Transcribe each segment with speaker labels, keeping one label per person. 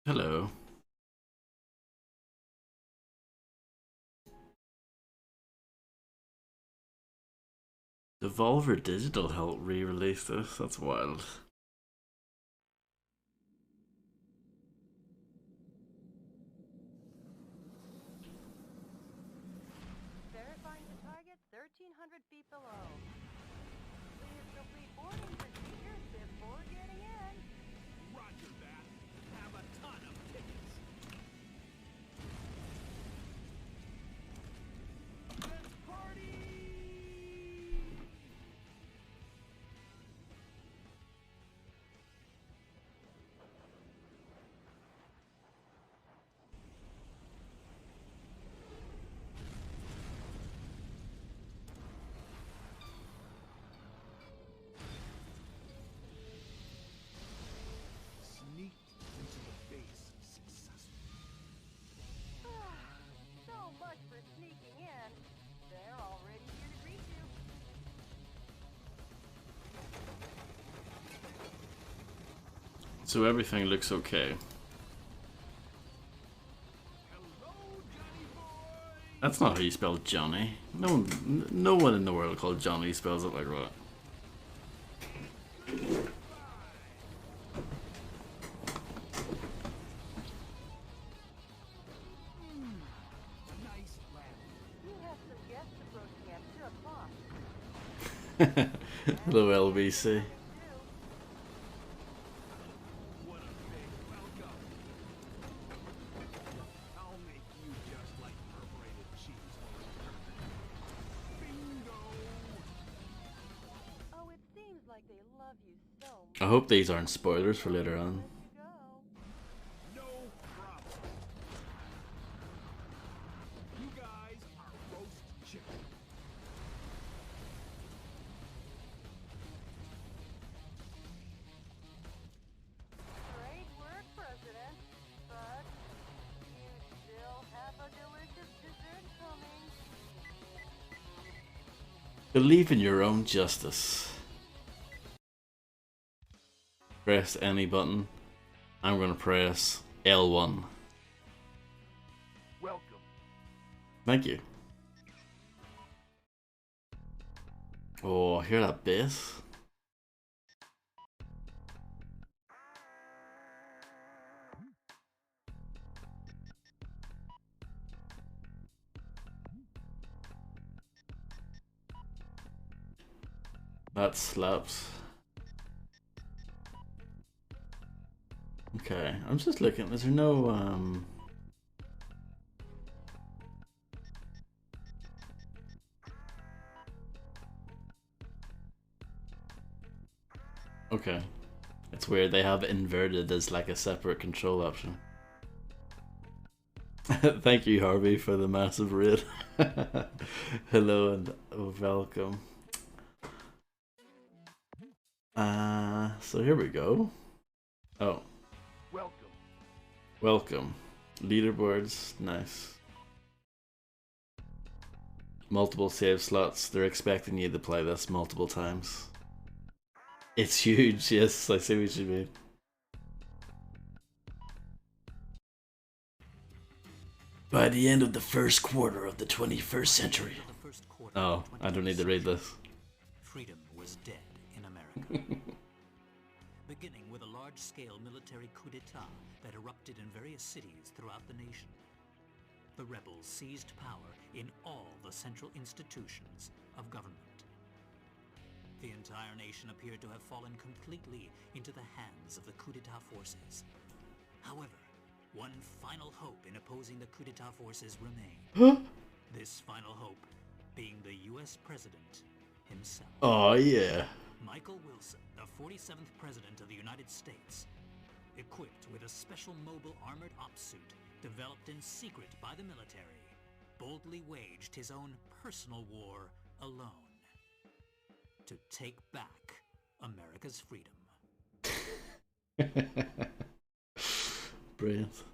Speaker 1: Hello. Devolver Digital helped re-release this. That's wild.
Speaker 2: Verifying the target 1,300 feet below. Please complete boarding procedures before getting in.
Speaker 3: Roger that. Have a ton of tickets. Let's party! Sneaked into the base successfully.
Speaker 2: So much for sneaking in. They're already here to greet you.
Speaker 1: So everything looks okay.
Speaker 3: Hello, Johnny boy!
Speaker 1: That's not how you spell Johnny. No one in the world called Johnny spells it like that.
Speaker 3: Nice landing.
Speaker 2: We have some guests approaching at 2 o'clock.
Speaker 1: Hello, LBC.
Speaker 3: What a big welcome. I'll make you just like perforated cheese for a bingo!
Speaker 2: Oh, it seems like they love you so much.
Speaker 1: I hope these aren't spoilers for later on.
Speaker 2: Let you go.
Speaker 3: No problem. You guys are roast chicken.
Speaker 2: Great work, President. But you still have a delicious dessert coming.
Speaker 1: Believe in your own justice. Press any button. I'm gonna press L1.
Speaker 3: Welcome.
Speaker 1: Thank you. Oh, hear that bass? That slaps. Okay, I'm just looking. Is there no Okay. It's weird they have inverted as like a separate control option. Thank you, Harvey, for the massive raid. Hello and welcome. So here we go. Oh,
Speaker 3: Welcome.
Speaker 1: welcome. Leaderboards, nice. Multiple save slots. They're expecting you to play this multiple times. It's huge, yes, I see what you mean. By the end of the first quarter of the 21st century. Oh, I don't need to read this.
Speaker 4: Freedom was dead in America. Beginning with a large-scale military coup d'etat that erupted in various cities throughout the nation. The rebels seized power in all the central institutions of government. The entire nation appeared to have fallen completely into the hands of the coup d'etat forces. However, one final hope in opposing the coup d'etat forces remained. This final hope being the US president himself.
Speaker 1: Oh yeah.
Speaker 4: Michael Wilson, the 47th President of the United States, equipped with a special mobile armored ops suit developed in secret by the military, boldly waged his own personal war alone to take back America's freedom.
Speaker 1: Brilliant.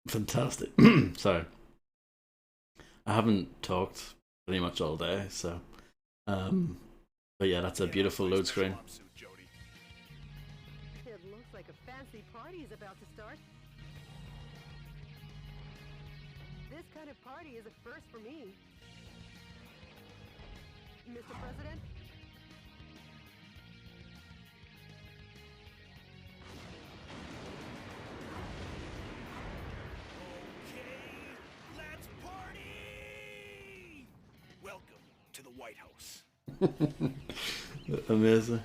Speaker 1: Fantastic. Sorry. I haven't talked pretty much all day, so but yeah, that's a beautiful load screen.
Speaker 2: It looks like a fancy party is about to start. This kind of party is a first for me. Mr. President?
Speaker 3: Okay, let's party! Welcome to the White House.
Speaker 1: Amazing.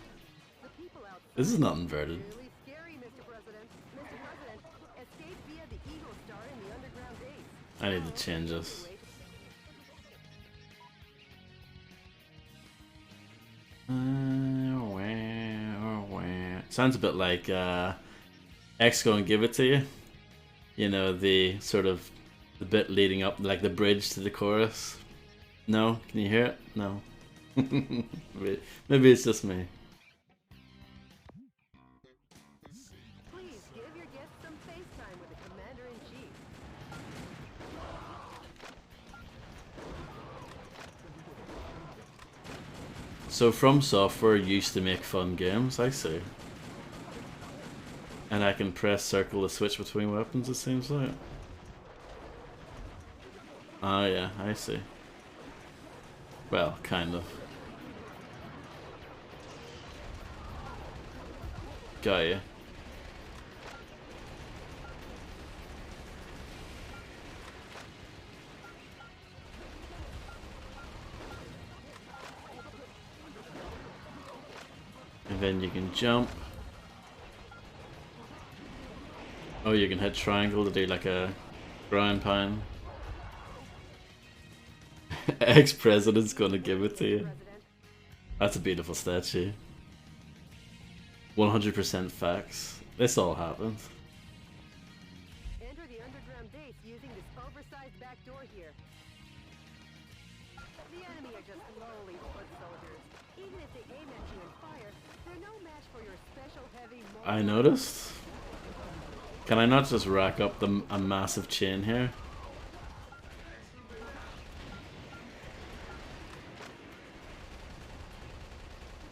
Speaker 2: The people outside
Speaker 1: This is not inverted.
Speaker 2: really scary, Mr. President. Mr. President, escape via the Eagle Star in the underground base.
Speaker 1: I need to change this. Sounds a bit like X Go and Give It to You. You know, the sort of the bit leading up, like the bridge to the chorus. No? Can you hear it? No. Maybe it's just me.
Speaker 2: Please give your guests some FaceTime with the Commander-in-Chief.
Speaker 1: So From Software used to make fun games, I see. And I can press circle to switch between weapons, it seems like. Oh yeah, I see. Well, kind of. Got you. And then you can jump. Oh, you can hit triangle to do like a ground pound. Ex-president's gonna give it to you.
Speaker 2: President,
Speaker 1: That's a beautiful statue. 100% facts. This all happened.
Speaker 2: enter the underground base using this oversized back door here. The enemy are just lowly foot soldiers. Even if they aim at you and fire, they're no match for your special heavy
Speaker 1: I noticed. Can I not just rack up a massive chain here?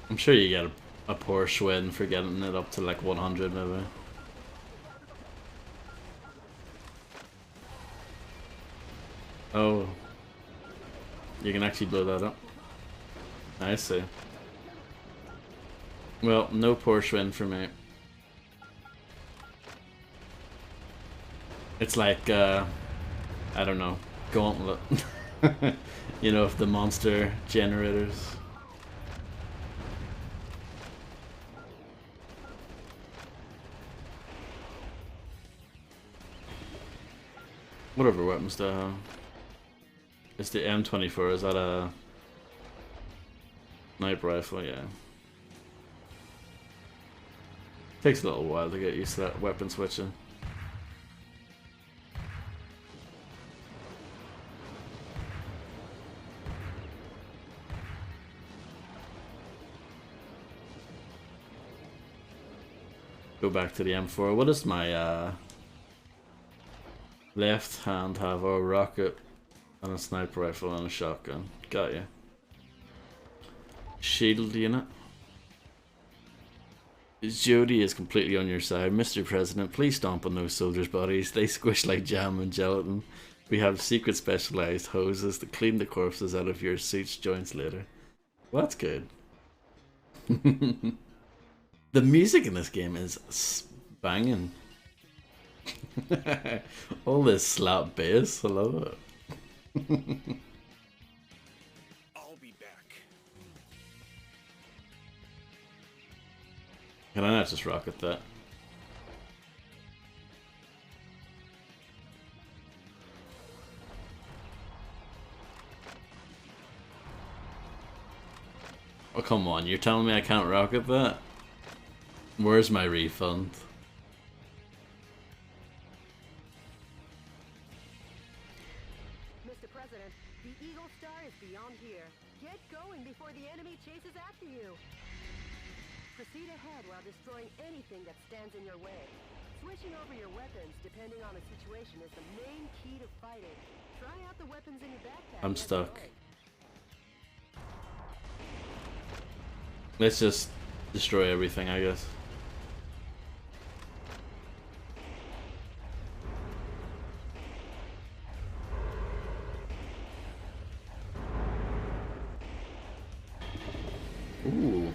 Speaker 1: I'm sure you get a poor Schwinn for getting it up to like 100 maybe. Oh. You can actually blow that up. I see. Well, no poor Schwinn for me. It's like, I don't know, Gauntlet. You know, of the monster generators. Whatever weapons do I have? It's the M24, is that a sniper rifle? Yeah. Takes a little while to get used to that weapon switching. Go back to the M4. What does my left hand have? Oh, a rocket and a sniper rifle and a shotgun. Got you. Shield unit. Jody is completely on your side. Mr. President, please stomp on those soldiers' bodies. They squish like jam and gelatin. We have secret specialized hoses to clean the corpses out of your suit's joints later. Well, that's good. The music in this game is banging. All this slap bass, I love it.
Speaker 3: I'll be back.
Speaker 1: Can I not just rocket that? Oh, come on, you're telling me I can't rocket that? Where's my refund?
Speaker 2: Mr. President, the Eagle Star is beyond here. Get going before the enemy chases after you. Proceed ahead while destroying anything that stands in your way. Switching over your weapons depending on the situation is the main key to fighting. Try out the weapons in your backpack.
Speaker 1: I'm
Speaker 2: as you
Speaker 1: stuck.
Speaker 2: like.
Speaker 1: Let's just destroy everything, I guess. Ooh.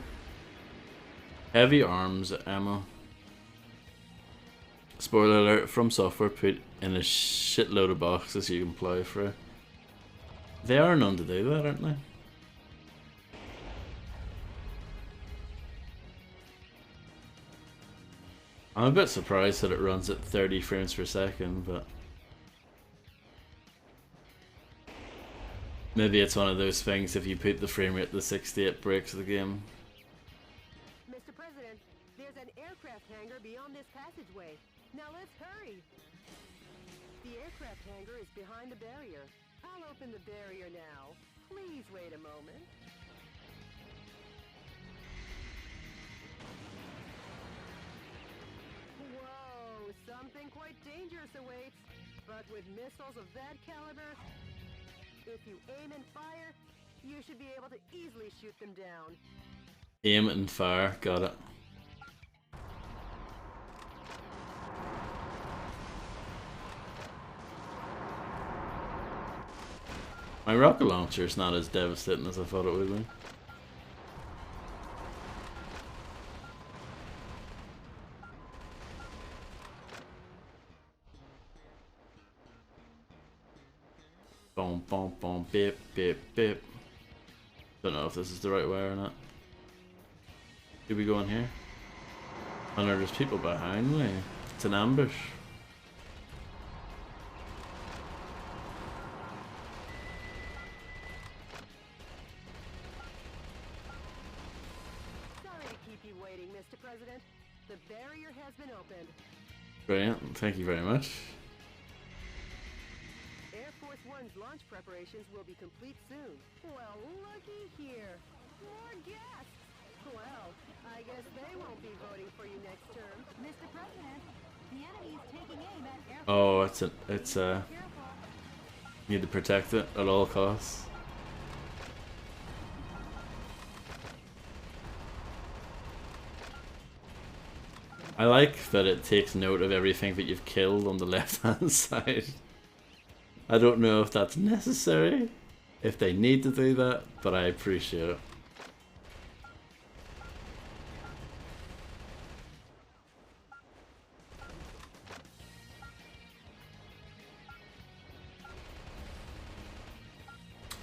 Speaker 1: Heavy arms ammo. Spoiler alert, From Software put in a shitload of boxes you can plow through. They are known to do that, aren't they? I'm a bit surprised that it runs at 30 frames per second, but maybe it's one of those things, if you put the frame rate to 60 it breaks the game.
Speaker 2: Mr. President, there's an aircraft hangar beyond this passageway. Now let's hurry. The aircraft hangar is behind the barrier. I'll open the barrier now. Please wait a moment. Whoa, something quite dangerous awaits. But with missiles of that caliber, if you aim and fire, you should be able to easily shoot them down.
Speaker 1: Aim and fire, got it. My rocket launcher is not as devastating as I thought it would be. Boom, boom, boom, beep, beep, beep. Don't know if this is the right way or not. Do we go in here? Oh no, there's people behind me. It's an ambush.
Speaker 2: Sorry to keep you waiting, Mr. President. The barrier has been opened.
Speaker 1: Brilliant, thank you very much.
Speaker 2: Air Force One's launch preparations will be complete soon. Well, looky here. More guests. Well, I guess they won't be voting for you next term. Mr. President, the enemy is taking aim at Air
Speaker 1: Oh, it's
Speaker 2: Careful.
Speaker 1: need to protect it at all costs. I like that it takes note of everything that you've killed on the left hand side. I don't know if that's necessary, if they need to do that, but I appreciate it.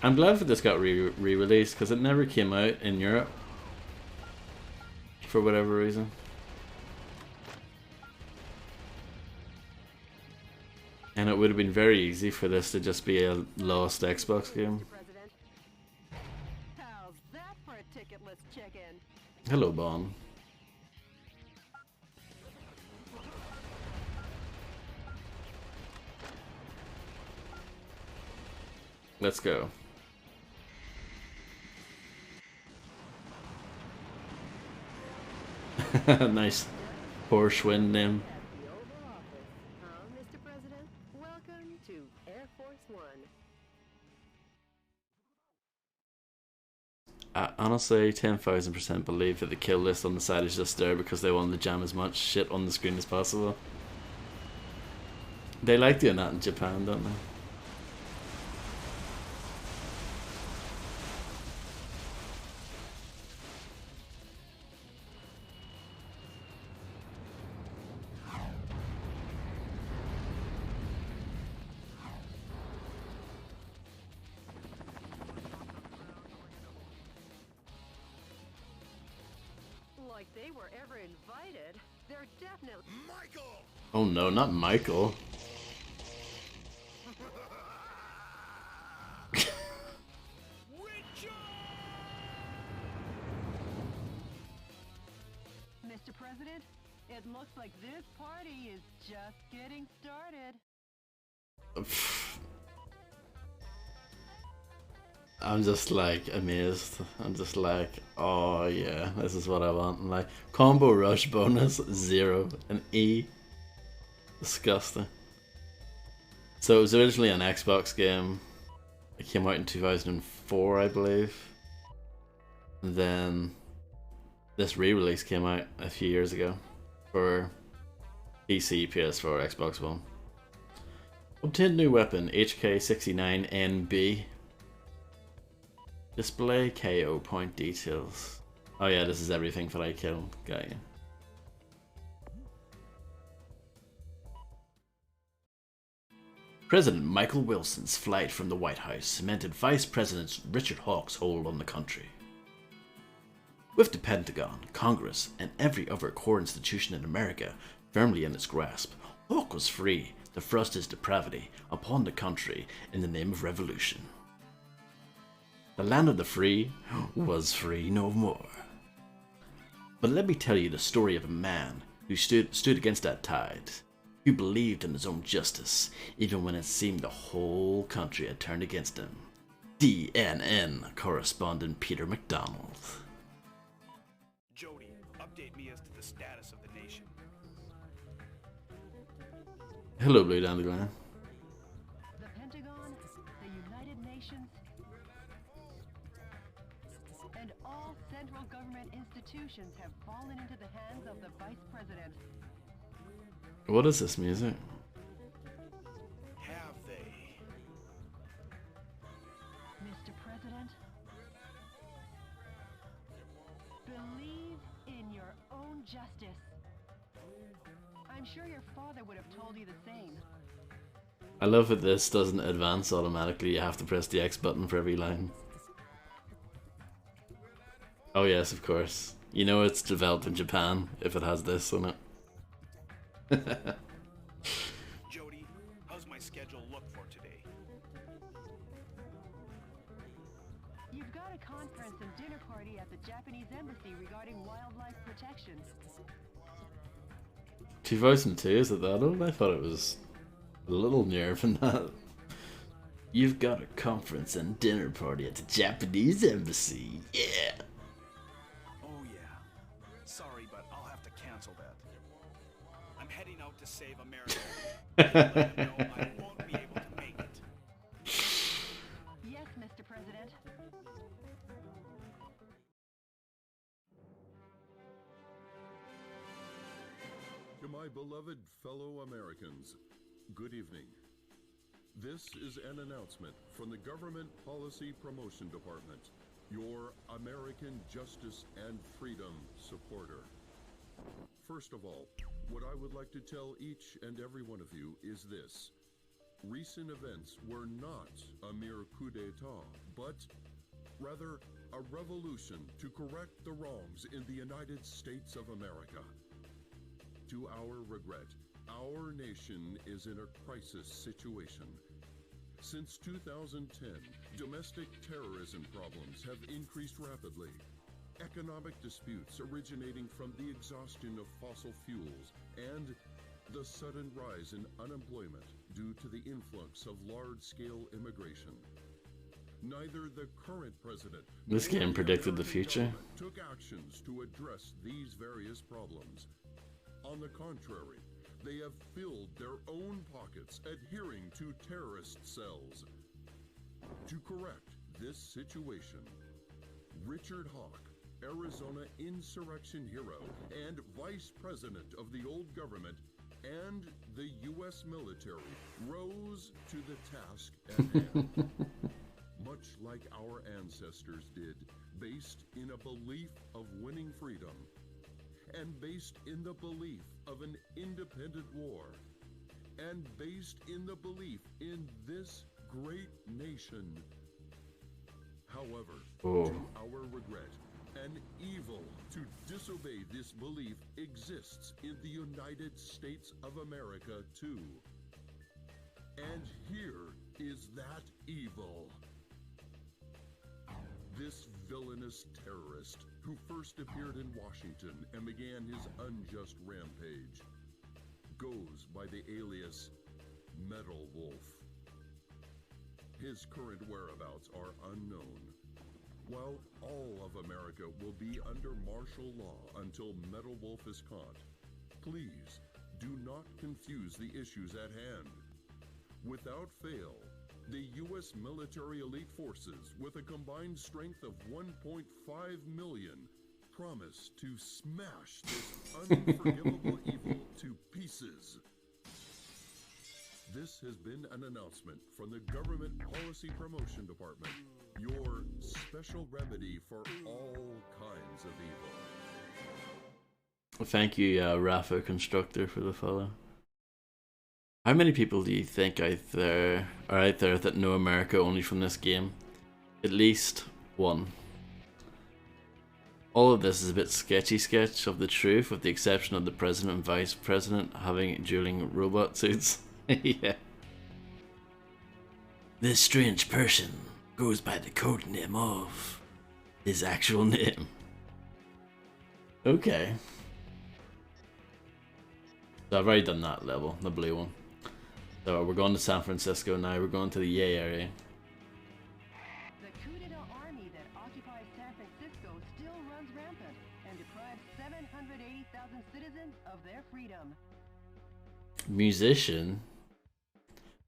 Speaker 1: I'm glad that this got re-released because it never came out in Europe for whatever reason. And it would have been very easy for this to just be a lost Xbox game.
Speaker 2: Mr. President. How's that for a ticketless check-in?
Speaker 1: Hello, Bon. Let's go. Nice Porsche wind name.
Speaker 2: At the Oval Office. Mr. President, welcome to Air Force One.
Speaker 1: I honestly 10,000% believe that the kill list on the side is just there because they want to jam as much shit on the screen as possible. They like doing that in Japan, don't they?
Speaker 2: Like they were ever invited. They're definitely...
Speaker 3: Michael!
Speaker 1: Oh no, not Michael.
Speaker 2: Mr. President, it looks like this party is just getting started.
Speaker 1: I'm just like amazed. I'm just like, oh yeah, this is what I want. And like combo rush bonus 0 an E. Disgusting. So it was originally an Xbox game. It came out in 2004, I believe. And then this re-release came out a few years ago for PC, PS4, Xbox One. Obtained new weapon HK69NB. Display KO point details. Oh yeah, this is everything that I killed. Got you. President Michael Wilson's flight from the White House cemented Vice President Richard Hawke's hold on the country. With the Pentagon, Congress, and every other core institution in America firmly in its grasp, Hawke was free to thrust his depravity upon the country in the name of revolution. The land of the free was free no more. But let me tell you the story of a man who stood against that tide, who believed in his own justice, even when it seemed the whole country had turned against him. DNN correspondent Peter McDonald.
Speaker 3: Jody, update me as to the status of the nation.
Speaker 1: Hello, Blue Dandelion.
Speaker 2: The Pentagon, the United Nations, and all central government institutions have fallen into the hands of the Vice President.
Speaker 1: What is this music?
Speaker 3: Have they?
Speaker 2: Mr. President, believe in your own justice. I'm sure your father would have told you the same.
Speaker 1: I love that this doesn't advance automatically. You have to press the X button for every line. Oh yes, of course. You know it's developed in Japan if it has this on it.
Speaker 3: Jody, how's my schedule look for today?
Speaker 2: You've got a conference and dinner party at the Japanese embassy regarding wildlife protection.
Speaker 1: 2002, is it that old? I thought it was a little nearer than that. You've got a conference and dinner party at the Japanese embassy. Yeah.
Speaker 3: Oh yeah. Sorry, but I'll have to cancel that. I'm heading out to save America. Let them know I won't be able to make it.
Speaker 2: Yes, Mr. President.
Speaker 5: To my beloved fellow Americans, good evening. This is an announcement from the Government Policy Promotion Department, your American justice and freedom supporter. First of all, what I would like to tell each and every one of you is this. Recent events were not a mere coup d'etat, but rather a revolution to correct the wrongs in the United States of America. To our regret, our nation is in a crisis situation. Since 2010, domestic terrorism problems have increased rapidly. Economic disputes originating from the exhaustion of fossil fuels and the sudden rise in unemployment due to the influx of large-scale immigration. Neither the current president
Speaker 1: This
Speaker 5: nor
Speaker 1: game
Speaker 5: the
Speaker 1: predicted the
Speaker 5: American
Speaker 1: future.
Speaker 5: government took actions to address these various problems. On the contrary, they have filled their own pockets adhering to terrorist cells. To correct this situation, Richard Hawke, Arizona insurrection hero and vice president of the old government, and the U.S. military rose to the task at hand. Much like our ancestors did, based in a belief of winning freedom, and based in the belief of an independent war, and based in the belief in this great nation. However,
Speaker 1: Oh.
Speaker 5: to our regret, an evil to disobey this belief exists in the United States of America too. And here is that evil. This villainous terrorist who first appeared in Washington and began his unjust rampage goes by the alias Metal Wolf. His current whereabouts are unknown. While all of America will be under martial law until Metal Wolf is caught, please do not confuse the issues at hand. Without fail, the U.S. military elite forces, with a combined strength of 1.5 million, promise to smash this unforgivable evil to pieces. This has been an announcement from the Government Policy Promotion Department, your special remedy for all kinds of evil.
Speaker 1: Thank you, Rafa Constructor, for the follow. How many people do you think are out there that know America only from this game? At least one. All of this is a bit sketch of the truth, with the exception of the president and vice president having dueling robot suits. Yeah. This strange person goes by the code name of his actual name. Okay. So I've already done that level, the blue one. So we're going to San Francisco now, we're going to the Yay area.
Speaker 2: The coup d'etat army that occupies San Francisco still runs rampant and deprives 780,000 citizens of their freedom.
Speaker 1: Musician?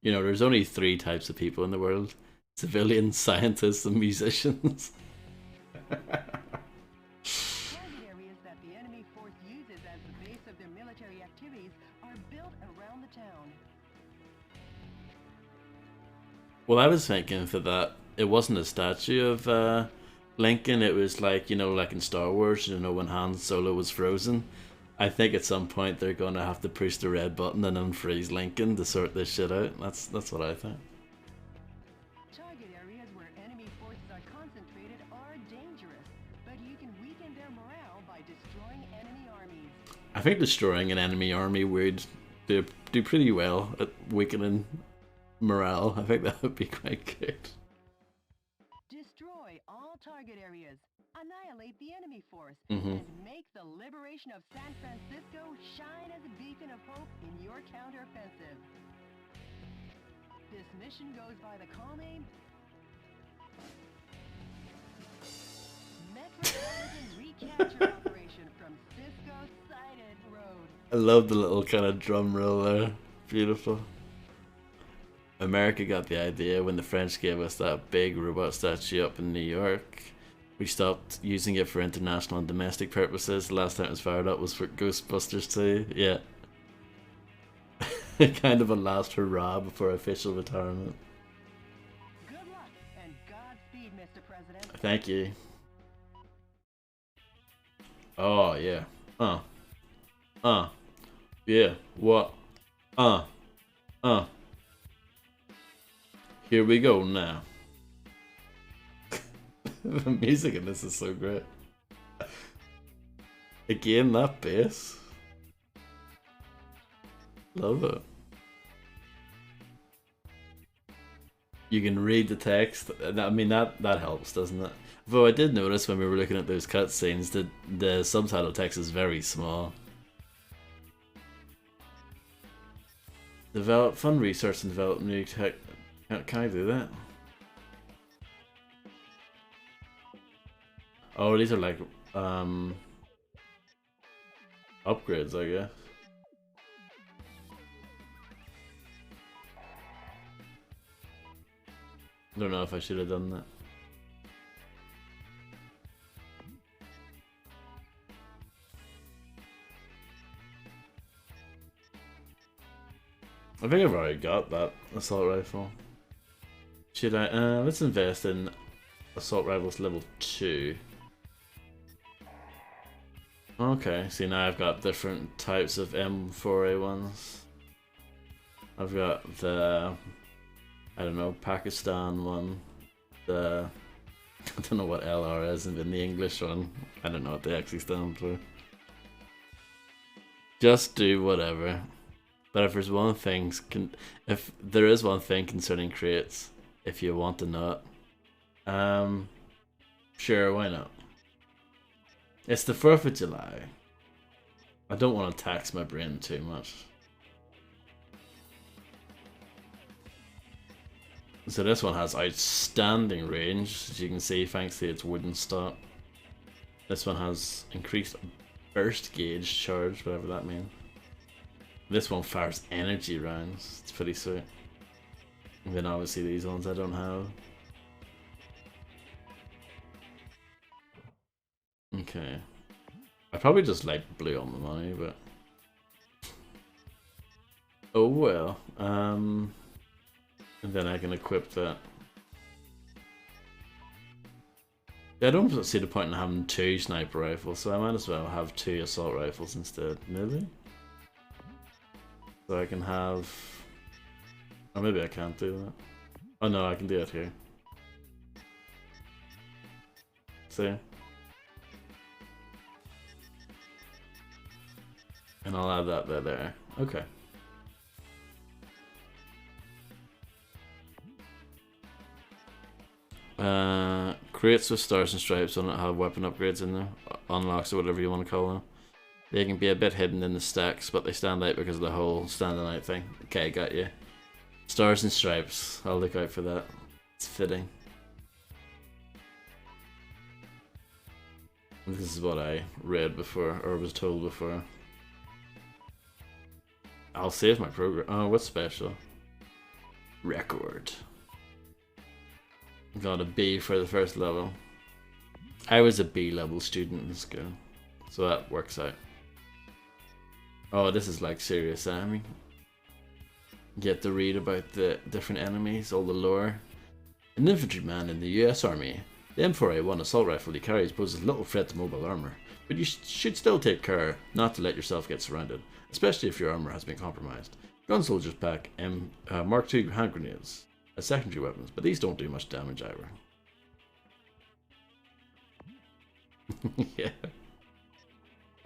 Speaker 1: You know, there's only 3 types of people in the world. Civilians, scientists, and musicians.
Speaker 2: Target areas that the enemy force uses as the base of their military activities are built around the town.
Speaker 1: Well, I was thinking for that, it wasn't a statue of Lincoln, it was like, you know, like in Star Wars, you know, when Han Solo was frozen. I think at some point they're going to have to push the red button and unfreeze Lincoln to sort this shit out. That's what I think.
Speaker 2: Target areas where enemy forces are concentrated are dangerous, but you can weaken their morale by destroying enemy armies.
Speaker 1: I think destroying an enemy army would do pretty well at weakening morale. I think that would be quite good.
Speaker 2: Destroy all target areas, annihilate the enemy force,
Speaker 1: Mhm.
Speaker 2: and make the liberation of San Francisco shine as a beacon of hope in your counteroffensive. This mission goes by the call name Metropolitan Recapture Operation from Cisco Sided Road.
Speaker 1: I love the little kind of drum roll there. Beautiful. America got the idea when the French gave us that big robot statue up in New York. We stopped using it for international and domestic purposes. The last time it was fired up was for Ghostbusters 2. Yeah. Kind of a last hurrah before official retirement.
Speaker 2: Good luck and Godspeed, Mr. President.
Speaker 1: Thank you. Oh, yeah. Yeah. What? Here we go now. The music in this is so great. Again, that bass. Love it. You can read the text. I mean, that helps, doesn't it? Though I did notice when we were looking at those cutscenes that the subtitle text is very small. Fund research and develop new tech. Can I do that? Oh, these are like upgrades, I guess. I don't know if I should have done that. I think I've already got that assault rifle. Should I? Let's invest in assault rifles level 2. Okay, see now I've got different types of M4A1s. I've got the, I don't know, Pakistan one. The, I don't know what LR is, and then the English one. I don't know what they actually stand for. Just do whatever. But if there's one thing, if there is one thing concerning crates, if you want to know it, sure, why not? It's the 4th of July. I don't want to tax my brain too much. So this one has outstanding range, as you can see, thanks to its wooden stock. This one has increased burst gauge charge, whatever that means. This one fires energy rounds. It's pretty sweet. And then obviously these ones I don't have. Okay. I probably just like blew on the money, but oh well. And then I can equip that. I don't see the point in having 2 sniper rifles, so I might as well have 2 assault rifles instead, maybe? So I can have... Or maybe I can't do that. Oh no, I can do it here. See? And I'll add that there. Okay. Crates with stars and stripes don't have weapon upgrades in there. Unlocks or whatever you want to call them. They can be a bit hidden in the stacks, but they stand out because of the whole standing out thing. Okay, got you. Stars and stripes. I'll look out for that. It's fitting. This is what I read before, or was told before. I'll save my program. Oh, what's special? Record. Got a B for the first level. I was a B level student in school, so that works out. Oh, this is like serious army. Get to read about the different enemies, all the lore. An infantryman in the US Army. The M4A1 assault rifle he carries poses little threat to mobile armor, but you should still take care not to let yourself get surrounded, especially if your armor has been compromised. Gun soldiers pack Mark II hand grenades as secondary weapons, but these don't do much damage either. Yeah.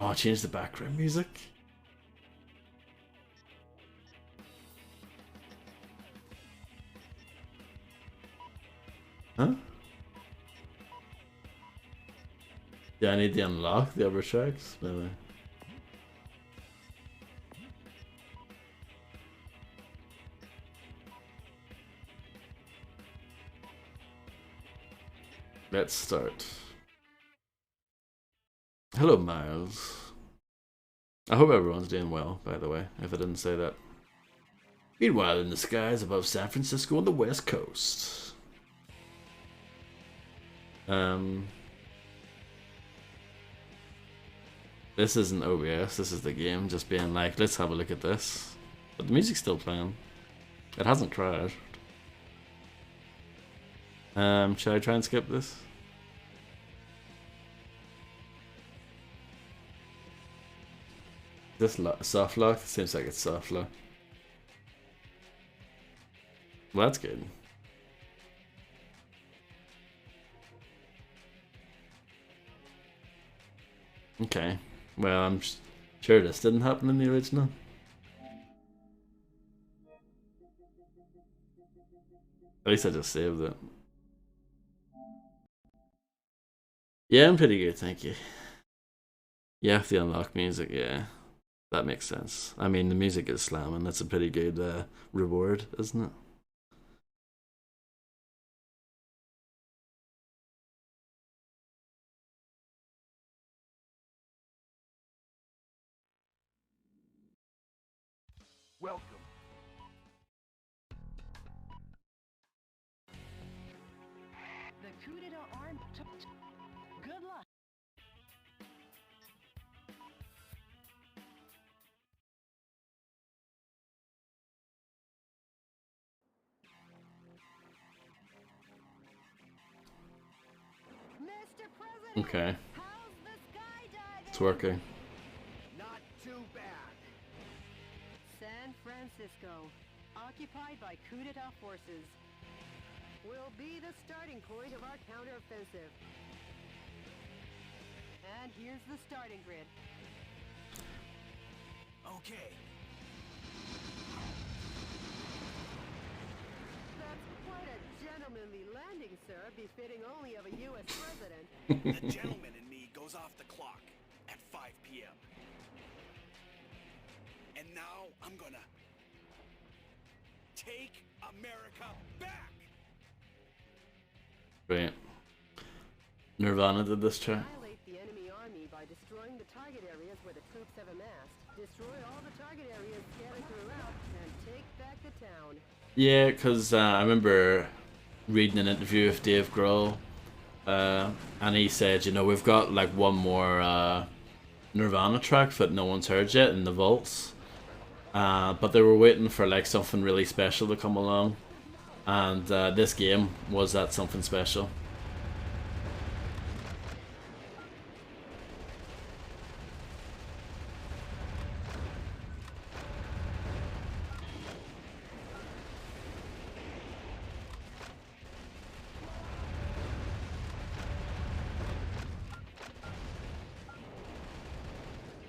Speaker 1: Oh, change the background music. Huh? Do I need to unlock the other tracks? Maybe. Let's start. Hello, Miles. I hope everyone's doing well, by the way, if I didn't say that. Meanwhile, in the skies above San Francisco on the west coast. This isn't OBS, this is the game just being like, let's have a look at this. But the music's still playing. It hasn't crashed. Should I try and skip this? This soft lock? Seems like it's soft lock. Well, that's good. Okay. Well, I'm sure this didn't happen in the original. At least I just saved it. Yeah, I'm pretty good, thank you. You have to unlock music, yeah. That makes sense. I mean, the music is slamming. That's a pretty good reward, isn't it?
Speaker 3: Welcome.
Speaker 2: The coup d'etat arm. Good luck. Mr. President,
Speaker 1: Okay,
Speaker 2: how's the skydiving?
Speaker 1: it's working.
Speaker 3: Not too bad.
Speaker 2: San Francisco, occupied by coup d'etat forces, will be the starting point of our counteroffensive. And here's the starting grid.
Speaker 3: Okay.
Speaker 2: That's quite a gentlemanly landing, sir, befitting only of a U.S. president.
Speaker 3: The gentleman in me goes off the clock at 5 p.m. And now I'm gonna take America back.
Speaker 1: Brilliant. Nirvana did this track.
Speaker 2: Annihilate the enemy army by destroying the target areas where the troops have amassed. Destroy all the target areas scattered throughout, and take back the town.
Speaker 1: Yeah, because I remember reading an interview with Dave Grohl, and he said, you know, we've got like one more Nirvana track that no one's heard yet in the vaults, but they were waiting for like something really special to come along, and this game was that something special.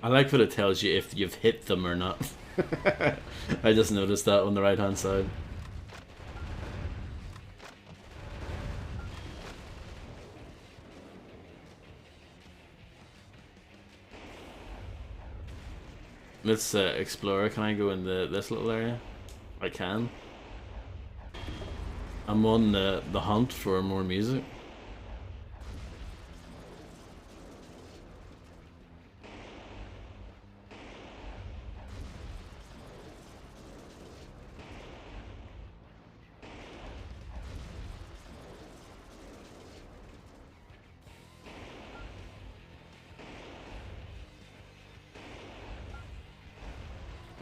Speaker 1: I like what it tells you if you've hit them or not. I just noticed that on the right hand side. Let's explore. Can I go in this little area? I can. I'm on the hunt for more music.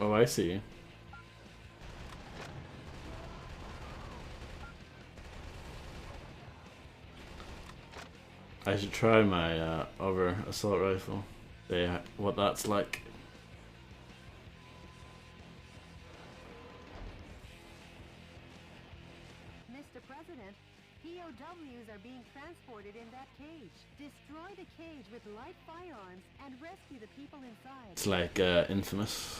Speaker 1: Oh, I see. I should try my other assault rifle. See what that's like.
Speaker 2: Mr. President, POWs are being transported in that cage. Destroy the cage with light firearms and rescue the people inside.
Speaker 1: It's like Infamous.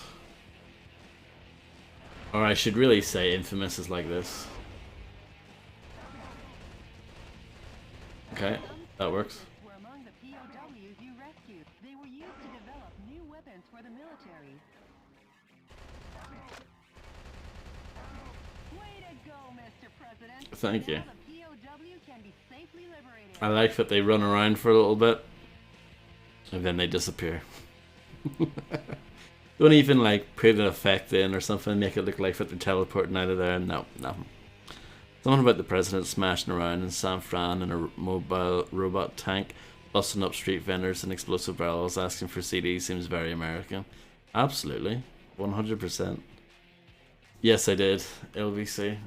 Speaker 1: Or I should really say Infamous is like this. Okay, that works.
Speaker 2: Were among the POWs you rescued. They were used to develop new weapons for the military. Way to go, Mr. President.
Speaker 1: Thank you.
Speaker 2: Now the POW can be safely liberated.
Speaker 1: I like that they run around for a little bit and then they disappear. Don't even like put an effect in or something, make it look like that they're teleporting out of there. No, nothing. Something about the president smashing around in San Fran in a mobile robot tank, busting up street vendors and explosive barrels, asking for CDs seems very American. Absolutely. 100%. Yes, I did. LVC.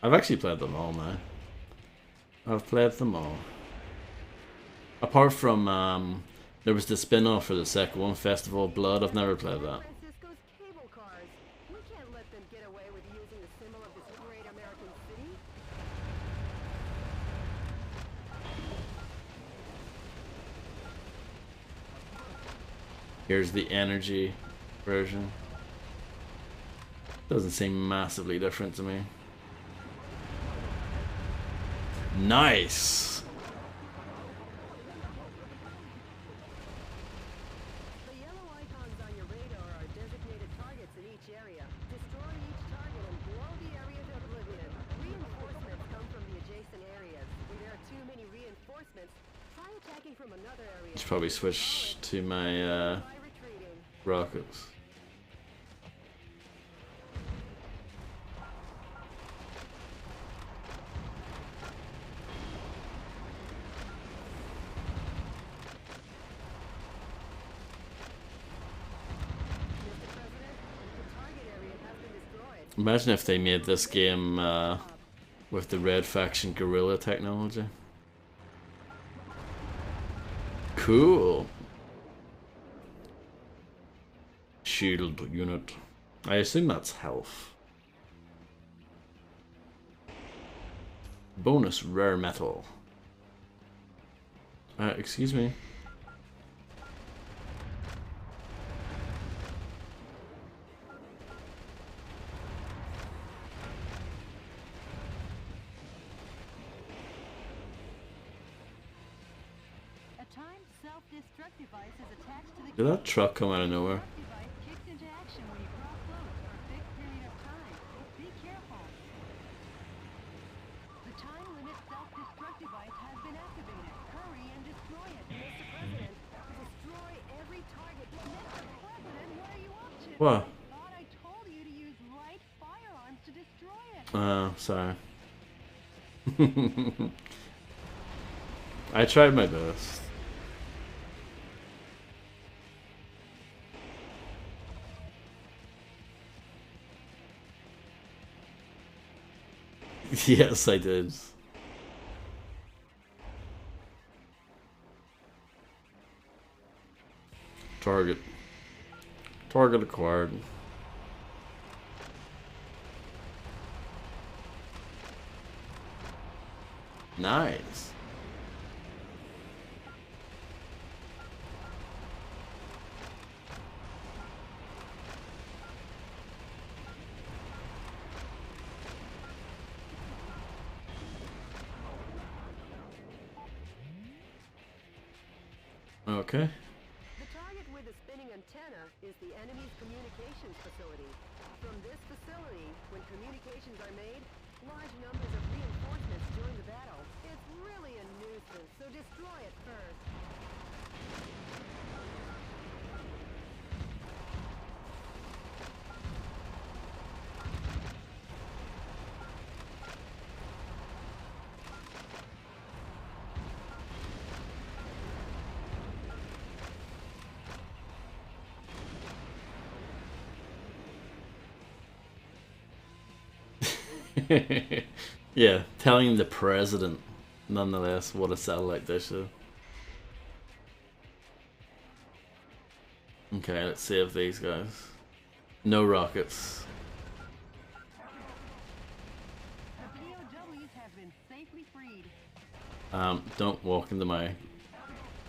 Speaker 1: I've actually played them all now. I've played them all. Apart from, there was the spin-off for the second one, Festival of Blood. I've never played that.
Speaker 2: Francisco's cable cars. We can't let them get away with using the symbol of this great American city.
Speaker 1: Here's the energy version. Doesn't seem massively different to me. Nice!
Speaker 2: The yellow icons on your radar are designated targets in each area. Destroy each target and blow the area to oblivion. Reinforcements come from the adjacent areas. When there are too many reinforcements, try attacking from another area.
Speaker 1: Should probably switch to my
Speaker 2: By retreating.
Speaker 1: rockets.
Speaker 2: Mr. President, the target area has been destroyed.
Speaker 1: Imagine if they made this game with the Red Faction guerrilla technology. Cool. Shield unit. I assume that's health. Bonus rare metal. Excuse me.
Speaker 2: A timed self-destruct device is attached to the
Speaker 1: Did that truck come out of nowhere?
Speaker 2: device kicks into action when you cross loads for a fixed period of time. Be careful. The time limit self-destruct device has been activated. Hurry and destroy it. Mr. President, destroy every target. Mr. President, what are you up to?
Speaker 1: What?
Speaker 2: Thought I told you to use light firearms to destroy it.
Speaker 1: Oh, sorry. I tried my best. Yes, I did. Target. Target acquired. Nice. Okay.
Speaker 2: The target with the spinning antenna is the enemy's communications facility. From this facility, when communications are made, large numbers of reinforcements join the battle. It's really a nuisance, so destroy it first.
Speaker 1: Yeah, telling the president, nonetheless, what a satellite dish is. Okay, let's save these guys. No rockets.
Speaker 2: The POWs have been safely freed.
Speaker 1: Don't walk into my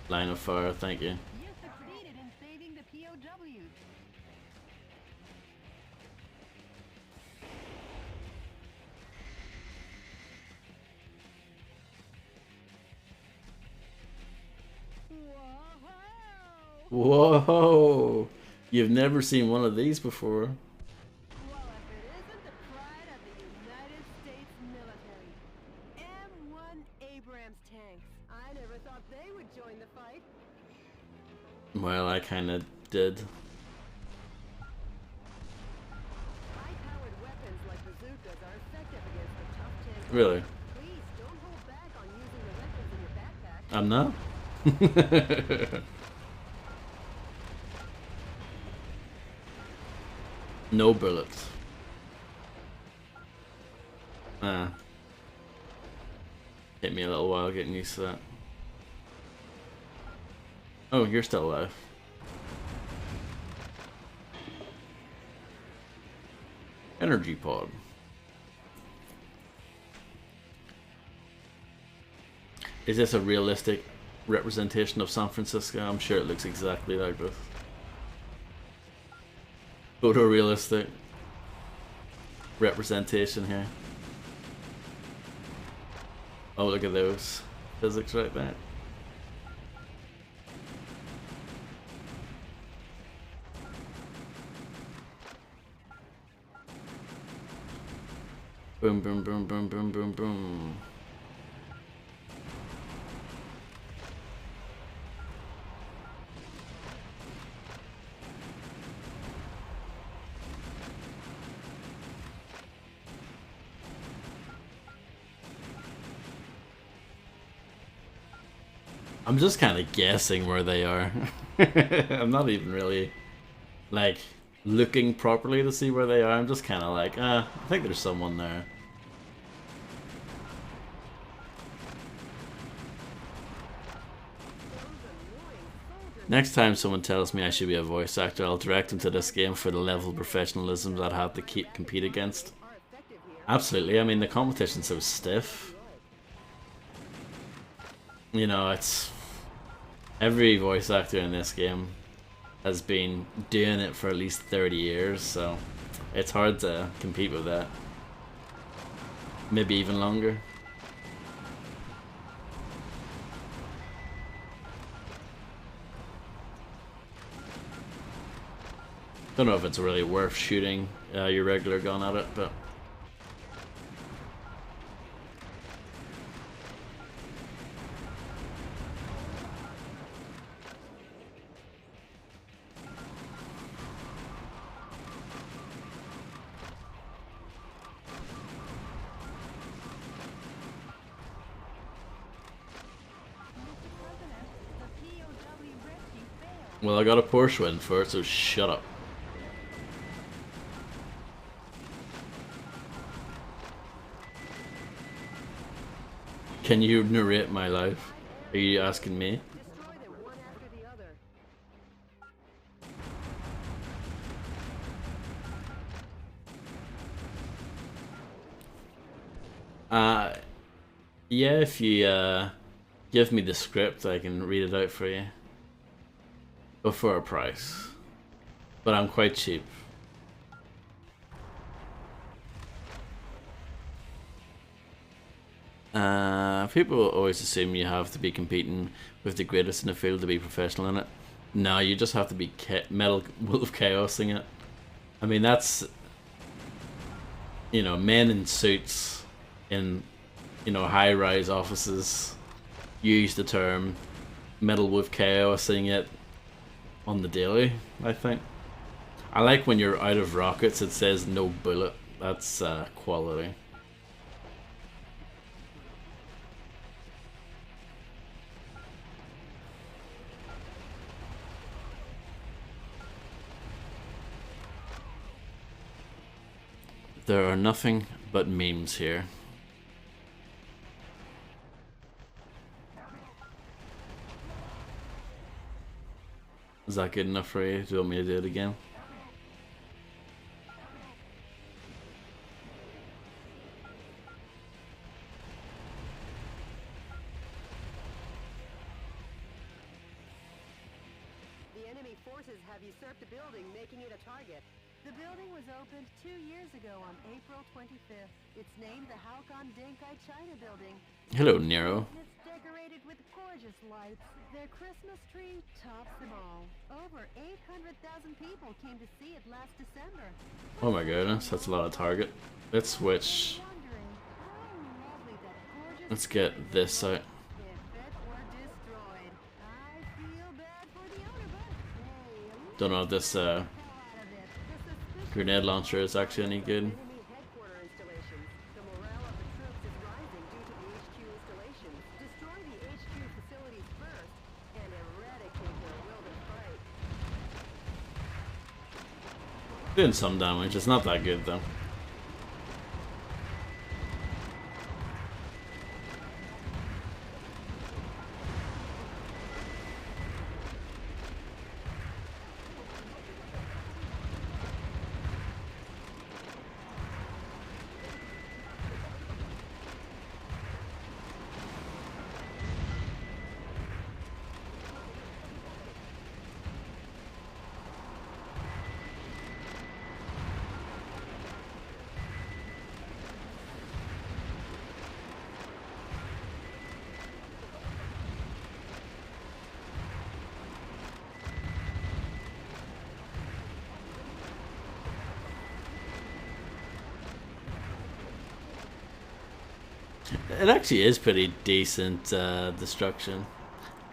Speaker 1: line of fire, thank you.
Speaker 2: You succeeded in saving the POWs.
Speaker 1: Whoa! You've never seen one of these before.
Speaker 2: Well, if it isn't the pride of the United States military. M1 Abrams tanks. I never thought they would join the fight.
Speaker 1: Well, I kinda did.
Speaker 2: High-powered weapons like bazookas are effective against the tough tanks.
Speaker 1: Really?
Speaker 2: Please don't hold back on using the weapons in your backpack.
Speaker 1: I'm not? No bullets. Ah. Hit me a little while getting used to that. Oh, you're still alive. Energy pod. Is this a realistic representation of San Francisco? I'm sure it looks exactly like this. Photorealistic representation here. Oh, look at those physics right there. Boom, boom, boom, boom, boom, boom, boom. I'm just kind of guessing where they are. I'm not even really, like, looking properly to see where they are. I'm just kind of like, I think there's someone there. Next time someone tells me I should be a voice actor, I'll direct them to this game for the level of professionalism that I have to compete against. Absolutely, I mean the competition's so stiff. You know, it's... Every voice actor in this game has been doing it for at least 30 years, so it's hard to compete with that. Maybe even longer. Don't know if it's really worth shooting your regular gun at it, but... Well, I got a Porsche win for it, so shut up. Can you narrate my life? Are you asking me?
Speaker 2: Destroy them one after the other.
Speaker 1: Yeah, if you give me the script, I can read it out for you. But for a price. But I'm quite cheap. People always assume you have to be competing with the greatest in the field to be professional in it. No, you just have to be Metal Wolf Chaosing it. I mean, that's, you know, men in suits in, you know, high-rise offices use the term Metal Wolf Chaosing it on the daily, I think. I like when you're out of rockets, it says no bullet. That's quality. There are nothing but memes here. Is that good enough for you? Do you want me to do it again?
Speaker 2: The enemy forces have usurped the building, making it a target. The building was opened 2 years ago on April 25th. It's named the Halcon Denkai China Building.
Speaker 1: Hello, Nero.
Speaker 2: It's decorated with gorgeous lights. Their Christmas tree tops them all. Over 800,000 people came to see it last December.
Speaker 1: Oh my goodness, that's a lot of target. Let's switch.
Speaker 2: Wondering how lovely that gorgeous
Speaker 1: Let's get this out.
Speaker 2: if it were destroyed. I feel bad for the owner, but hey, look
Speaker 1: Don't know if this
Speaker 2: out of it. The suspicion
Speaker 1: grenade launcher is actually any good.
Speaker 2: enemy headquarter installations. The morale of the troops is rising due to the HQ installations. Destroy the HQ facilities first and eradicate their will to fight.
Speaker 1: Doing some damage, it's not that good though. It actually is pretty decent destruction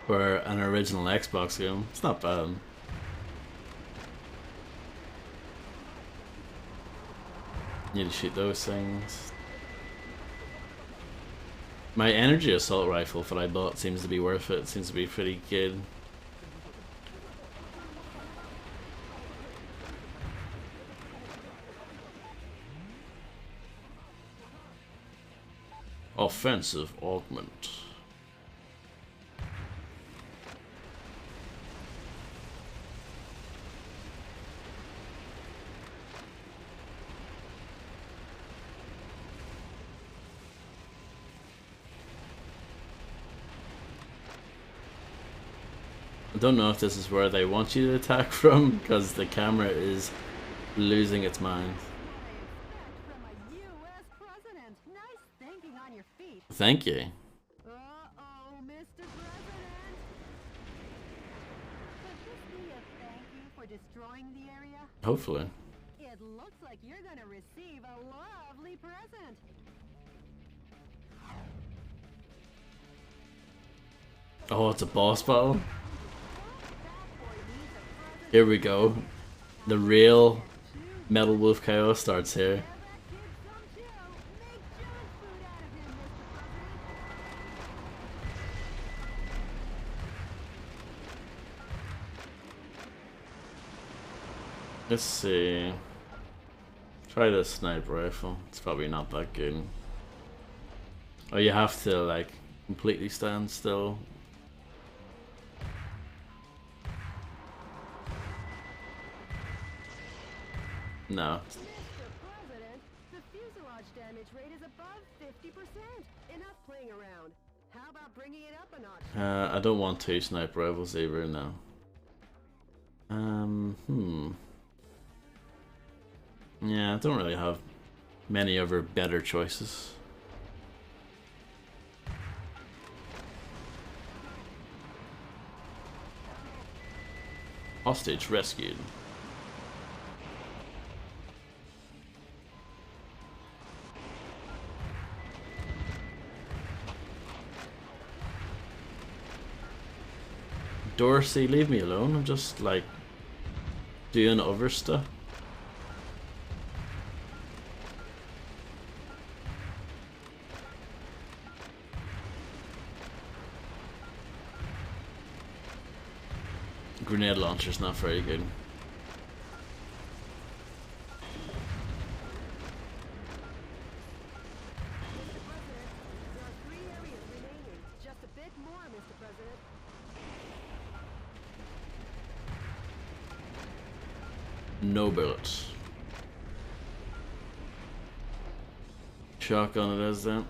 Speaker 1: for an original Xbox game. It's not bad. Need to shoot those things. My energy assault rifle that I bought seems to be worth it. It seems to be pretty good. Offensive augment. I don't know if this is where they want you to attack from, because the camera is losing its mind.
Speaker 2: From a U.S. president. Nice thinking on your feet.
Speaker 1: Thank you.
Speaker 2: Uh-oh, Mr. President. Could this be a thank you for destroying the area?
Speaker 1: Hopefully.
Speaker 2: It looks like you're gonna receive a lovely present.
Speaker 1: Oh, it's a boss battle.
Speaker 2: That boy needs a present.
Speaker 1: Here we go. The real Metal Wolf Chaos starts here.
Speaker 2: Have that kid some too. Make junk food out of him, Mr. President.
Speaker 1: Let's see. Try the sniper rifle. It's probably not that good. Oh, you have to like completely stand still. No.
Speaker 2: Mr. President, the fuselage damage rate is above 50%. Enough playing around. How about bringing it up a notch?
Speaker 1: I don't want two sniper rifles either, no. Yeah, I don't really have many other better choices. Hostage rescued. Dorsey, leave me alone. I'm just like doing other stuff. Grenade launcher's not very good.
Speaker 2: There are 3 areas remaining. Just a bit more, Mr. President.
Speaker 1: No bullets. Shotgun it is then.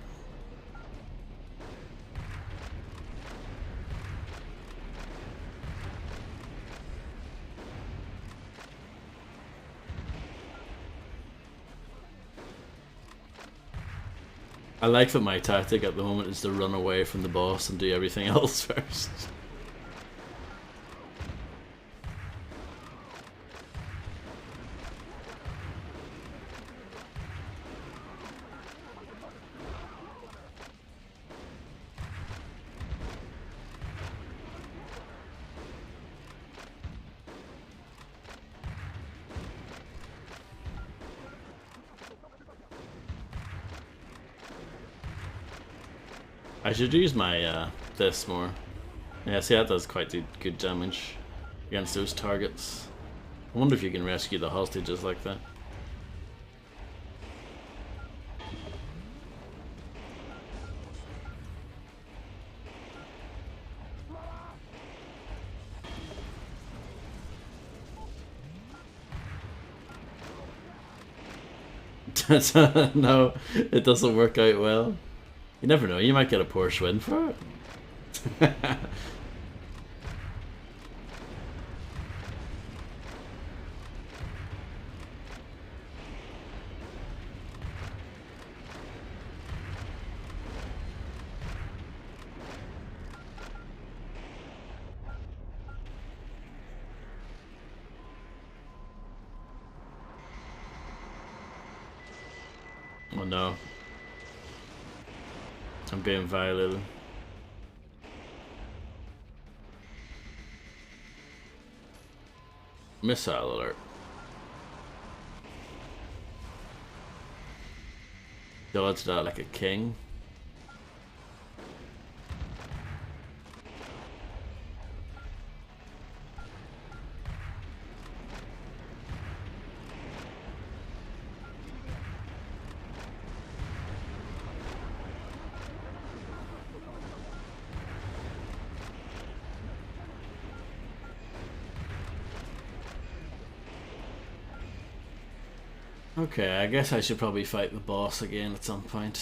Speaker 1: I like that my tactic at the moment is to run away from the boss and do everything else first. I should use my this more. Yeah, see, that does quite good damage against those targets. I wonder if you can rescue the hostages like that. No, it doesn't work out well. You never know, you might get a Porsche win for it. Oh no. I'm being violated. Missile alert. Dodge that like a king. Okay, I guess I should probably fight the boss again at some point.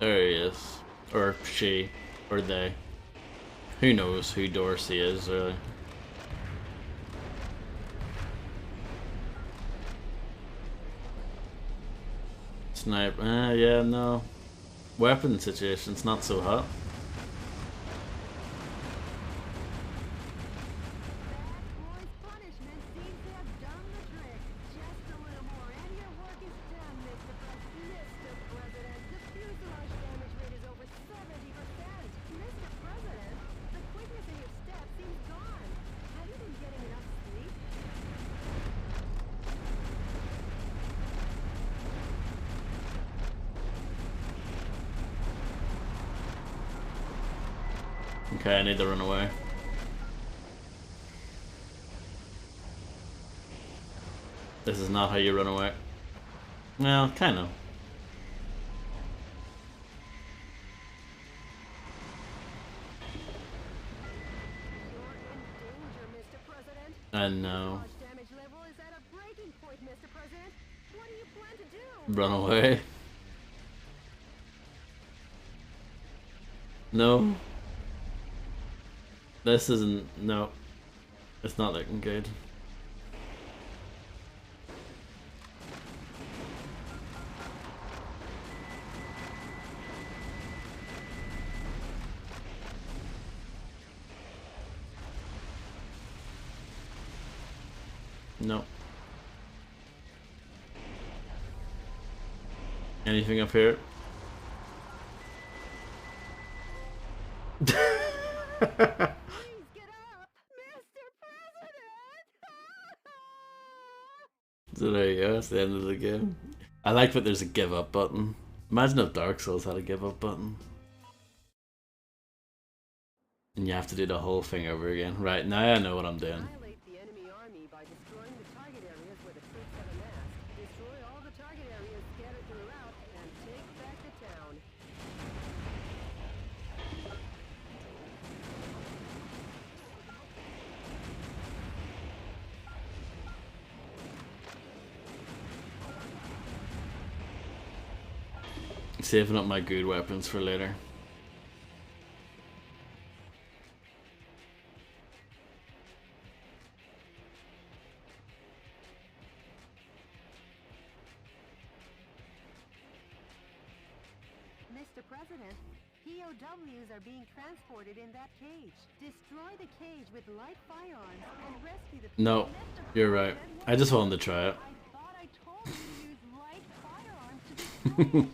Speaker 1: There he is. Or she. Or they. Who knows who Dorsey is, really. Snipe. Yeah, no. Weapon situation's not so hot.
Speaker 2: That boy's punishment seems to have done the trick. Just a little more, and your work is done, Mr. President. The fuselage damage rate is over 70%. Mr. President, the quickness in your step seems gone. Have you been getting enough sleep?
Speaker 1: Okay, I need to run away. This is not how you run away. Well, kind of.
Speaker 2: You're in danger, Mr. President.
Speaker 1: I know.
Speaker 2: Fuselage damage level is at a breaking point, Mr. President. What do you plan to do?
Speaker 1: Run away. No. This isn't. No, it's not looking good. No. Anything up here?
Speaker 2: Please get up, Mr. President!
Speaker 1: So there you go, that's the end of the game. I like that there's a give up button. Imagine if Dark Souls had a give up button. And you have to do the whole thing over again. Right, now I know what I'm doing.
Speaker 2: Annihilate the enemy army by destroying the target areas where the troops have amassed. Destroy all the target areas scattered throughout, and take back the town.
Speaker 1: Saving up my good weapons for later.
Speaker 2: Mr. President, POWs are being transported in that cage. Destroy the cage with light firearms and rescue the people.
Speaker 1: No, you're right. I just wanted to try it.
Speaker 2: I thought I told you to use light firearms to destroy it.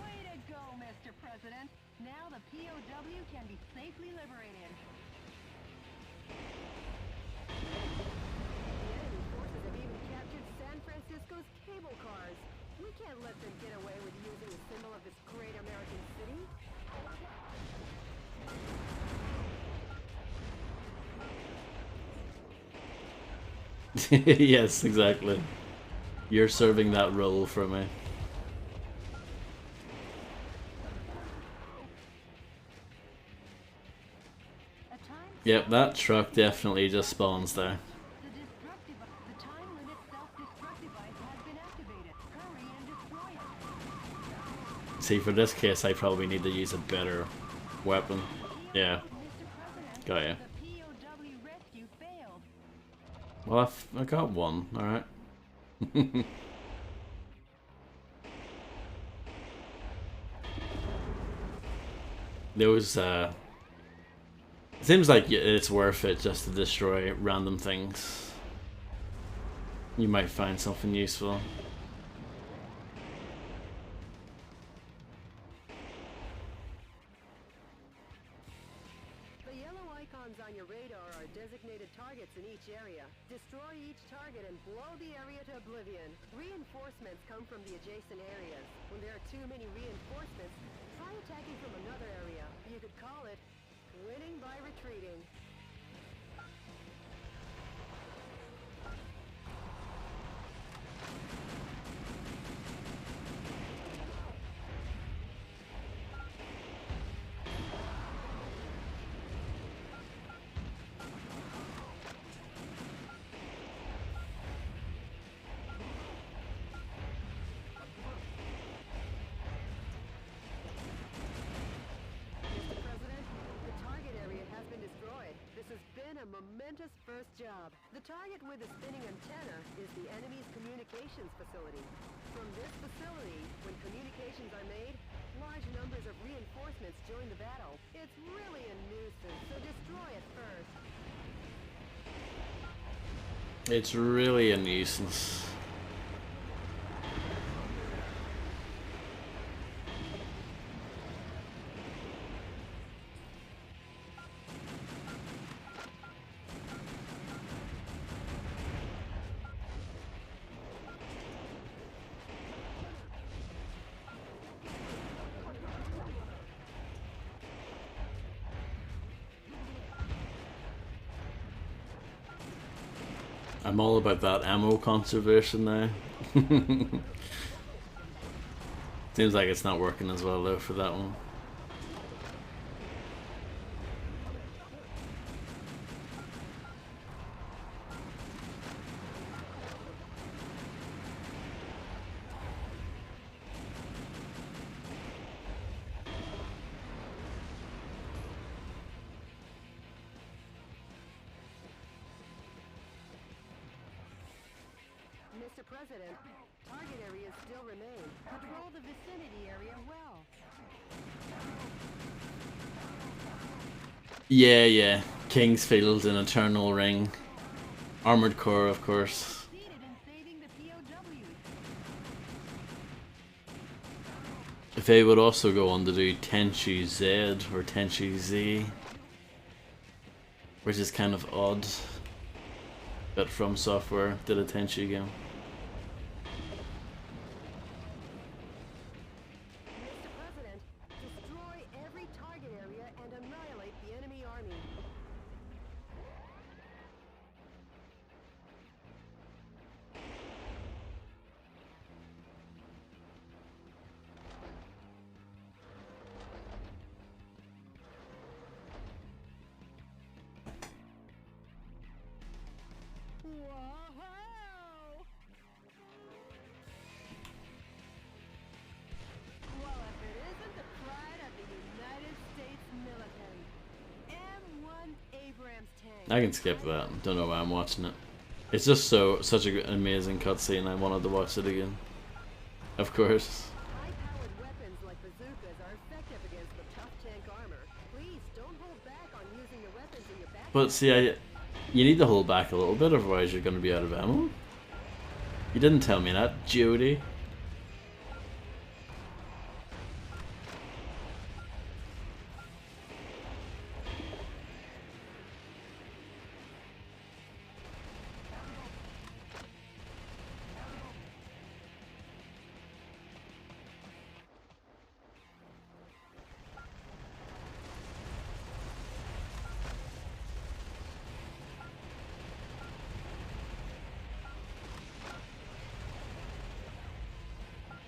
Speaker 2: Way to go, Mr. President. Now the POW can be safely liberated. The enemy forces have even captured San Francisco's cable cars. We can't let them get away with using the symbol of this great American city.
Speaker 1: Yes, exactly. You're serving that role for me.
Speaker 2: At times,
Speaker 1: Yep, that truck definitely just spawns there.
Speaker 2: the time limit self-destruct device has been activated. Hurry and destroy it.
Speaker 1: See, for this case, I probably need to use a better weapon. Yeah,
Speaker 2: Mr. President,
Speaker 1: got ya.
Speaker 2: the POW rescue failed.
Speaker 1: Well, I got one, alright. Those, seems like it's worth it just to destroy random things. You might find something useful.
Speaker 2: The yellow icons on your radar are designated targets in each area. Destroy each target and blow the area to oblivion. Reinforcements come from the adjacent areas. When there are too many reinforcements, try attacking from another area. You could call it winning by retreating. Mr. President, the target area has been destroyed. This has been a momentous first job. The target with the spinning antenna is the enemy's communications facility. From this facility, when communications are made, large numbers of reinforcements join the battle. It's really a nuisance, so destroy it first.
Speaker 1: It's really a nuisance. I'm all about that ammo conservation now. Seems like it's not working as well though for that one.
Speaker 2: Mr. President, target areas still remain. Patrol the vicinity area well.
Speaker 1: Yeah. Kingsfield and Eternal Ring. Armored Core, of course.
Speaker 2: Succeeded in saving the POWs.
Speaker 1: If they would also go on to do Tenchu Z or Tenchu Z, which is kind of odd that From Software did a Tenchu game.
Speaker 2: Mr. President, destroy every target area and annihilate the enemy army. Whoa! Well, if it isn't the pride of the United States military, M1 Abrams tank.
Speaker 1: I can skip that. Don't know why I'm watching it. It's just such an amazing cutscene. I wanted to watch it again. Of course.
Speaker 2: High-powered weapons like bazookas are effective against the tough tank armor. Please don't hold back on using the weapons in your back.
Speaker 1: But see, you need to hold back a little bit, otherwise you're going to be out of ammo. You didn't tell me that, Jody.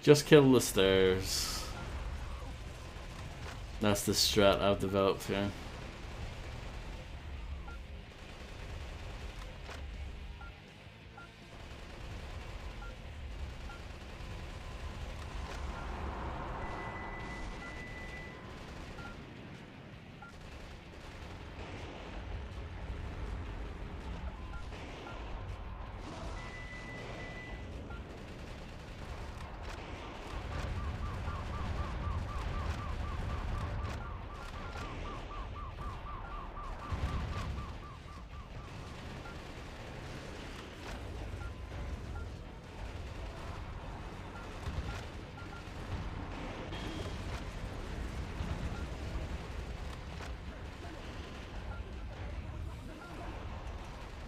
Speaker 1: Just kill the stairs. That's the strat I've developed here.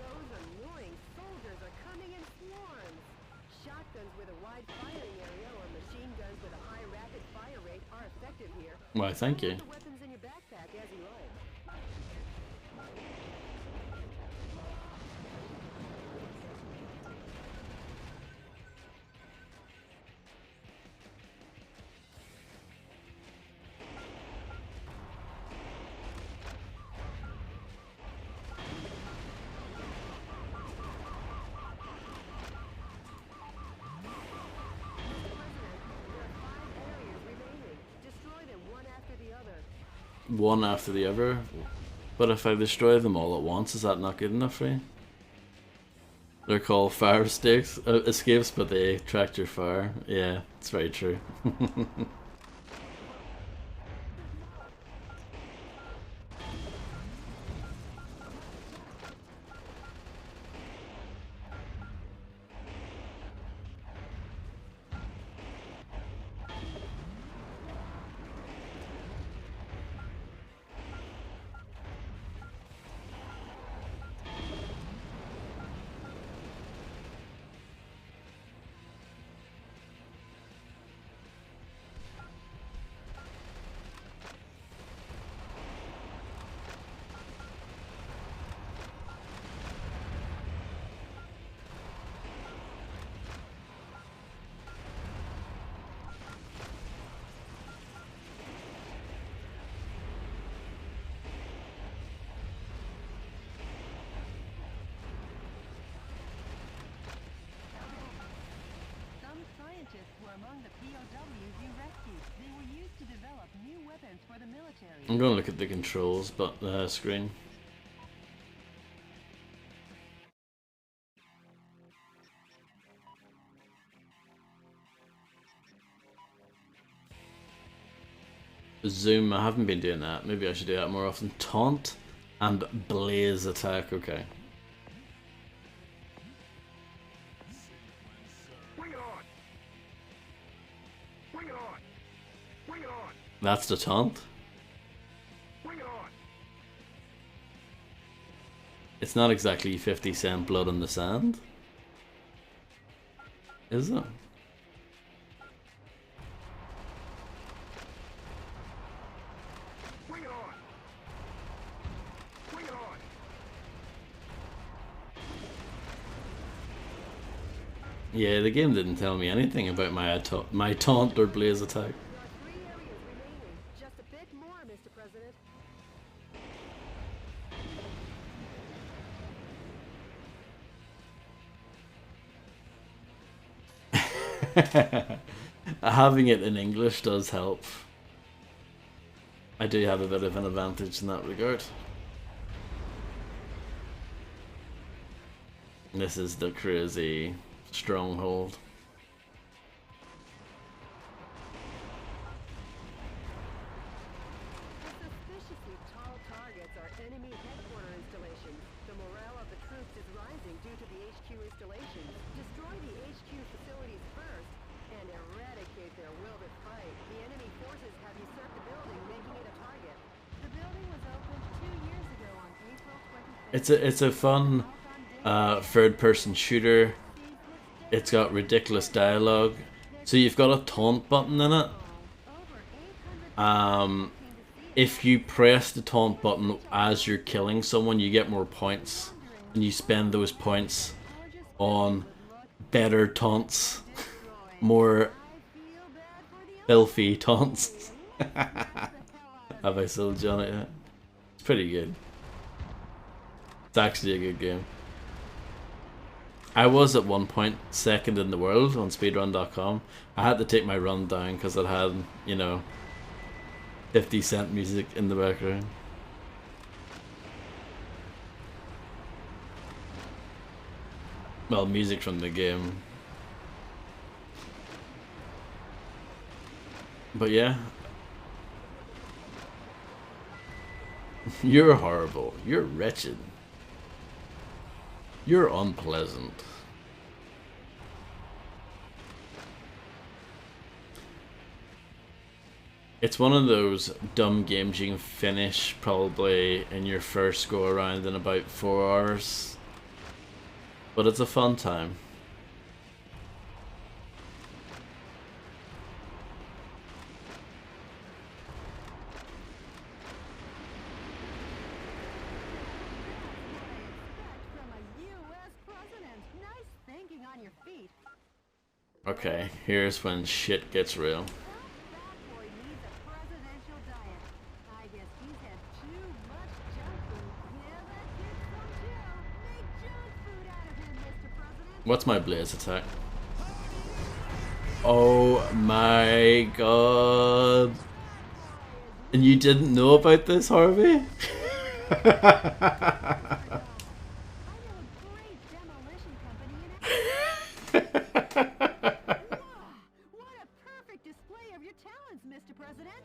Speaker 2: Those annoying soldiers are coming in swarms. Shotguns with a wide firing area or machine guns with a high rapid fire rate are effective here.
Speaker 1: Why, thank you.
Speaker 2: Put the weapons in your backpack as you like.
Speaker 1: One after the other. But if I destroy them all at once, is that not good enough for you? They're called fire escapes, but they attract your fire. Yeah, it's very true.
Speaker 2: Some scientists were among the POWs you rescued. They were used to develop new weapons for the military.
Speaker 1: I'm gonna look at the controls, but the screen. Zoom, I haven't been doing that. Maybe I should do that more often. Taunt and blaze attack, okay.
Speaker 3: Bring it on! Bring it on! Bring it on!
Speaker 1: That's the taunt.
Speaker 3: Bring it on!
Speaker 1: It's not exactly 50 Cent blood in the sand. Is it?
Speaker 3: Bring it on! Bring it on!
Speaker 1: Yeah, the game didn't tell me anything about my taunt or blaze attack.
Speaker 2: There are 3 areas remaining. Just a bit more, Mr. President.
Speaker 1: Having it in English does help. I do have a bit of an advantage in that regard. This is the crazy stronghold.
Speaker 2: The suspiciously tall targets are enemy headquarter installations. The morale of the troops is rising due to the HQ installations. Destroy the HQ facilities first and eradicate their will to fight. The enemy forces have usurped the building, making it a target. The building was opened 2 years ago on April 25th.
Speaker 1: It's a fun third-person shooter. It's got ridiculous dialogue. So you've got a taunt button in it. If you press the taunt button as you're killing someone, you get more points, and you spend those points on better taunts, more filthy taunts. Have I sold you on it yet? It's pretty good. It's actually a good game. I was at one point second in the world on speedrun.com. I had to take my run down because it had, you know, 50 Cent music in the background. Well, music from the game. But yeah. You're horrible. You're wretched. You're unpleasant. It's one of those dumb games you can finish probably in your first go around in about 4 hours. But it's a fun time.
Speaker 2: From a U.S. president. Nice thinking on your feet.
Speaker 1: Okay, here's when shit gets real.
Speaker 2: That boy needs a presidential diet. I guess he's had too much junk food. Give that kid some too. Make junk food out of him, Mr. President.
Speaker 1: What's my blaze attack? Oh my god. And you didn't know about this, Harvey?
Speaker 2: I know a great demolition company in What a perfect display of your talents, Mr. President.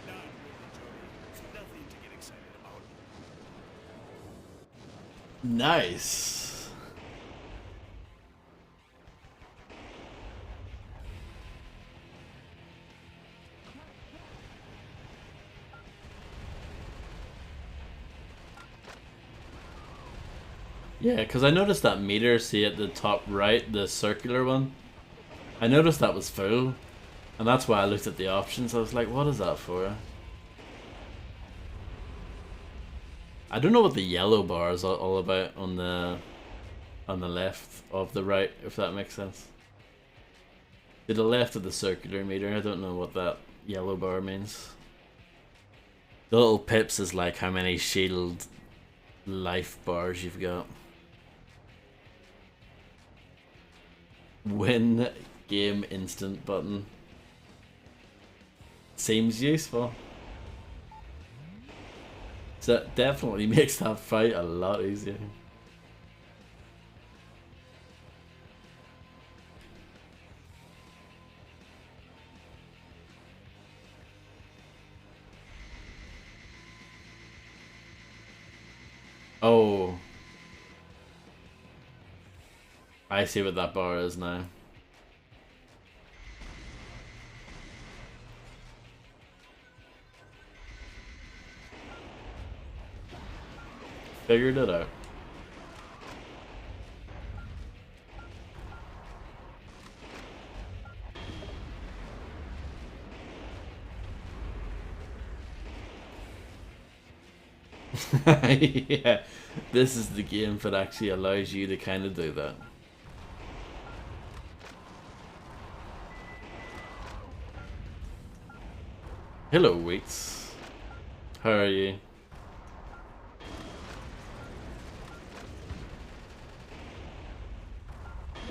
Speaker 3: None, really, Jody. It's nothing to get excited about.
Speaker 1: Nice. Yeah, because I noticed that meter, see at the top right, the circular one. I noticed that was full, and that's why I looked at the options. I was like, what is that for? I don't know what the yellow bar is all about on the left of the right, if that makes sense. To the left of the circular meter, I don't know what that yellow bar means. The little pips is like how many shield life bars you've got. Win game instant button. Seems useful. So that definitely makes that fight a lot easier. Oh, I see what that bar is now. Figured it out. Yeah, this is the game that actually allows you to kind of do that. Hello, Weeks. How are you?
Speaker 2: There's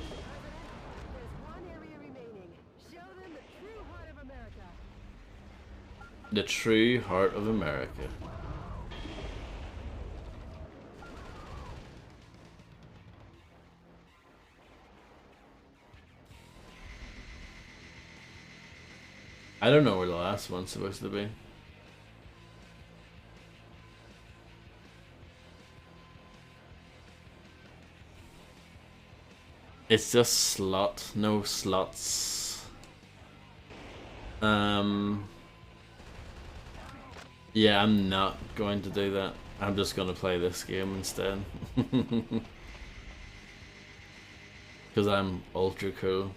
Speaker 2: one area remaining. Show them the true heart of America.
Speaker 1: The true heart of America. I don't know where the last one's supposed to be. It's just slot, no slots. Yeah, I'm not going to do that. I'm just going to play this game instead. Because I'm ultra cool.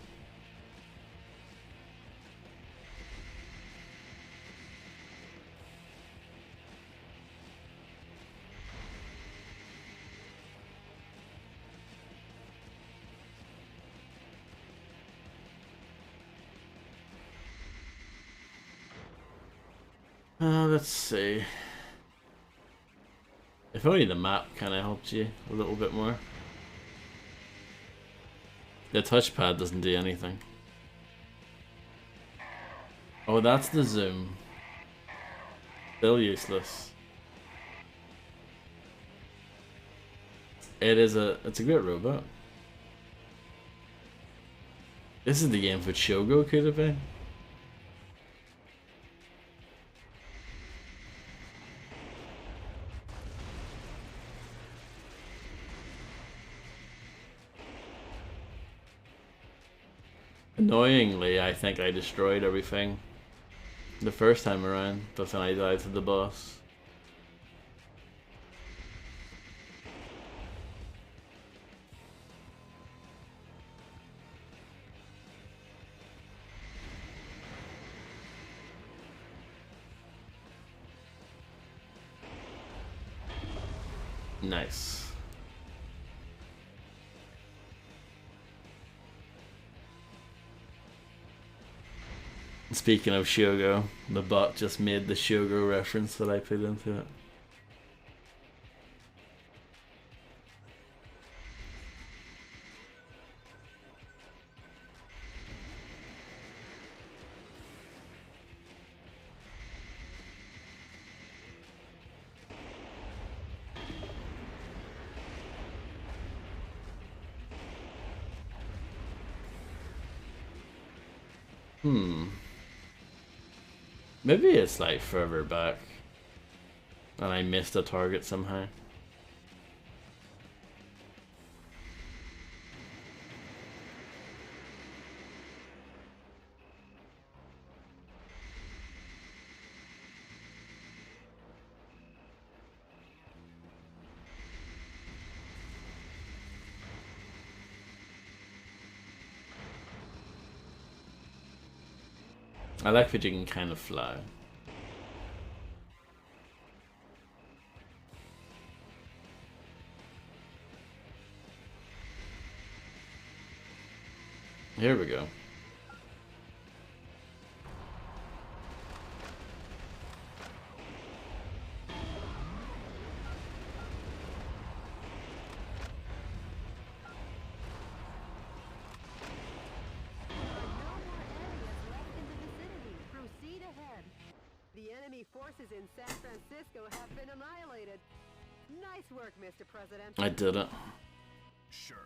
Speaker 1: Let's see. If only the map kind of helped you a little bit more. The touchpad doesn't do anything. Oh, that's the zoom. Still useless. It's a great robot. This is the game for Shogo could have been. Annoyingly, I think I destroyed everything the first time around, but then I died to the boss. Nice. Speaking of Shogo, the bot just made the Shogo reference that I put into it. Maybe it's like further back and I missed a target somehow. I like that you can kind of fly. Here we go.
Speaker 2: Proceed ahead. The enemy forces in San Francisco have been annihilated. Nice work, Mr. President.
Speaker 1: I did it.
Speaker 3: Sure.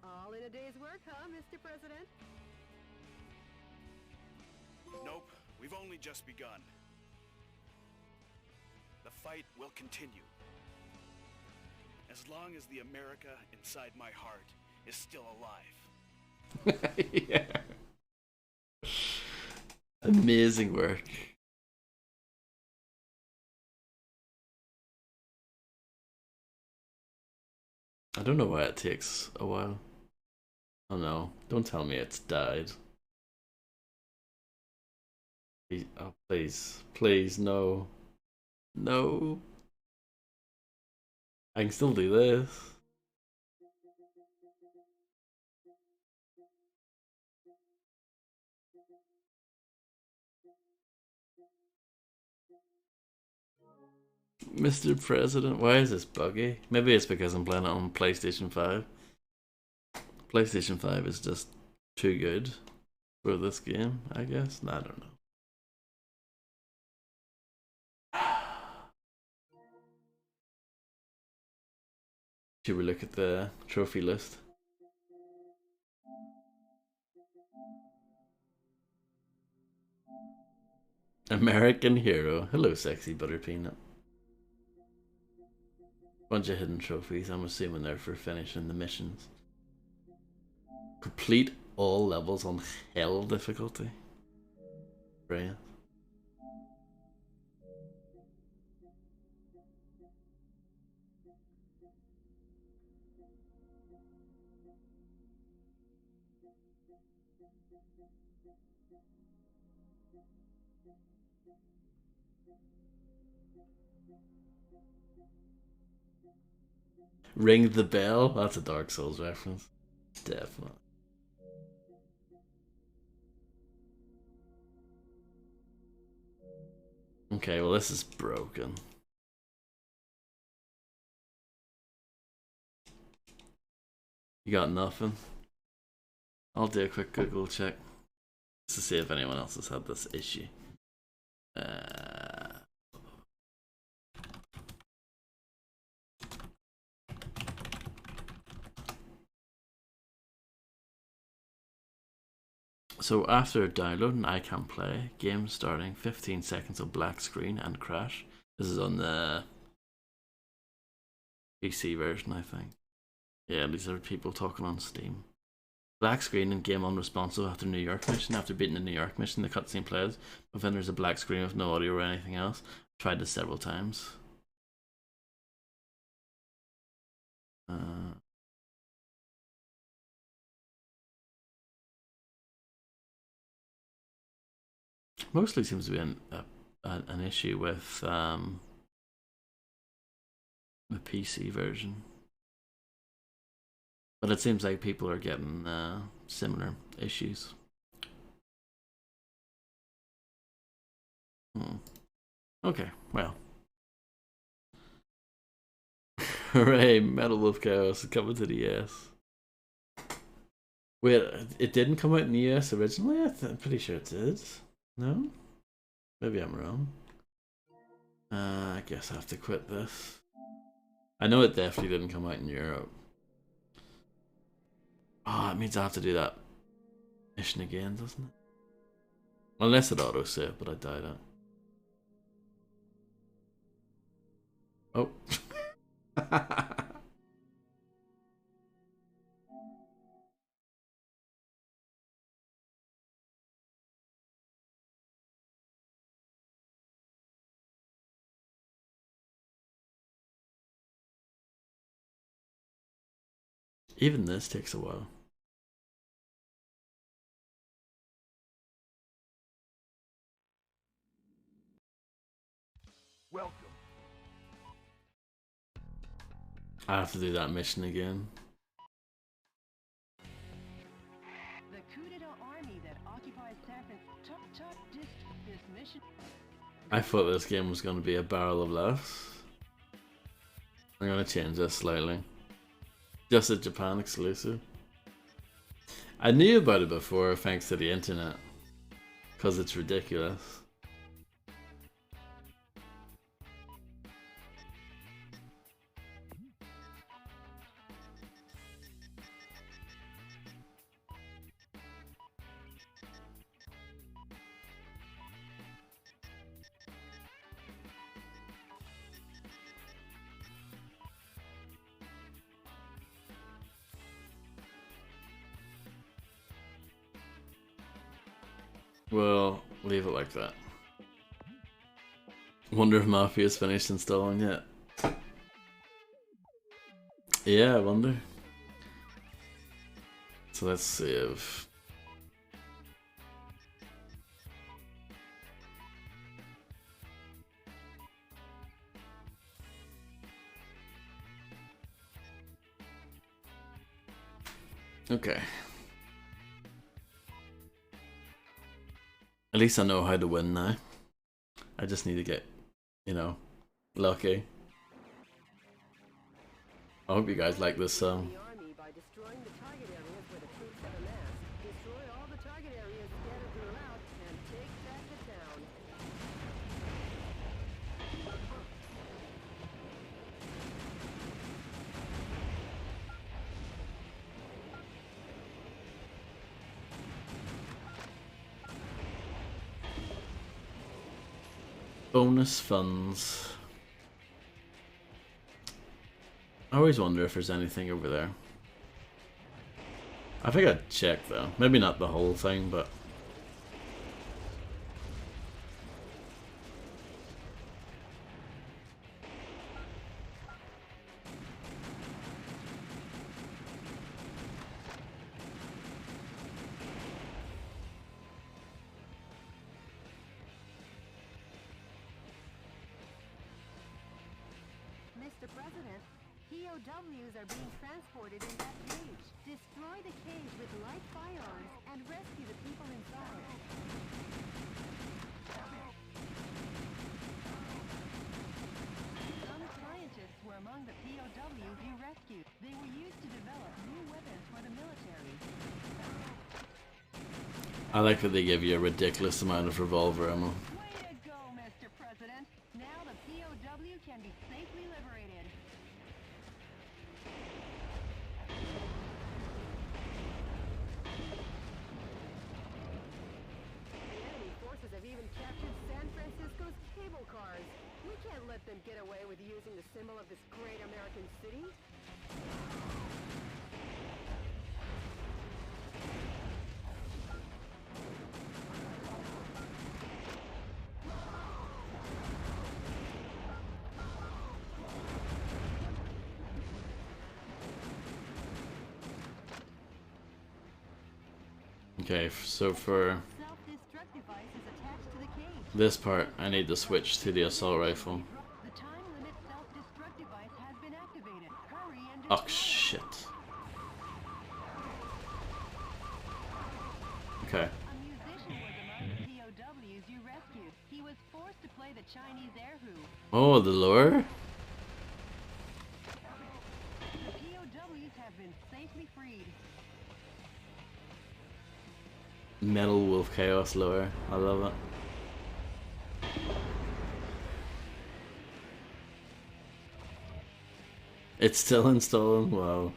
Speaker 2: All in a day's work, huh, Mr. President?
Speaker 3: Nope, we've only just begun. The fight will continue. as long as the America inside my heart is still alive.
Speaker 1: Yeah. Amazing work. I don't know why it takes a while. Oh no, don't tell me it's died. Oh, please. Please, no. No. I can still do this. Mr. President, why is this buggy? Maybe it's because I'm playing it on PlayStation 5. PlayStation 5 is just too good for this game, I guess. I don't know. Should we look at the trophy list? American Hero. Hello, sexy butter peanut. Bunch of hidden trophies. I'm assuming they're for finishing the missions. Complete all levels on hell difficulty. Brilliant. Ring the Bell? That's a Dark Souls reference. Definitely. Okay, well this is broken. You got nothing? I'll do a quick Google check just to see if anyone else has had this issue. So after downloading I Can Play, game starting, 15 seconds of black screen and crash. This is on the PC version, I think. Yeah, these are people talking on Steam. Black screen and game unresponsive after New York mission. After beating the New York mission, the cutscene plays, but then there's a black screen with no audio or anything else. Tried this several times. Mostly seems to be an issue with the PC version. But it seems like people are getting similar issues. Okay, well. Hooray, Metal of Chaos coming to the US. Wait, it didn't come out in the US originally? I'm pretty sure it did. No? Maybe I'm wrong. I guess I have to quit this. I know it definitely didn't come out in Europe. Oh, it means I have to do that mission again, doesn't it? Unless it autosave, but I doubt it. Oh. Even this takes a while.
Speaker 3: Welcome.
Speaker 1: I have to do that mission again.
Speaker 2: The coup d'etat army that occupies San Francisco. This mission.
Speaker 1: I thought this game was going to be a barrel of laughs. I'm going to change this slightly. Just a Japan exclusive. I knew about it before thanks to the internet. Because it's ridiculous. We'll leave it like that. Wonder if Mafia's finished installing yet. Yeah, I wonder. So let's save. Okay. At least I know how to win now. I just need to get, you know, lucky. I hope you guys like this song.
Speaker 2: The army by destroying the target areas where the troops have amassed. Destroy all the target areas scattered throughout and take back the town.
Speaker 1: Bonus funds. I always wonder if there's anything over there. I think I'd check though. Maybe not the whole thing, but...
Speaker 2: Mr. President, POWs are being transported in that cage. Destroy the cage with light firearms and rescue the people inside. Some scientists were among the POWs you rescued. They were used to develop new weapons for the military.
Speaker 1: I like that they give you a ridiculous amount of revolver ammo.
Speaker 2: Way to go, Mr. President! Now the POW can be safely liberated. The enemy forces have even captured San Francisco's cable cars. We can't let them get away with using the symbol of this great American city.
Speaker 1: Okay, so for
Speaker 2: Self-destruct device is attached to the cage.
Speaker 1: this part, I need to switch to the assault rifle.
Speaker 2: The time limit self-destruct device has been activated. Hurry and
Speaker 1: Oh shit. Okay.
Speaker 2: A musician was among the POWs you rescued. He was forced to play the Chinese erhu.
Speaker 1: Oh, the lure?
Speaker 2: The POWs have been safely freed.
Speaker 1: Metal Wolf Chaos lure. I love it. It's still installing? Wow.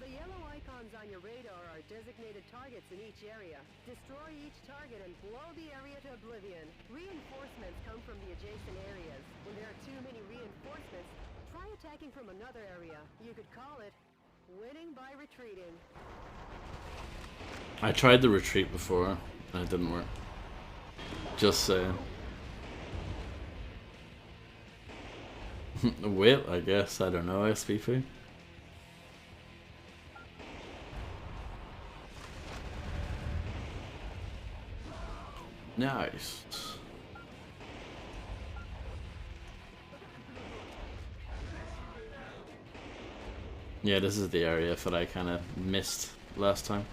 Speaker 2: The yellow icons on your radar are designated targets in each area. Destroy each target and blow the area to oblivion. Reinforcements come from the adjacent areas. When there are too many reinforcements, try attacking from another area. You could call it winning by retreating.
Speaker 1: I tried the retreat before and it didn't work. Just saying. Wait, I guess. I don't know, SPP. Nice. Yeah, this is the area that I kind of missed last time.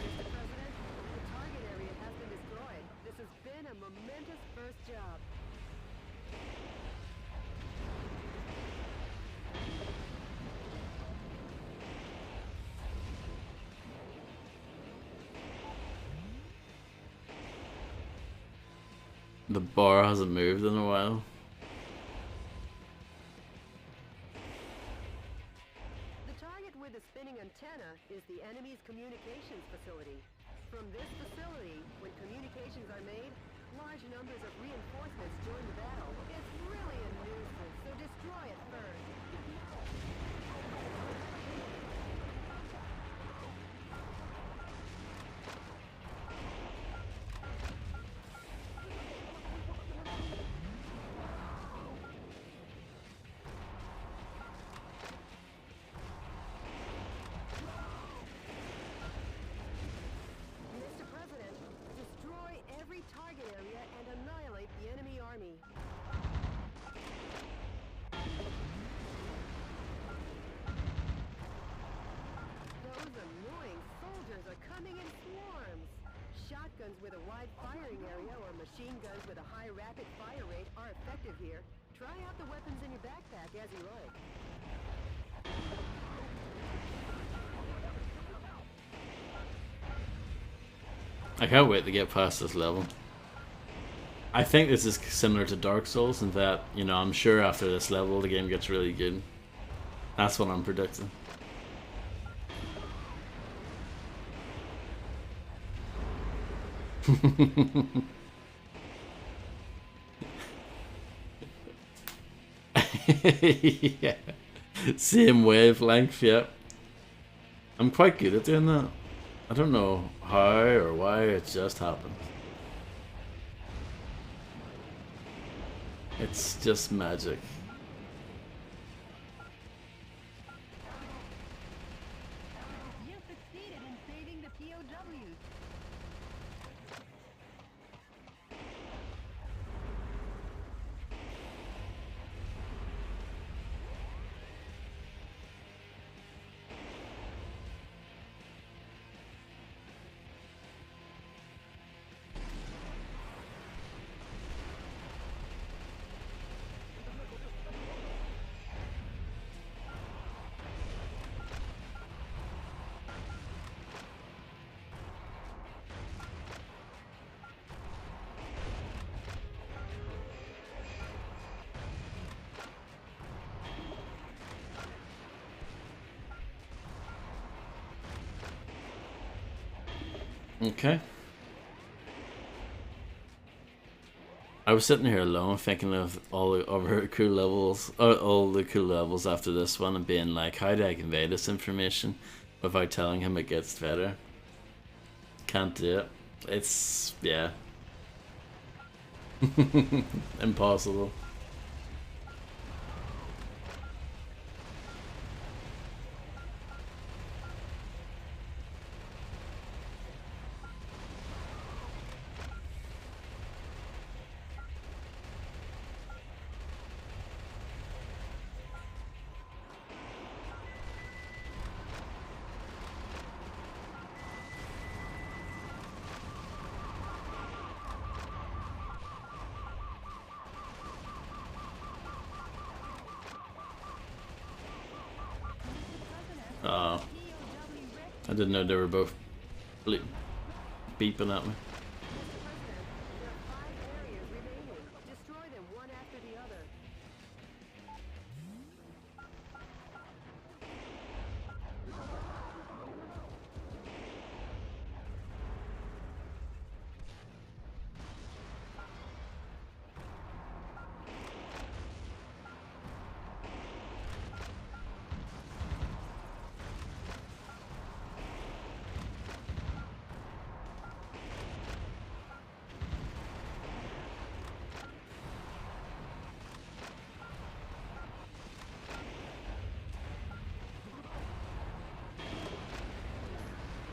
Speaker 2: Mr. President, the target area has been destroyed. This has been a momentous first job.
Speaker 1: The bar hasn't moved in a while.
Speaker 2: with the spinning antenna is the enemy's communications facility. From this facility, when communications are made, large numbers of reinforcements join the battle. It's really a nuisance, so destroy it first. Mr. President, destroy every target area and annihilate the enemy army. Those annoying soldiers are coming in swarms. Shotguns with a wide firing area or machine guns with a high rapid fire rate are effective here. Try out the weapons in your backpack as you like.
Speaker 1: I can't wait to get past this level. I think this is similar to Dark Souls in that, you know, I'm sure after this level the game gets really good. That's what I'm predicting. Yeah. Same wavelength, yeah. I'm quite good at doing that. I don't know how or why, it just happens. It's just magic.
Speaker 2: You succeeded in saving the POWs.
Speaker 1: Okay. I was sitting here alone thinking of all the other cool levels, all the cool levels after this one, and being like, how do I convey this information without telling him it gets better? Can't do it. It's, yeah. Impossible. Oh, I didn't know they were both beeping at me.
Speaker 2: Mr. President, there are 5 areas remaining. Destroy them one after the other.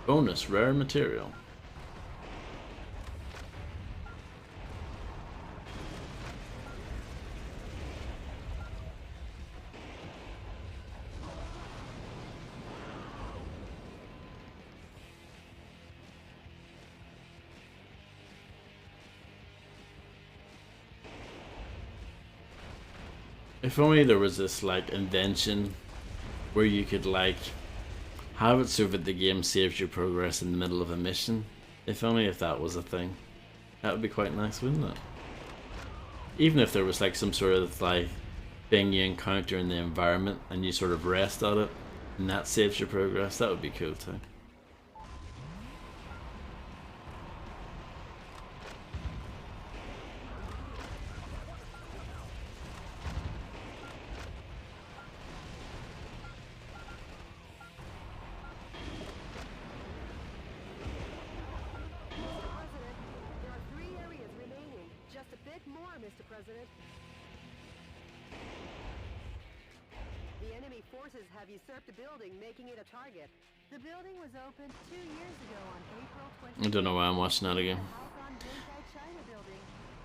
Speaker 1: Bonus rare material. If only there was this like invention where you could like have it so that the game saves your progress in the middle of a mission. If only if that was a thing. That would be quite nice, wouldn't it? Even if there was like some sort of like thing you encounter in the environment and you sort of rest at it And that saves your progress. That would be cool too.
Speaker 2: There are 3 areas remaining. Just a bit more, Mr. President. The enemy forces have usurped a building, making it a target. The building was opened 2 years ago on April 20th.
Speaker 1: I don't know why I'm watching that again.
Speaker 2: House on Genkai China building.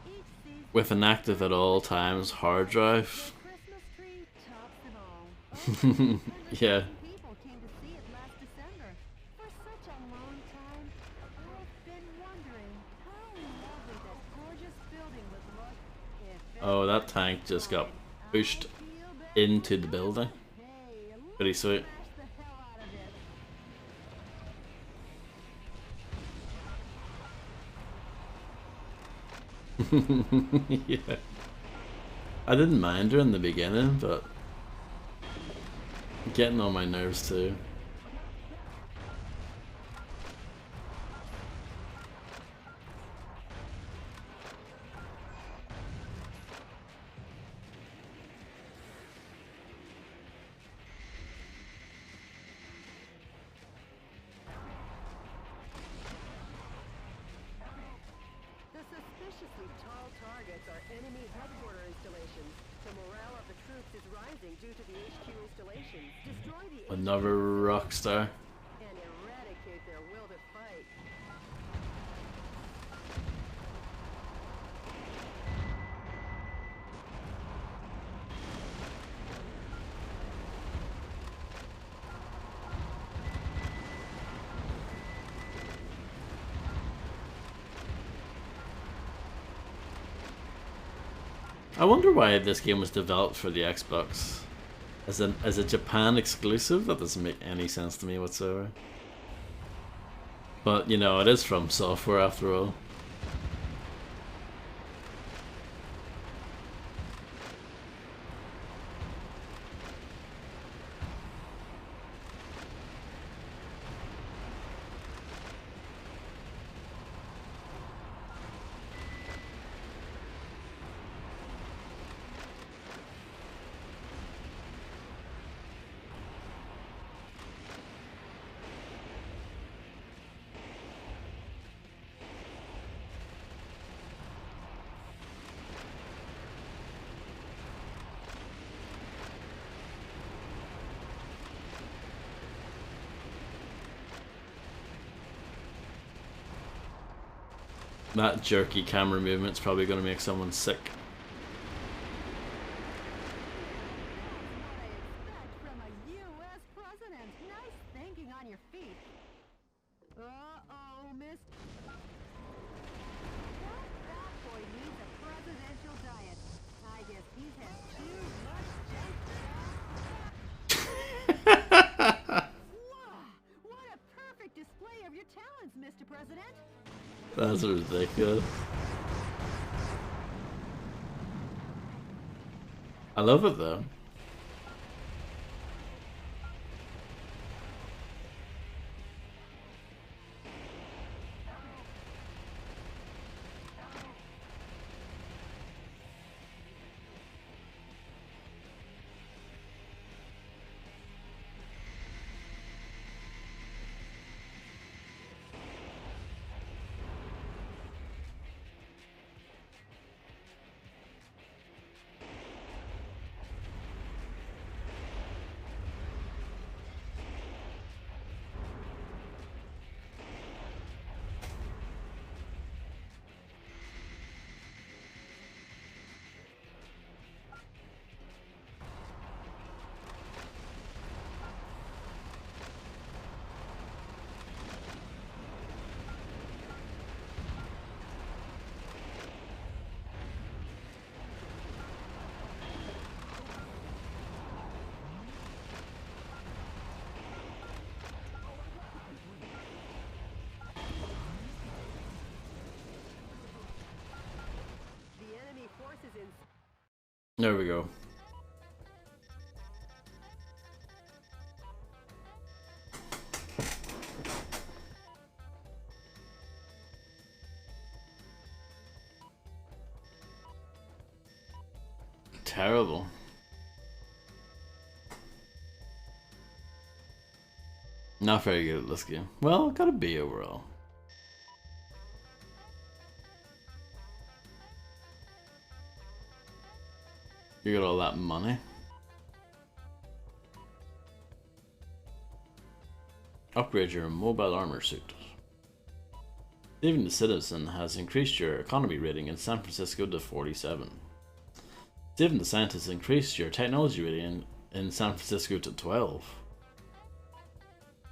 Speaker 2: Each season,
Speaker 1: With an active at all times hard
Speaker 2: the
Speaker 1: drive.
Speaker 2: Christmas tree tops them all. Over 10,000
Speaker 1: Yeah.
Speaker 2: people came to see it last December. For such a long time, I've been wondering how lovely that gorgeous building would look if
Speaker 1: Oh, that tank just got pushed into the building. Pretty sweet.
Speaker 2: the hell out of it.
Speaker 1: Yeah. I didn't mind her in the beginning, but getting on my nerves too.
Speaker 2: The suspiciously tall targets are enemy headquarter installations. The morale of the troops is rising due to the HQ installations. Destroy the
Speaker 1: Another rock star.
Speaker 2: and eradicate their will to fight.
Speaker 1: I wonder why this game was developed for the Xbox. As a Japan exclusive? That doesn't make any sense to me whatsoever. But, you know, it is From Software after all. That jerky camera movement's probably going to make someone sick.
Speaker 2: What I expect from a U.S. president. Nice thinking on your feet. Uh-oh, Miss. That fat boy needs a presidential diet. I guess he's had too much junk. Wow, what a perfect display of your talents, Mr. President.
Speaker 1: That's ridiculous. I love it though.
Speaker 2: The enemy forces in.
Speaker 1: There we go. terrible. Not very good at this game. Well, got a B overall. You got all that money. Upgrade your mobile armor suit. Saving the Citizen has increased your economy rating in San Francisco to 47. Saving the Scientist increased your technology rating in San Francisco to 12.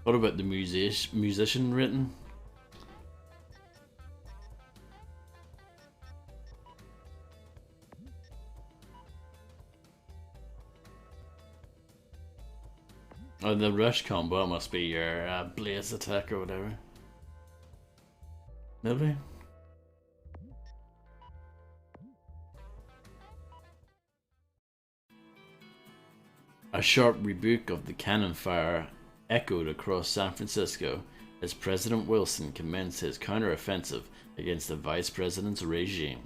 Speaker 1: What about the musician rating? Oh, the rush combo must be your blaze attack or whatever. Maybe? A sharp rebuke of the cannon fire echoed across San Francisco as President Wilson commenced his counter-offensive against the vice president's regime.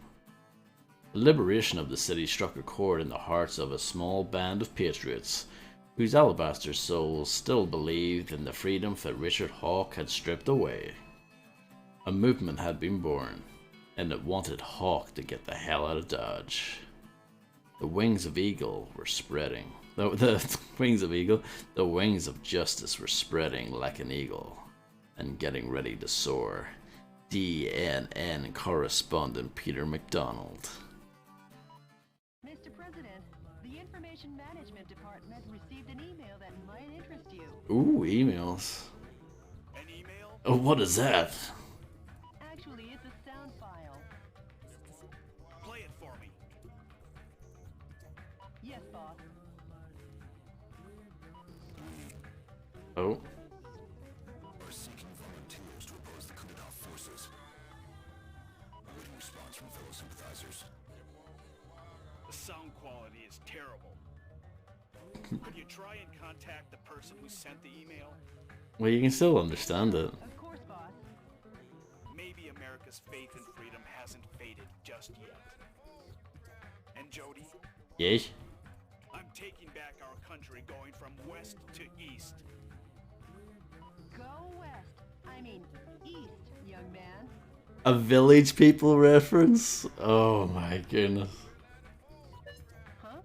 Speaker 1: The liberation of the city struck a chord in the hearts of a small band of patriots whose alabaster souls still believed in the freedom that Richard Hawke had stripped away. A movement had been born, and it wanted Hawke to get the hell out of Dodge. The wings of eagle were spreading. The wings of justice were spreading like an eagle, and getting ready to soar. DNN correspondent Peter McDonald.
Speaker 2: Mr. President, the Information Management Department received an email that might interest you.
Speaker 1: Ooh, emails.
Speaker 3: An email?
Speaker 1: Oh, what is that?
Speaker 2: Actually, it's a sound file.
Speaker 3: Play it for me.
Speaker 2: Yes, boss.
Speaker 1: Oh.
Speaker 5: Are seeking volunteers to oppose the coup d'etat forces. Awaiting response from fellow sympathizers.
Speaker 3: The sound quality is terrible. Could you try and contact the person who sent the email?
Speaker 1: Well, you can still understand it.
Speaker 2: Of course, boss.
Speaker 3: Maybe America's faith in freedom hasn't faded just yet. And Jody,
Speaker 1: Yes?
Speaker 3: I'm taking back our country, going from west to east.
Speaker 2: Go west. I mean, east, young man.
Speaker 1: A Village People reference? Oh my goodness.
Speaker 2: Huh?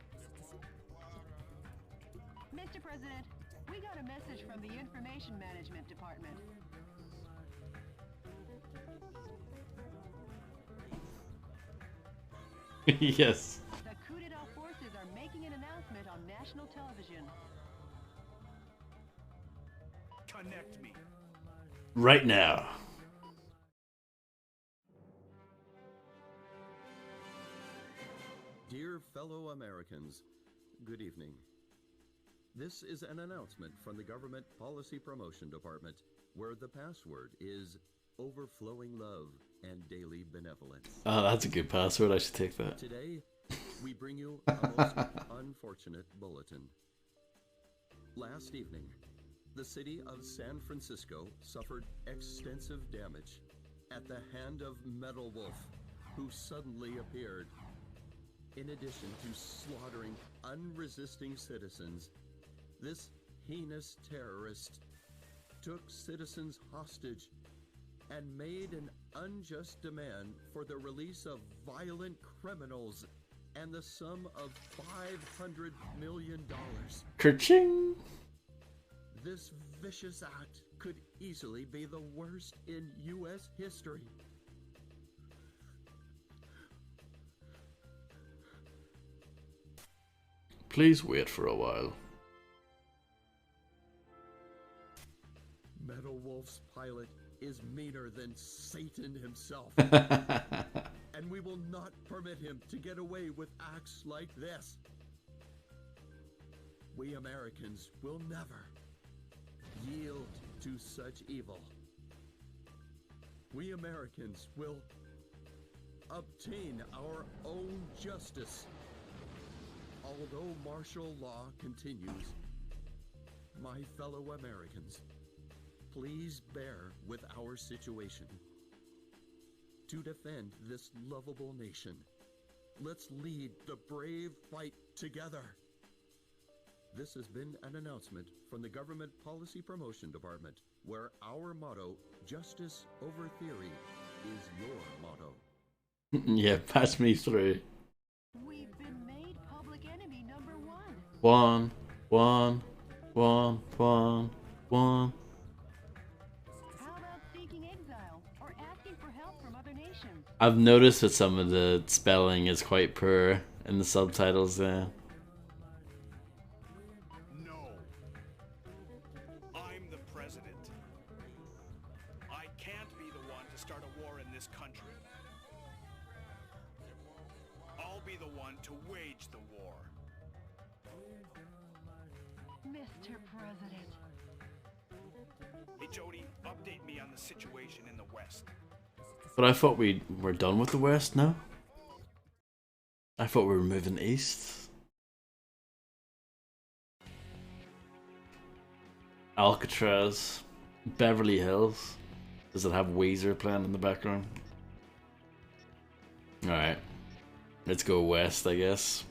Speaker 2: Mr. President, we got a message from the Information Management Department.
Speaker 1: Yes.
Speaker 2: The coup d'etat forces are making an announcement on national television.
Speaker 3: Connect me.
Speaker 1: Right now.
Speaker 5: Dear fellow Americans, good evening. This is an announcement from the Government Policy Promotion Department, where the password is overflowing love and daily benevolence.
Speaker 1: Oh, that's a good password. I should take that.
Speaker 5: Today, we bring you a most unfortunate bulletin. Last evening, the city of San Francisco suffered extensive damage at the hand of Metal Wolf, who suddenly appeared. In addition to slaughtering unresisting citizens, this heinous terrorist took citizens hostage and made an unjust demand for the release of violent criminals and the sum of $500 million.
Speaker 1: Kerching!
Speaker 5: This vicious act could easily be the worst in U.S. history.
Speaker 1: Please wait for a while.
Speaker 5: Metal Wolf's pilot is meaner than Satan himself. And we will not permit him to get away with acts like this. We Americans will never yield to such evil. We Americans will obtain our own justice. Although martial law continues, my fellow Americans, please bear with our situation. To defend this lovable nation, let's lead the brave fight together. This has been an announcement from the Government Policy Promotion Department, where our motto, justice over theory, is your motto.
Speaker 1: Yeah, patch me through.
Speaker 2: We've been made public enemy number one.
Speaker 1: One, one, one, one, one.
Speaker 2: How about seeking exile or asking for help from other nations?
Speaker 1: I've noticed that some of the spelling is quite poor in the subtitles there.
Speaker 3: No. I'm the president. I can't be the one to start a war in this country. I'll be the one to wage the war.
Speaker 2: Mr. President.
Speaker 3: Hey, Jody, update me on the situation in the West.
Speaker 1: But I thought we were done with the West now. I thought we were moving east. Alcatraz. Beverly Hills. Does it have Weezer playing in the background? Alright. Let's go west, I guess.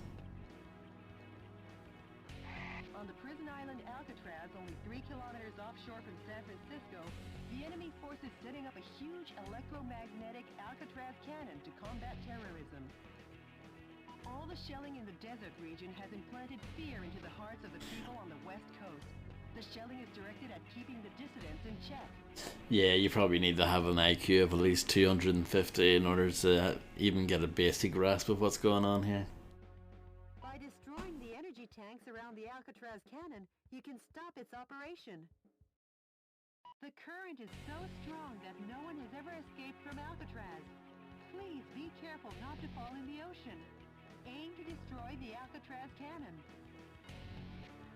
Speaker 2: On the prison island Alcatraz, only 3 kilometers offshore from San Francisco, the enemy force is setting up a huge electromagnetic Alcatraz cannon to combat terrorism. All the shelling in the desert region has implanted fear into the hearts of the people on the west coast. The shelling is directed at keeping the dissidents in check.
Speaker 1: Yeah, you probably need to have an IQ of at least 250 in order to even get a basic grasp of what's going on here.
Speaker 2: By destroying the energy tanks around the Alcatraz cannon, you can stop its operation. The current is so strong that no one has ever escaped from Alcatraz. Please be careful not to fall in the ocean. Aim to destroy the Alcatraz cannon.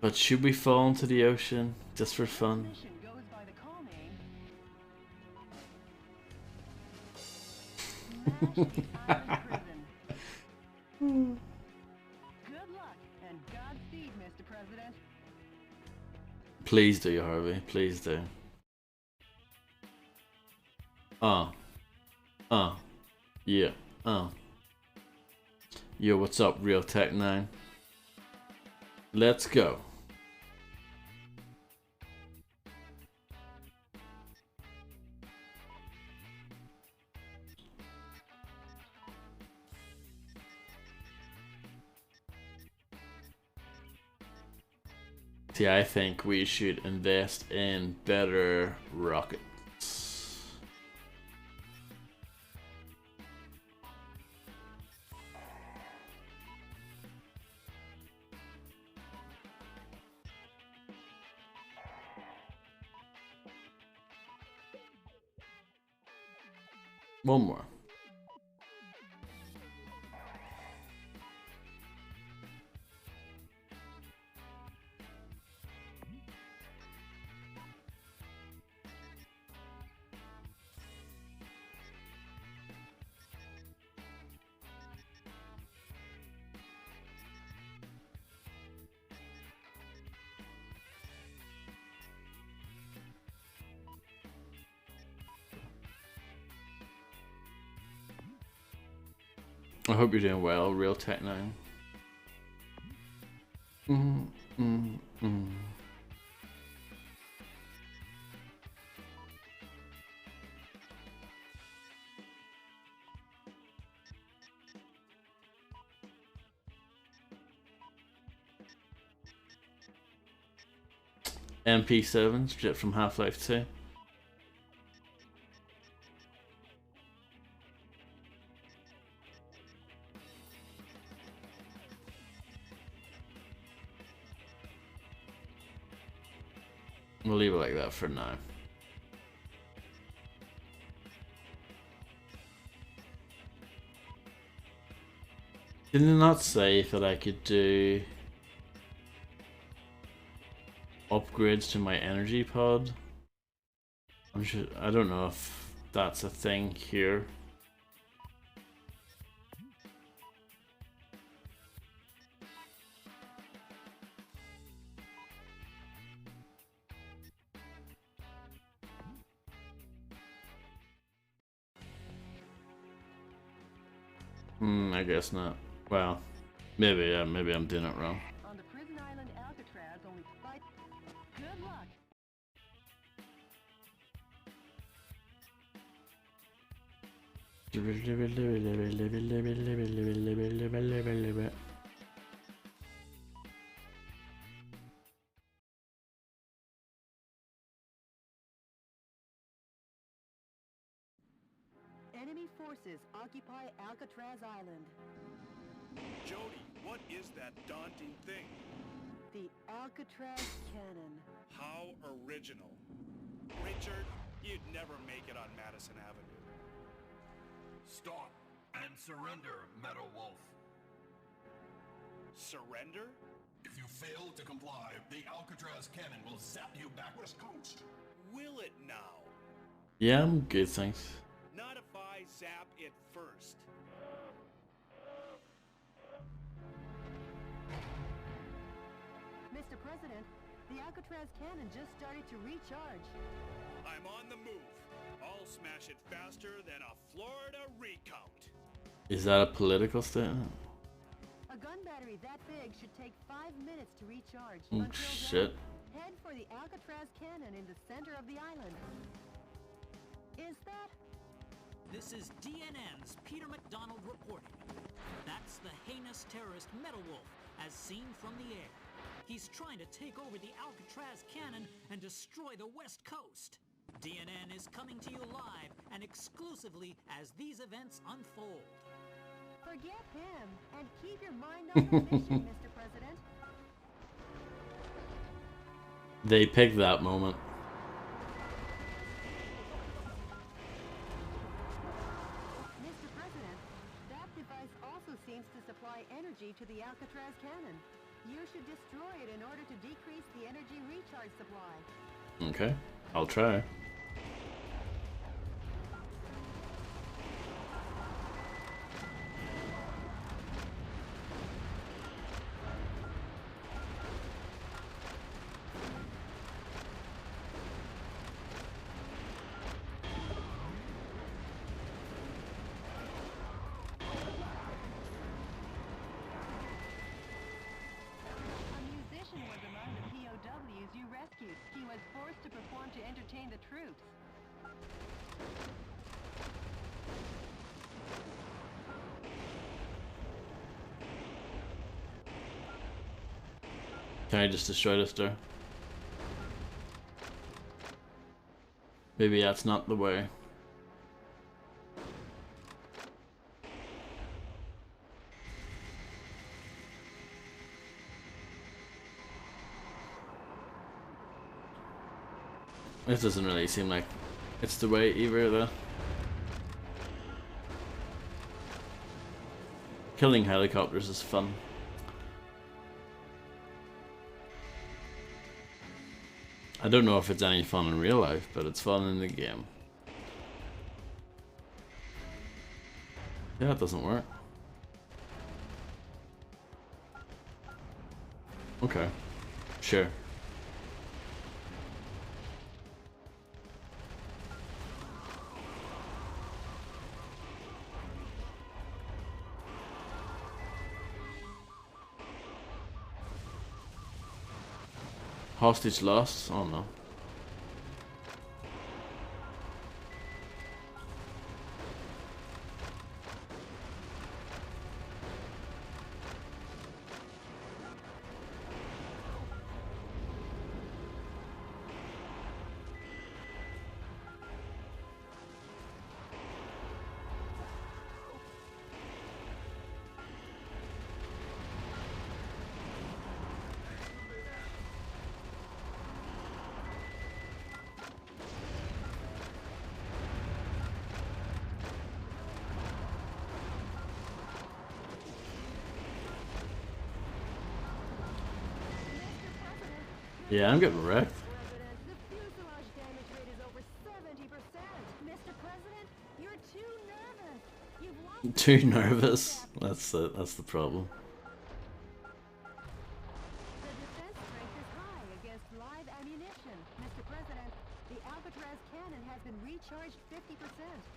Speaker 1: But should we fall into the ocean just for fun?
Speaker 2: Mission goes by the call name. Smash the island prison. Good luck and Godspeed, Mr. President.
Speaker 1: Please do, Harvey. Please do. Yeah. Yo, what's up, Real Tech 9? Let's go. See, I think we should invest in better rockets. One more. I hope you're doing well, Real Tech 9. MP7, straight from Half-Life 2. We'll leave it like that for now. Did it not say that I could do upgrades to my energy pod? I don't know if that's a thing here. I guess not. Well, Maybe, yeah, maybe I'm doing it wrong.
Speaker 2: On the prison island Alcatraz, only fight. Good luck. Enemy forces occupy Alcatraz Island.
Speaker 3: Jody, what is that daunting thing?
Speaker 2: The Alcatraz Cannon.
Speaker 3: How original. Richard, you'd never make it on Madison Avenue.
Speaker 5: Stop and surrender, Meadow Wolf.
Speaker 3: Surrender?
Speaker 5: If you fail to comply, the Alcatraz cannon will zap you back west coast.
Speaker 3: Will it now?
Speaker 1: Yeah, I'm good, thanks.
Speaker 3: Not if I zap it first.
Speaker 2: Mr. President, the Alcatraz cannon just started to recharge.
Speaker 3: I'm on the move. I'll smash it faster than a Florida recount.
Speaker 1: Is that a political statement?
Speaker 2: A gun battery that big should take 5 minutes to recharge.
Speaker 1: Oh,
Speaker 2: Until
Speaker 1: shit.
Speaker 2: then, head for the Alcatraz cannon in the center of the island. Is that?
Speaker 4: This is DNN's Peter McDonald reporting. That's the heinous terrorist Metal Wolf, as seen from the air. He's trying to take over the Alcatraz cannon and destroy the West Coast. DNN is coming to you live and exclusively as these events unfold.
Speaker 2: Forget him and keep your mind on the mission, Mr. President.
Speaker 1: They picked that moment.
Speaker 2: Mr. President, that device also seems to supply energy to the Alcatraz cannon. You should destroy it in order to decrease the energy recharge supply.
Speaker 1: Okay, I'll try.
Speaker 2: A musician was among the POWs you rescued. He was forced to perform to entertain the troops.
Speaker 1: Can I just destroy this door? Maybe that's not the way. This doesn't really seem like it's the way either, though. Killing helicopters is fun. I don't know if it's any fun in real life, but it's fun in the game. Yeah, it doesn't work. Okay. Sure. Hostage lost? Oh no. Yeah, I'm getting wrecked.
Speaker 2: President, the fuselage damage rate is over 70%. Mr. President, you're too nervous. You've lost
Speaker 1: Too nervous. That's the problem.
Speaker 2: The defense strength is high against live ammunition. Mr. President, the Alcatraz cannon has been recharged 50%.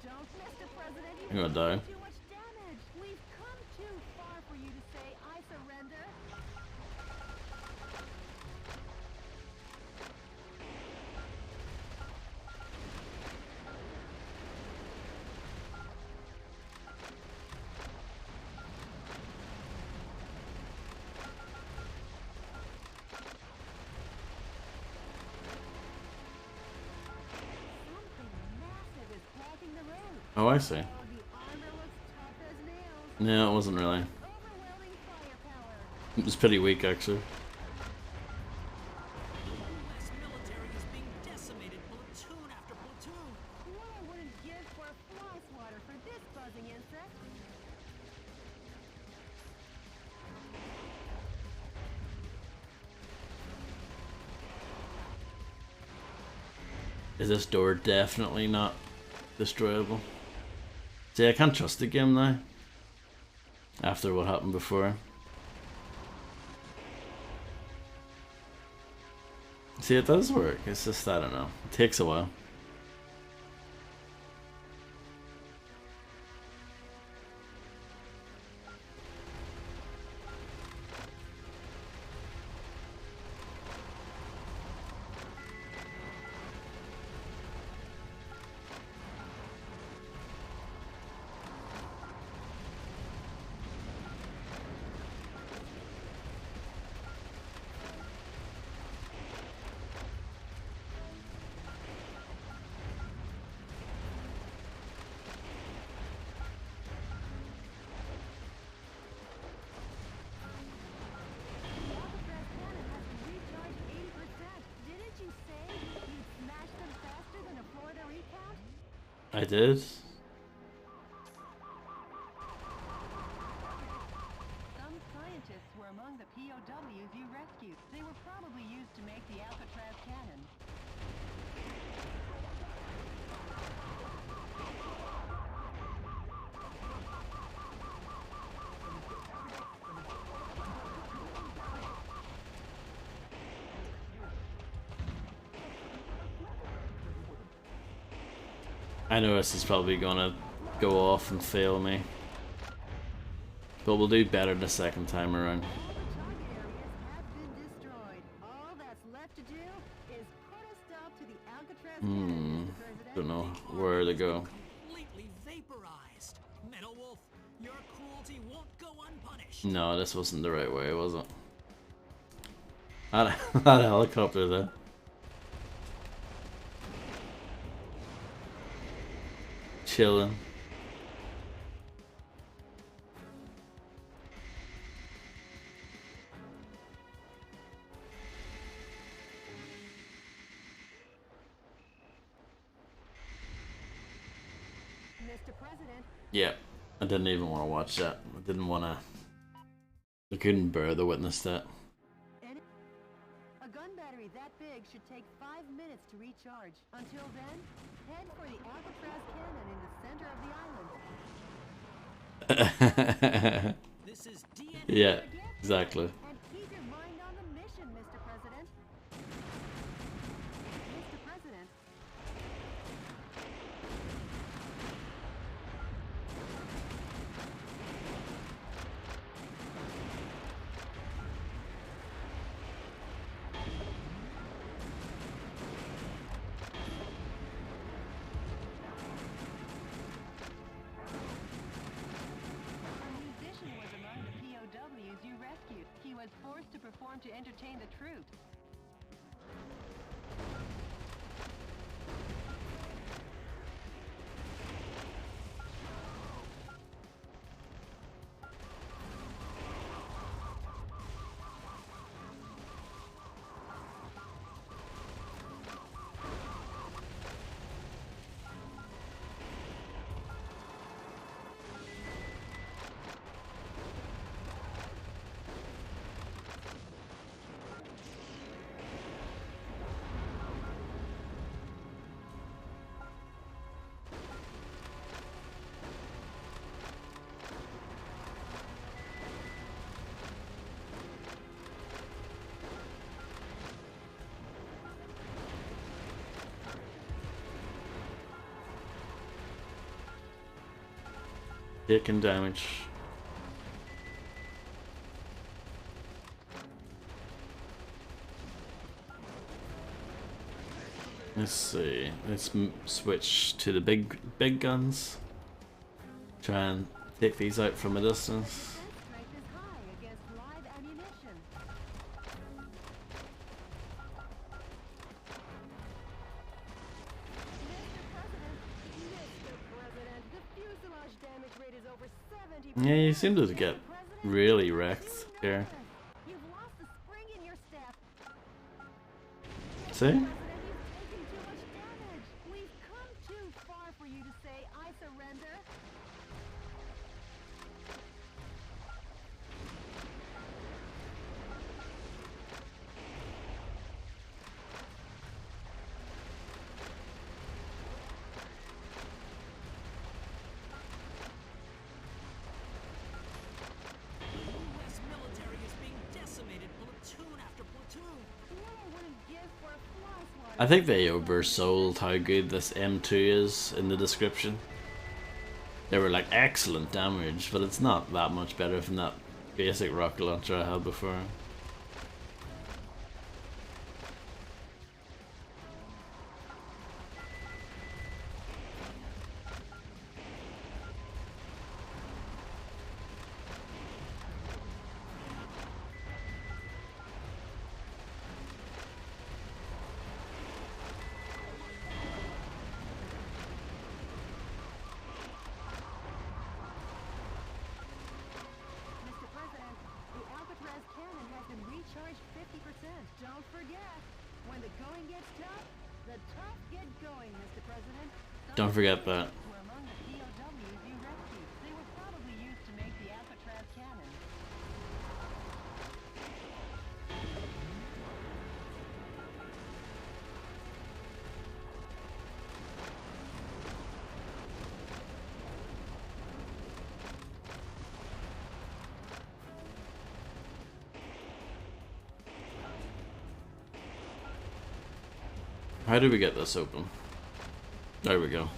Speaker 2: Don't, Mr. President,
Speaker 1: I'm gonna die.
Speaker 2: too much damage. We've come too far for you to say, I surrender? Something massive is blocking the road.
Speaker 1: Oh, I see.
Speaker 2: Oh, the armor looks tough as nails.
Speaker 1: No, it wasn't really.
Speaker 2: Overwhelming firepower.
Speaker 1: It was pretty weak, actually.
Speaker 4: U.S. military is being decimated platoon after platoon.
Speaker 2: What I wouldn't give for a fly swatter for this buzzing insect.
Speaker 1: Is this door definitely not destroyable? See, I can't trust the game now. After what happened before. See, it does work. It's just, I don't know. It takes a while.
Speaker 2: The Alcatraz cannon has been recharged 80%. Didn't you say you'd smash them faster than a Florida recount?
Speaker 1: I did.
Speaker 2: Some scientists were among the POWs you rescued. They were probably used to make the Alcatraz cannon.
Speaker 1: I know this is probably gonna go off and fail me. But we'll do better the second time around.
Speaker 2: All the target areas have been destroyed. All that's left to do is put a stop to the Alcatraz cannon, Mr. President.
Speaker 1: Don't know where to go.
Speaker 4: Completely vaporized. Metal Wolf, your cruelty won't go unpunished.
Speaker 1: No, this wasn't the right way, was it? That helicopter there. Chilling.
Speaker 2: Mr. President,
Speaker 1: Yeah, I didn't even want to watch that. I didn't want to. I couldn't bear to witness that.
Speaker 2: a gun battery that big should take 5 minutes to recharge. Until then, head for the Alcatraz cannon in the center of the island.
Speaker 4: This is DNA.
Speaker 1: Yeah, exactly.
Speaker 2: And keep your mind on the mission, Mr. President. Mr. President, a musician was among the POWs you rescued. He was forced to perform to entertain the troops.
Speaker 1: Taking damage. Let's see. Let's switch to the big guns. Try and take these out from a distance.
Speaker 2: Strength is high against live ammunition. Mr. President, the fuselage damage rate is over 70%.
Speaker 1: Yeah, you seem to get really wrecked here.
Speaker 2: You've lost the spring in your step.
Speaker 1: See?
Speaker 2: President, you've taken too much damage. We've come too far for you to say, I surrender.
Speaker 4: U.S. military is being decimated platoon after platoon.
Speaker 2: What I wouldn't give for a fly swatter.
Speaker 1: I think they oversold how good this M2 is in the description. They were like excellent damage, but it's not that much better than that basic rocket launcher I had before.
Speaker 2: Mr. President, the Alcatraz cannon has been recharged 50%. Don't forget, when the going gets tough, the tough get going, Mr. President.
Speaker 1: Don't forget that.
Speaker 2: Were among the POWs you rescued. They were probably used to make the Alcatraz cannon.
Speaker 1: How do we get this open? There we go.
Speaker 4: No,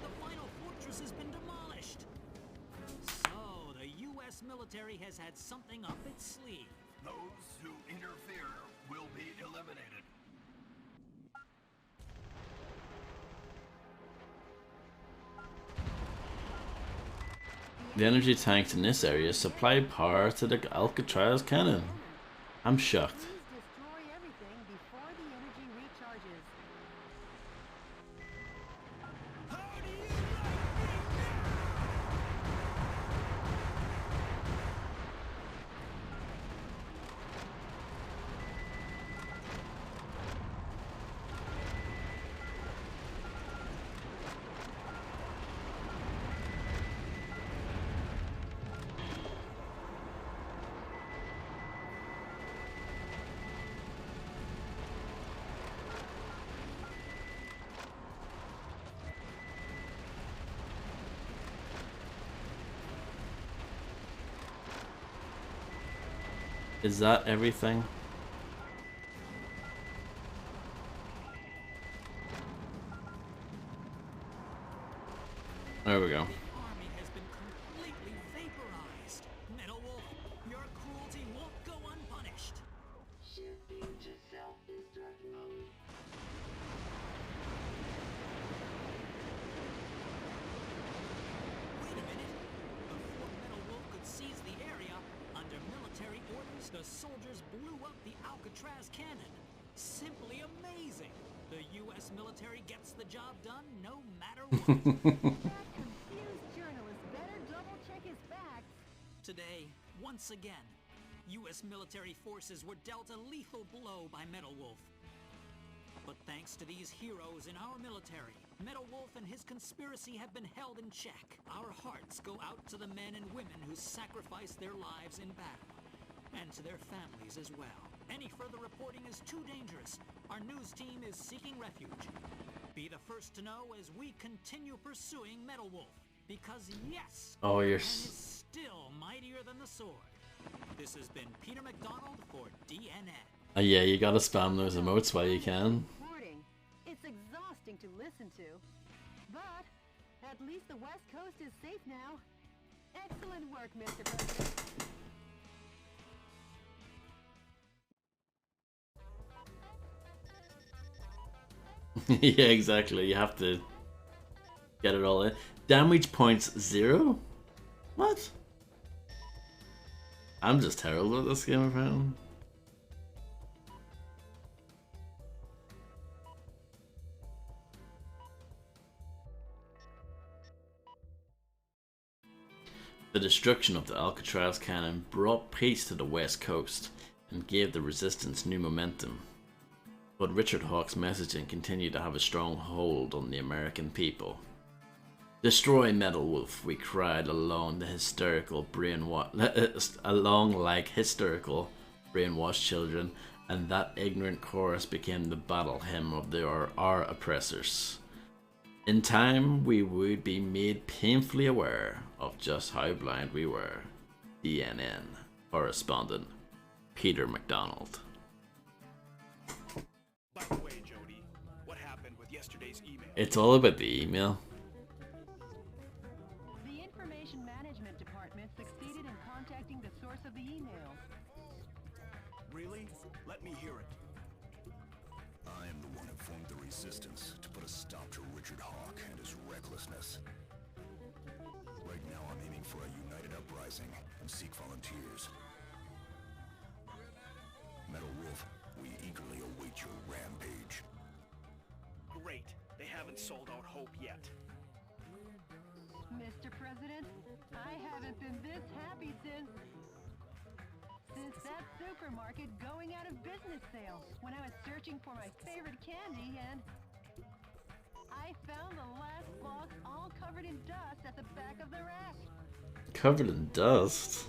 Speaker 4: the final fortress has been demolished. So the U.S. military has had something up its sleeve.
Speaker 3: Those who interfere will be eliminated.
Speaker 1: The energy tanks in this area supply power to the Alcatraz cannon. I'm shocked.
Speaker 2: Please destroy everything before the energy recharges.
Speaker 1: Is that everything? There we go.
Speaker 4: The army has been completely vaporized. Metal Wolf, your cruelty won't go unpunished. Wait a minute. Before Metal Wolf could seize the area, under military orders, the soldiers blew up the Alcatraz cannon. Simply amazing. The U.S. military gets the job done no matter what.
Speaker 2: That confused journalist better double check his facts.
Speaker 4: Today, once again, U.S. military forces were dealt a lethal blow by Metal Wolf. But thanks to these heroes in our military, Metal Wolf and his conspiracy have been held in check. Our hearts go out to the men and women who sacrificed their lives in battle, and to their families as well. Any further reporting is too dangerous. Our news team is seeking refuge. Be the first to know as we continue pursuing Metal Wolf. Because yes,
Speaker 1: Oh, you're
Speaker 4: man is still mightier than the sword. This has been Peter McDonald for DNN.
Speaker 1: Yeah, you gotta spam those emotes while you can.
Speaker 2: Reporting. It's exhausting to listen to. But at least the West Coast is safe now. Excellent work, Mr. President.
Speaker 1: Yeah, exactly. You have to get it all in. Damage points 0? What? I'm just terrible at this game, apparently. The destruction of the Alcatraz cannon brought peace to the west coast and gave the resistance new momentum. But Richard Hawke's messaging continued to have a strong hold on the American people. Destroy Metal Wolf, we cried along like hysterical brainwashed children, and that ignorant chorus became the battle hymn of our oppressors. In time, we would be made painfully aware of just how blind we were. DNN correspondent Peter McDonald.
Speaker 3: By the way, Jody, what happened with yesterday's email?
Speaker 1: It's all about the email.
Speaker 2: The Information Management Department succeeded in contacting the source of the email.
Speaker 3: Really? Let me hear it.
Speaker 6: I am the one who formed the resistance to put a stop to Richard Hawke and his recklessness. Right now I'm aiming for a united uprising and seek volunteers. Metal Wolf, we eagerly await your rampage.
Speaker 3: Great. They haven't sold out hope yet.
Speaker 2: Mr. President, I haven't been this happy since that supermarket going out of business sale when I was searching for my favorite candy and I found the last box all covered in dust at the back of the rack.
Speaker 1: Covered in dust?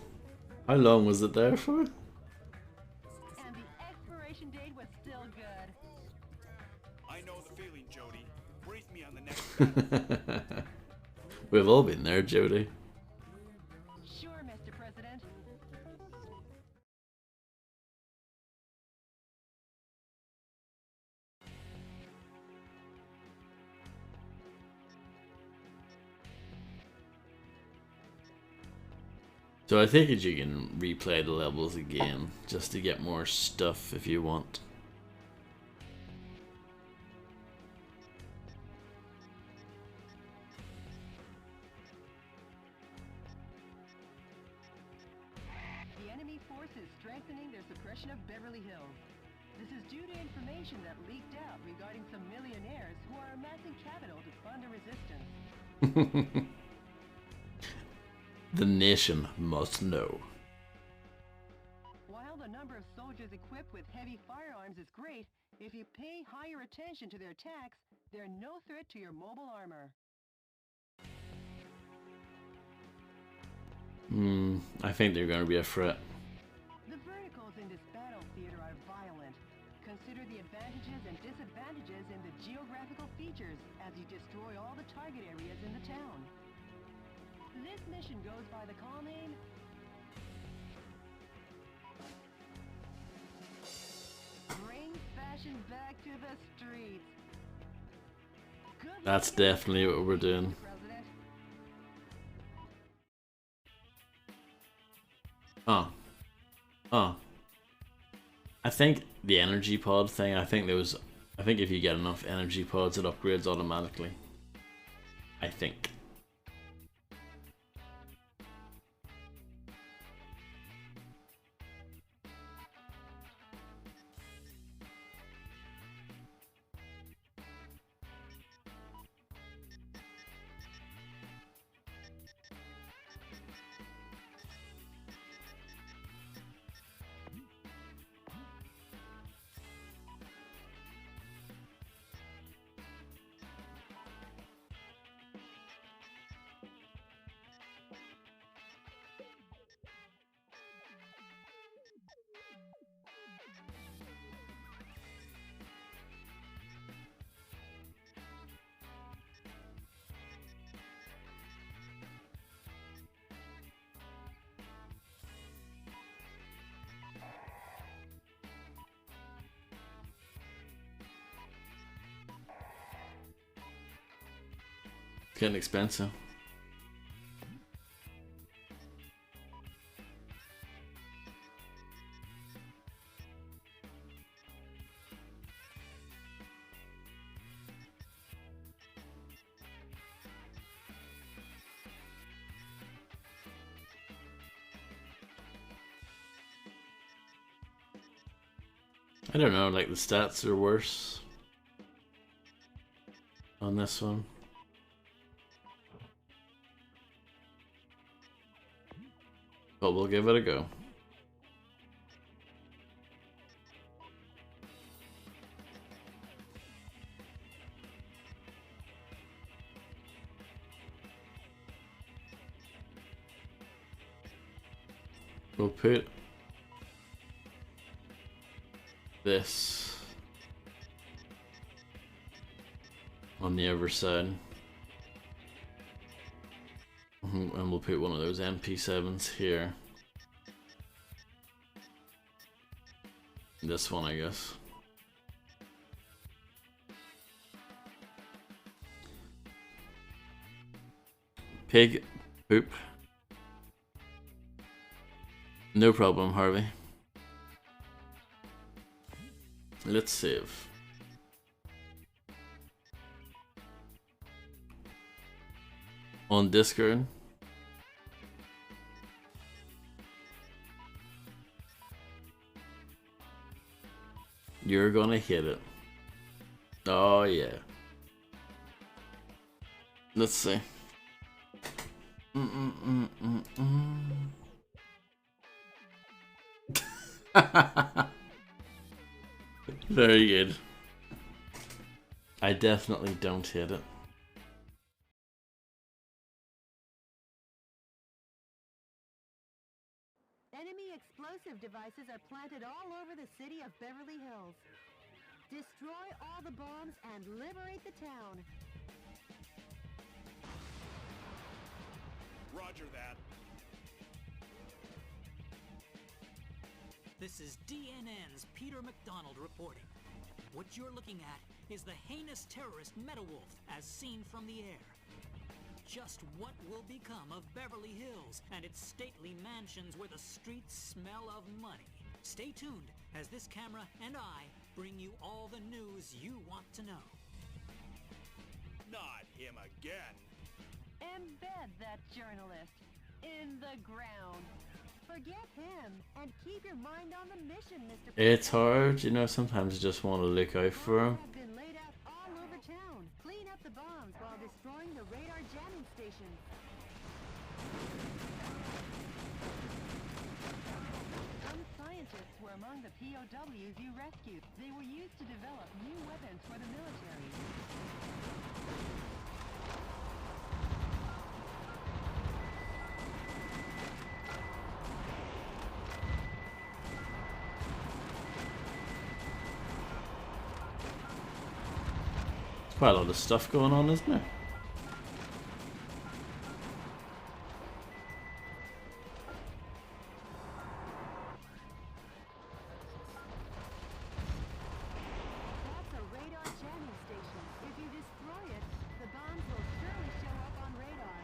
Speaker 1: How long was it there for?
Speaker 2: And the expiration date was still good.
Speaker 3: I know the feeling, Jody. Brief me on the next step.
Speaker 1: We've all been there, Jody.
Speaker 2: Sure, Mr. President.
Speaker 1: So I think you can replay the levels again, just to get more stuff if you want.
Speaker 2: The enemy force is strengthening their suppression of Beverly Hills. This is due to information that leaked out regarding some millionaires who are amassing capital to fund a resistance.
Speaker 1: The nation must know.
Speaker 2: While the number of soldiers equipped with heavy firearms is great, if you pay higher attention to their attacks, they're no threat to your mobile armor.
Speaker 1: I think they're going to be a threat.
Speaker 2: The verticals in this battle theater are violent. Consider the advantages and disadvantages in the geographical features as you destroy all the target areas in the town. This mission goes by the call name Bring Fashion Back to the Streets. Good luck
Speaker 1: That's
Speaker 2: in your
Speaker 1: definitely what we're doing.
Speaker 2: Mr. President.
Speaker 1: I think the energy pod thing, I think if you get enough energy pods, it upgrades automatically. I think. It's getting expensive. I don't know, like the stats are worse on this one. But we'll give it a go. We'll put this on the other side. And we'll put one of those MP7s here. This one, I guess. Pig poop. No problem, Harvey. Let's save. On Discord. You're gonna hit it. Oh yeah. Let's see. Very good. I definitely don't hit it.
Speaker 2: Enemy explosive devices are planted all over the city of Beverly Hills. Destroy all the bombs and liberate the town.
Speaker 3: Roger that.
Speaker 4: This is DNN's Peter McDonald reporting. What you're looking at is the heinous terrorist Metawolf as seen from the air. Just what will become of Beverly Hills and its stately mansions where the streets smell of money? Stay tuned as this camera and I bring you all the news you want to know.
Speaker 3: Not him again.
Speaker 2: Embed that journalist in the ground. Forget him and keep your mind on the mission, Mr.
Speaker 1: It's hard, you know, sometimes you just want to look out for him.
Speaker 2: Bombs have been laid out all over town. Clean up the bombs while destroying the radar jamming stations. Some scientists were among the POWs you rescued. They were used to develop new weapons for the military.
Speaker 1: Quite a lot of stuff going on, isn't there?
Speaker 2: That's a radar jamming station. If you destroy it, the bombs will surely show up on radar.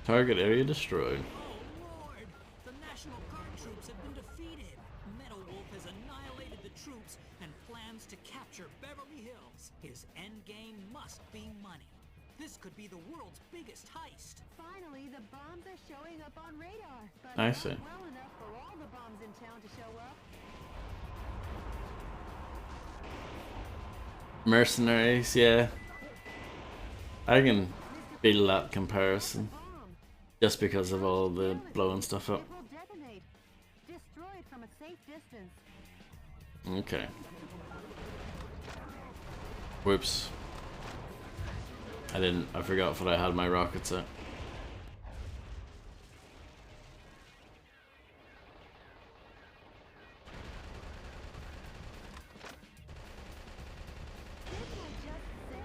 Speaker 1: Target area destroyed.
Speaker 4: Oh Lord! The National Guard troops have been defeated. Metawolf has annihilated the troops and plans to capture Beverly Hills. His endgame must be money. This could be the world's biggest heist.
Speaker 2: Finally, the bombs are showing up on radar. But
Speaker 1: I
Speaker 2: not
Speaker 1: see.
Speaker 2: well enough for all the bombs in town to show up.
Speaker 1: Mercenaries, yeah. I can feel that comparison.
Speaker 2: Bomb.
Speaker 1: Just because of all the blowing stuff up.
Speaker 2: It will detonate. Destroy it from a safe distance.
Speaker 1: Okay. Whoops. I forgot that I had my rockets out.
Speaker 2: Didn't I just say,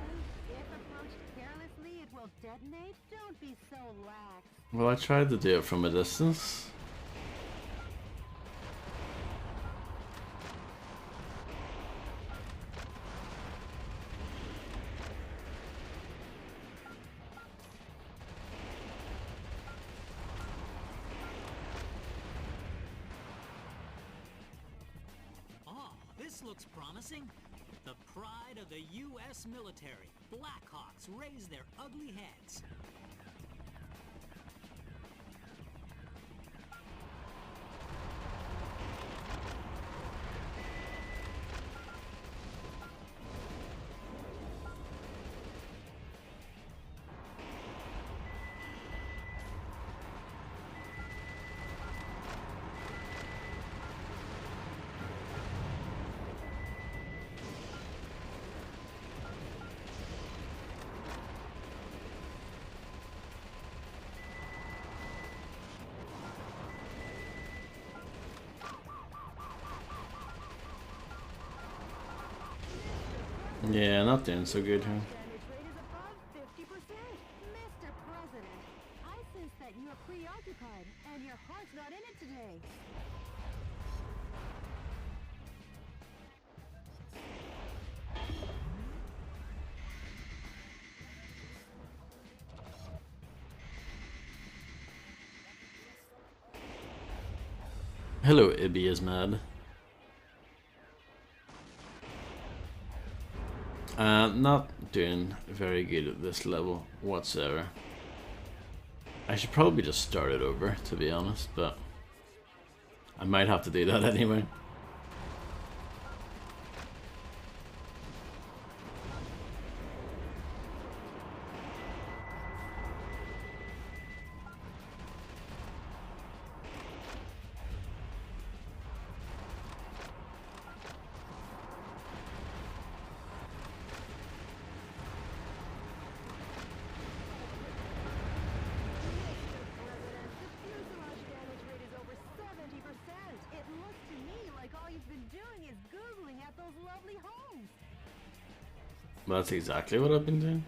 Speaker 2: if approached carelessly, it will detonate? Don't be so lax.
Speaker 1: Well, I tried to do it from a distance.
Speaker 4: This looks promising. The pride of the U.S. military. Blackhawks raise their ugly heads.
Speaker 1: Yeah, not doing so good, huh?
Speaker 2: Damage rate is above 50%. Mr. President, I sense that you are preoccupied and your heart's not in it today.
Speaker 1: Hello, Ibby is mad. Not doing very good at this level whatsoever. I should probably just start it over, to be honest, but I might have to do that anyway. Well, that's exactly what I've been doing.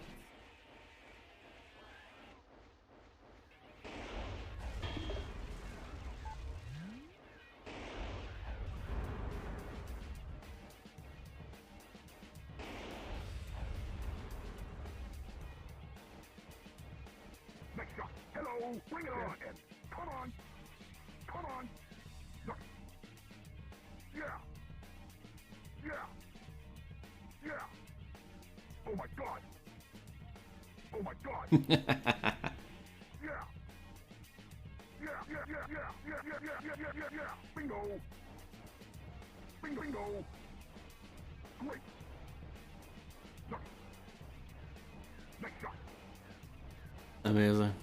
Speaker 6: Next shot. Hello. Bring it on. And come on. Come on. Look. Yeah. Yeah. Yeah. Oh my god. Oh my god. Yeah. Yeah. Yeah. Yeah. Yeah. Yeah. Yeah. Yeah. Yeah. Yeah. Yeah. Bingo. Bingo. Bingo. Great. Look. Next shot.
Speaker 1: Amazing.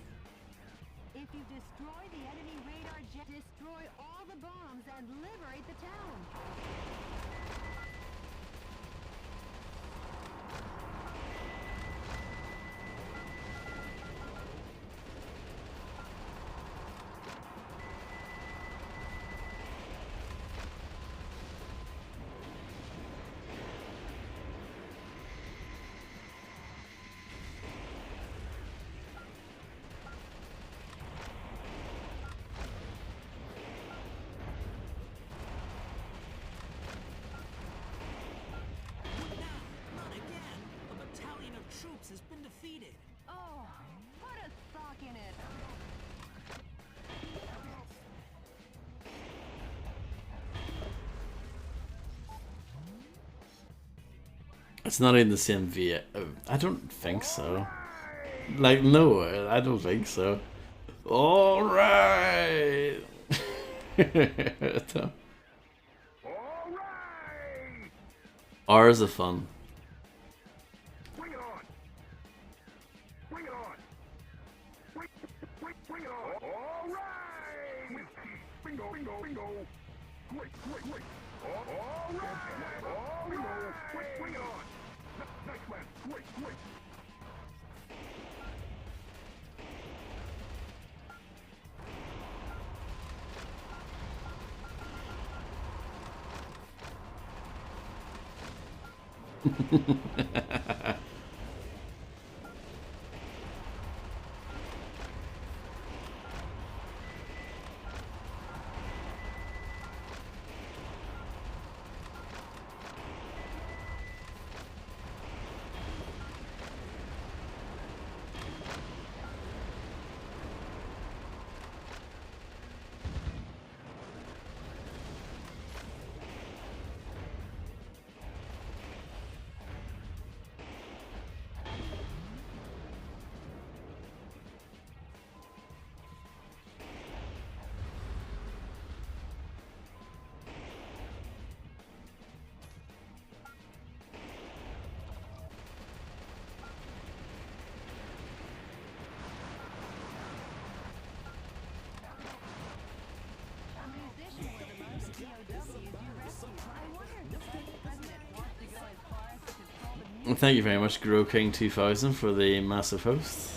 Speaker 2: If you destroy the enemy radar jet, destroy all the bombs and liberate the town.
Speaker 4: Troops has been defeated.
Speaker 2: Oh, put a sock in it.
Speaker 1: It's not in the same VA. I don't think so. Like, no, I don't think so. Alright! Ours are fun.
Speaker 6: Bring it on. Bring it on. Bring it on. All right. Bingo, bingo, bingo. Great, great, great. All right. All right. Bring it on. Nice man. Great, great.
Speaker 1: And thank you very much, Grow King 2000, for the massive host.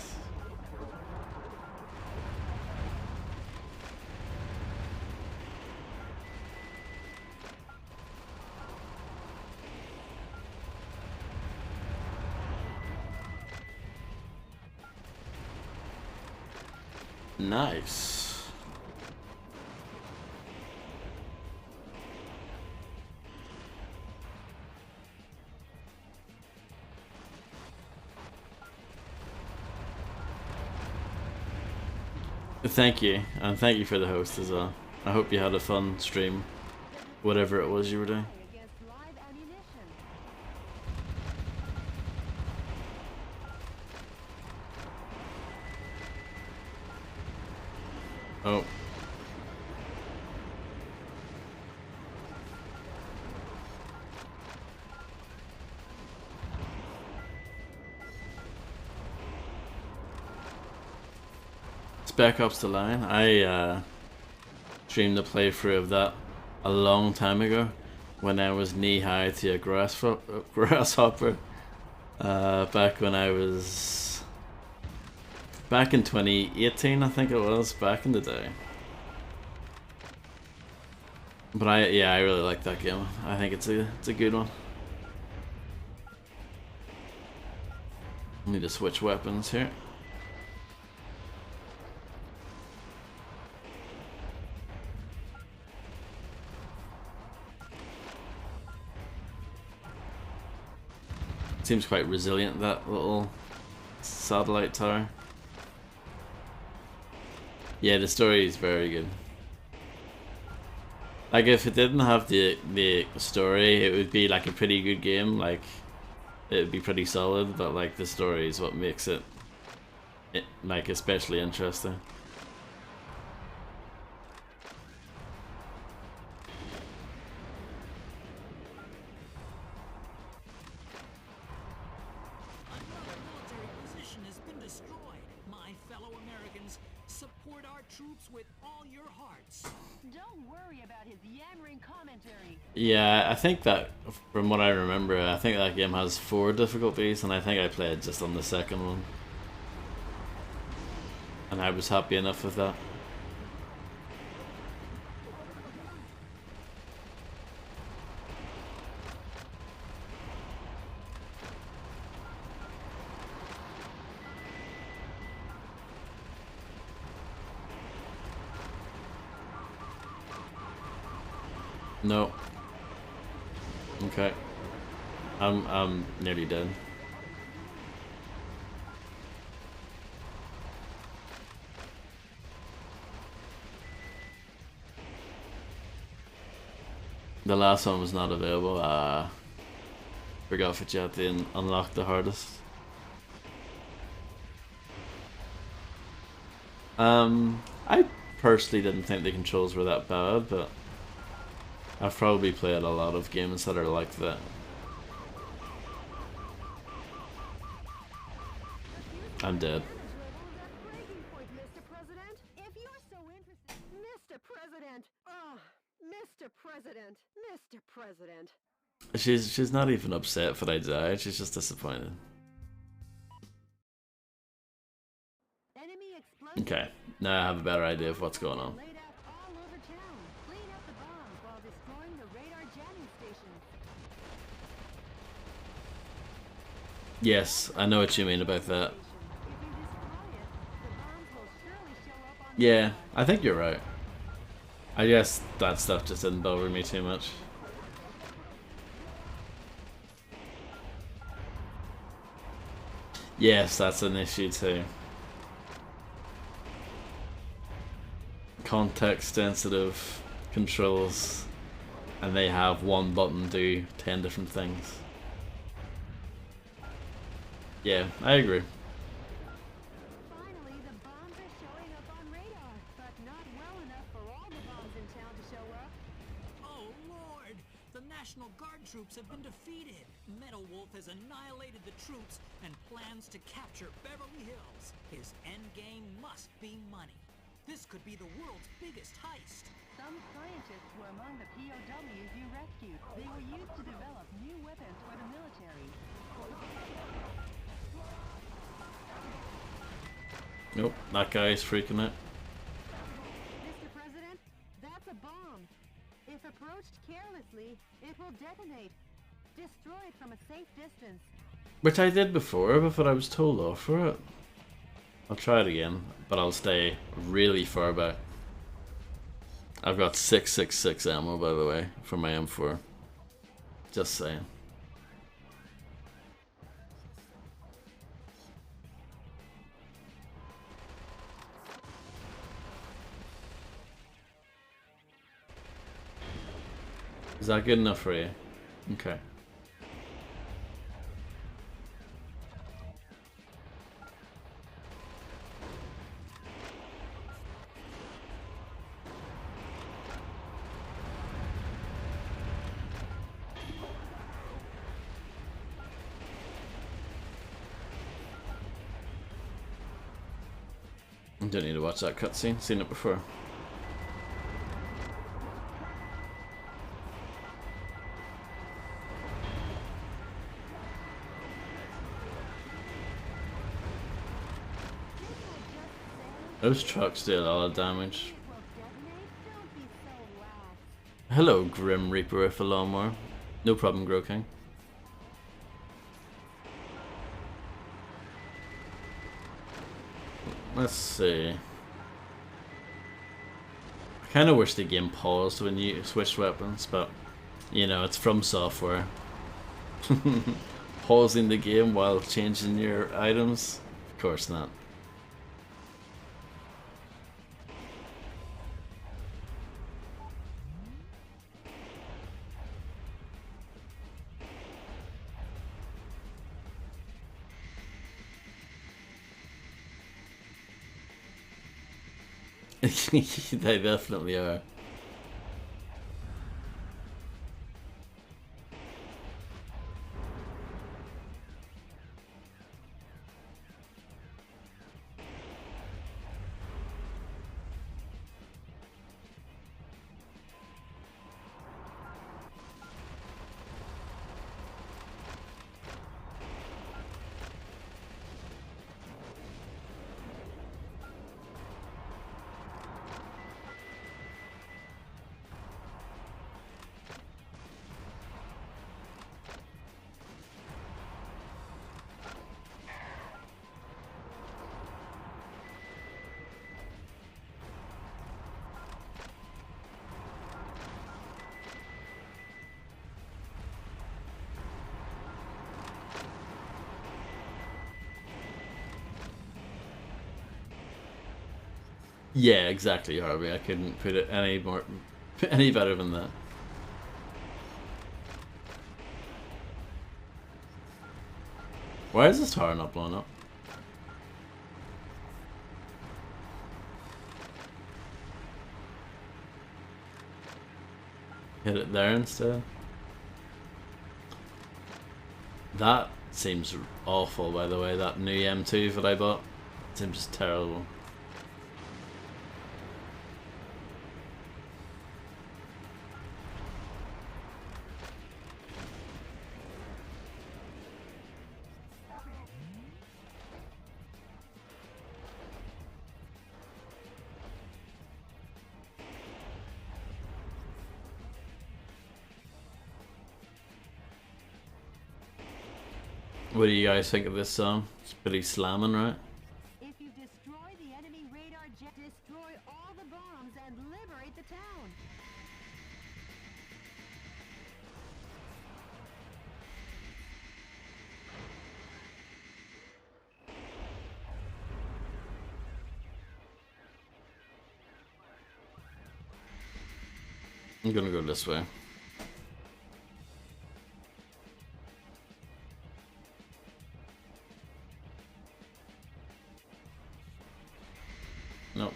Speaker 1: Nice. Thank you, and thank you for the host as well. I hope you had a fun stream, whatever it was you were doing.
Speaker 2: Against live ammunition.
Speaker 1: Oh. Spec Ops: The Line. I streamed a playthrough of that a long time ago when I was knee high to a grasshopper. Back when I was back in 2018, I think it was, back in the day. But I really like that game. I think it's a good one. Need to switch weapons here. Seems quite resilient, that little satellite tower. Yeah, the story is very good. Like, if it didn't have the story, it would be like a pretty good game. Like, it would be pretty solid, but like the story is what makes it like especially interesting.
Speaker 4: Another military position has been destroyed. My fellow Americans, support our troops with all your hearts.
Speaker 2: Don't worry about his yammering commentary.
Speaker 1: Yeah, I think that, from what I remember, I think that game has 4 difficulties, and I think I played just on the second one. And I was happy enough with that. No. Okay. I'm nearly dead. The last one was not available. Forgot if you had to unlock the hardest. I personally didn't think the controls were that bad, but I've probably played a lot of games that are like that. I'm dead.
Speaker 2: Breaking point, Mr. President. If you're so interested, Mr. President. Oh, Mr. President. Mr. President.
Speaker 1: She's not even upset that I died. She's just disappointed.
Speaker 2: Enemy explosives
Speaker 1: Okay, now I have a better idea of what's going on.
Speaker 2: laid out all over town. Clean up the bombs while destroying the radar jamming stations.
Speaker 1: Yes, I know what you mean about that.
Speaker 2: If you destroy it, the bombs will surely show up on
Speaker 1: Yeah, I think you're right. I guess that stuff just didn't bother me too much. Yes, that's an issue too. Context sensitive controls, and they have one button do 10 different things. Yeah, I agree.
Speaker 2: Finally, the bombs are showing up on radar, but not well enough for all the bombs in town to show up.
Speaker 4: Oh Lord! The National Guard troops have been defeated. Metal Wolf has annihilated the troops and plans to capture Beverly Hills. His endgame must be money. This could be the world's biggest heist.
Speaker 2: Some scientists were among the POWs you rescued. They were used to develop new weapons for the military.
Speaker 1: Nope, that guy's freaking out.
Speaker 2: Mr. President, that's a bomb. If approached carelessly, it will detonate. Destroy it from a safe distance.
Speaker 1: Which I did before, but I was told off for it. I'll try it again, but I'll stay really far back. I've got 6.66 ammo, by the way, for my M4. Just saying. Is that good enough for you? Okay. I don't need to watch that cutscene, seen it before. Those trucks did a lot of damage.
Speaker 2: Will detonate? Don't be so lax.
Speaker 1: Hello, Grim Reaper with a lawnmower. No problem, Grow King. Let's see. I kind of wish the game paused when you switched weapons, but you know, it's From Software. Pausing the game while changing your items? Of course not. They definitely are. Yeah, exactly, Harvey. I couldn't put it any better than that. Why is this tower not blown up? Hit it there instead. That seems awful, by the way. That new M2 that I bought seems terrible. What do you guys think of this song? It's pretty slamming, right?
Speaker 2: If you destroy the enemy radar jet, destroy all the bombs and liberate the town.
Speaker 1: I'm gonna go this way. Nope.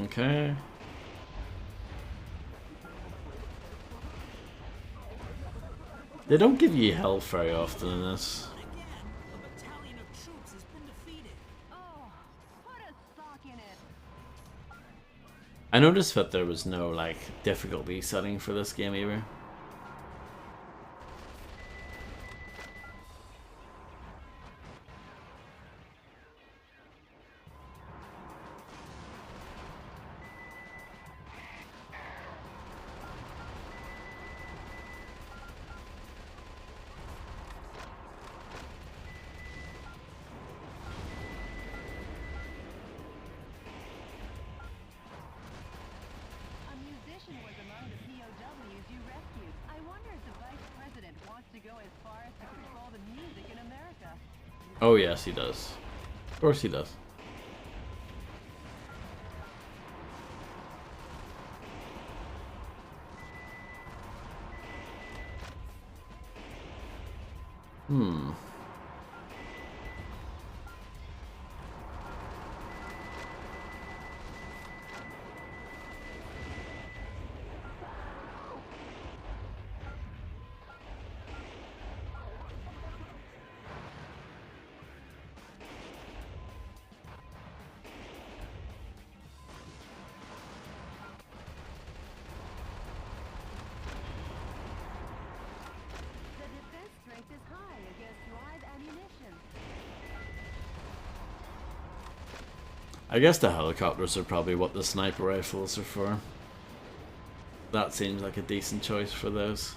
Speaker 1: Okay. They don't give you health very often in this.
Speaker 4: Again, a battalion of troops has been defeated.
Speaker 2: Oh, put a sock in it.
Speaker 1: I noticed that there was no like difficulty setting for this game either.
Speaker 2: A musician was among the POWs you rescued. I wonder if the Vice President wants to go as far as to control the music in America.
Speaker 1: Oh yes, he does. Of course he does. Hmm.
Speaker 2: The defense strength is high against live ammunition.
Speaker 1: I guess the helicopters are probably what the sniper rifles are for. That seems like a decent choice for those.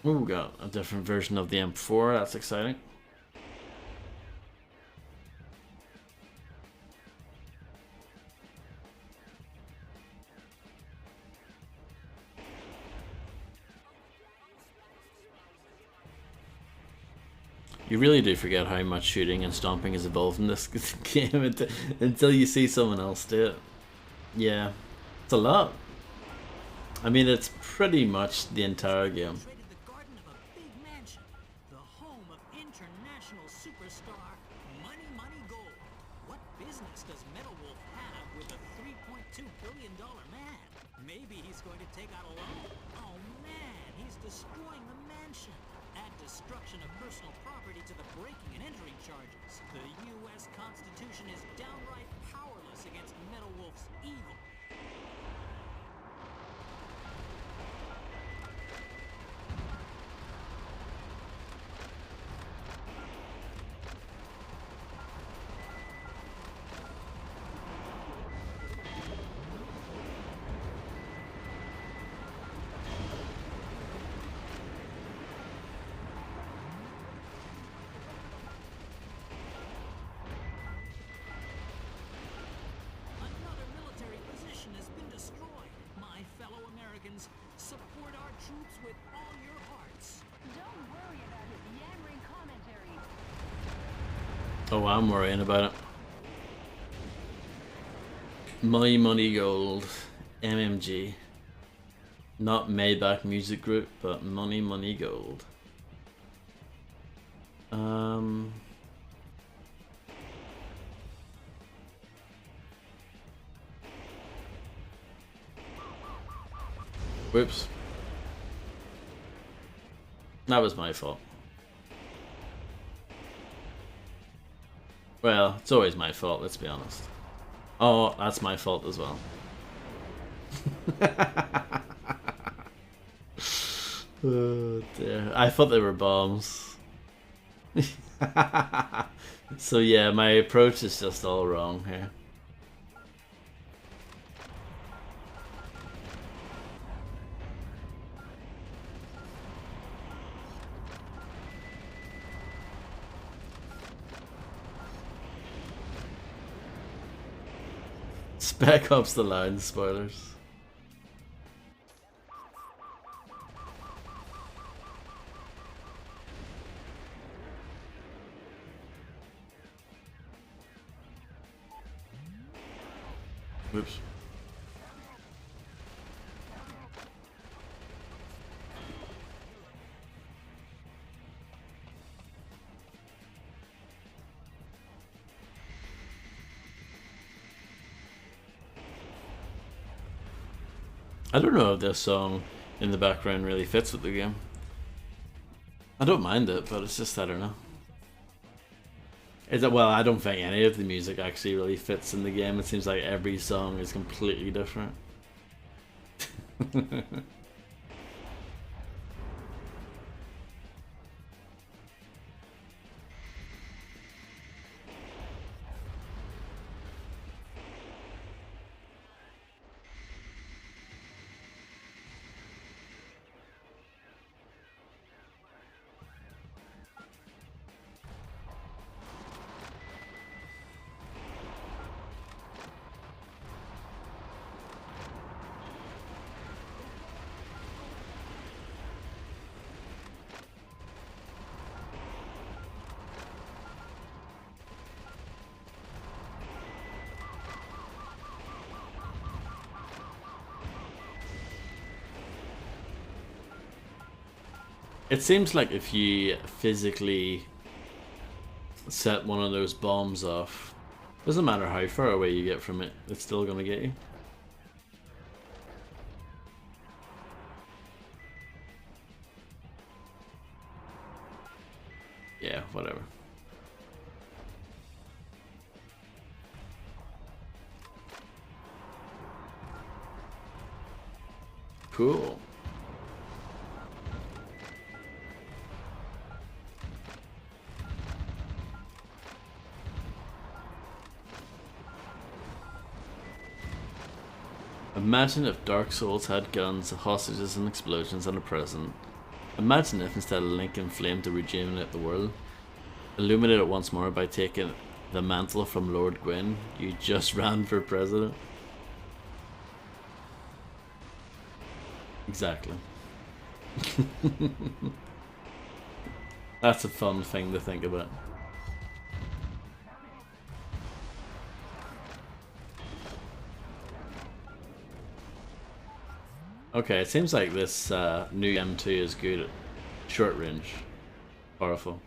Speaker 1: Ooh, got a different version of the M4. That's exciting. You really do forget how much shooting and stomping is involved in this game until you see someone else do it. Yeah, it's a lot. I mean, it's pretty much the entire game.
Speaker 4: Traded the garden of a big mansion, the home of international superstar Money Gold. What business does Metal Wolf have with a $3.2 billion man? Maybe he's going to take out a loan. Oh man, he's destroying the mansion. Add destruction of personal property to the breaking and entering charges. The U.S. Constitution is downright powerless against Metal Wolf's evil. Another military position has been destroyed. My fellow Americans, support our troops with all your hearts.
Speaker 2: Don't worry about his yammering commentary.
Speaker 1: Oh, I'm worrying about it. Money Gold, MMG. Not Maybach Music Group, but Money Gold. Whoops. That was my fault. Well, it's always my fault, let's be honest. Oh, that's my fault as well. Oh dear. I thought they were bombs. So yeah, my approach is just all wrong here. Spec Ops the Line spoilers. Whoops. I don't know if this song in the background really fits with the game. I don't mind it, but it's just, I don't know. Is it, well, I don't think any of the music actually really fits in the game. It seems like every song is completely different. It seems like if you physically set one of those bombs off, doesn't matter how far away you get from it, it's still gonna get you. Yeah, whatever. Cool. Imagine if Dark Souls had guns, hostages and explosions and a present. Imagine if instead of Link and Flame to rejuvenate the world, illuminate it once more by taking the mantle from Lord Gwyn, you just ran for president. Exactly. That's a fun thing to think about. Okay, it seems like this new M2 is good at short range. Powerful.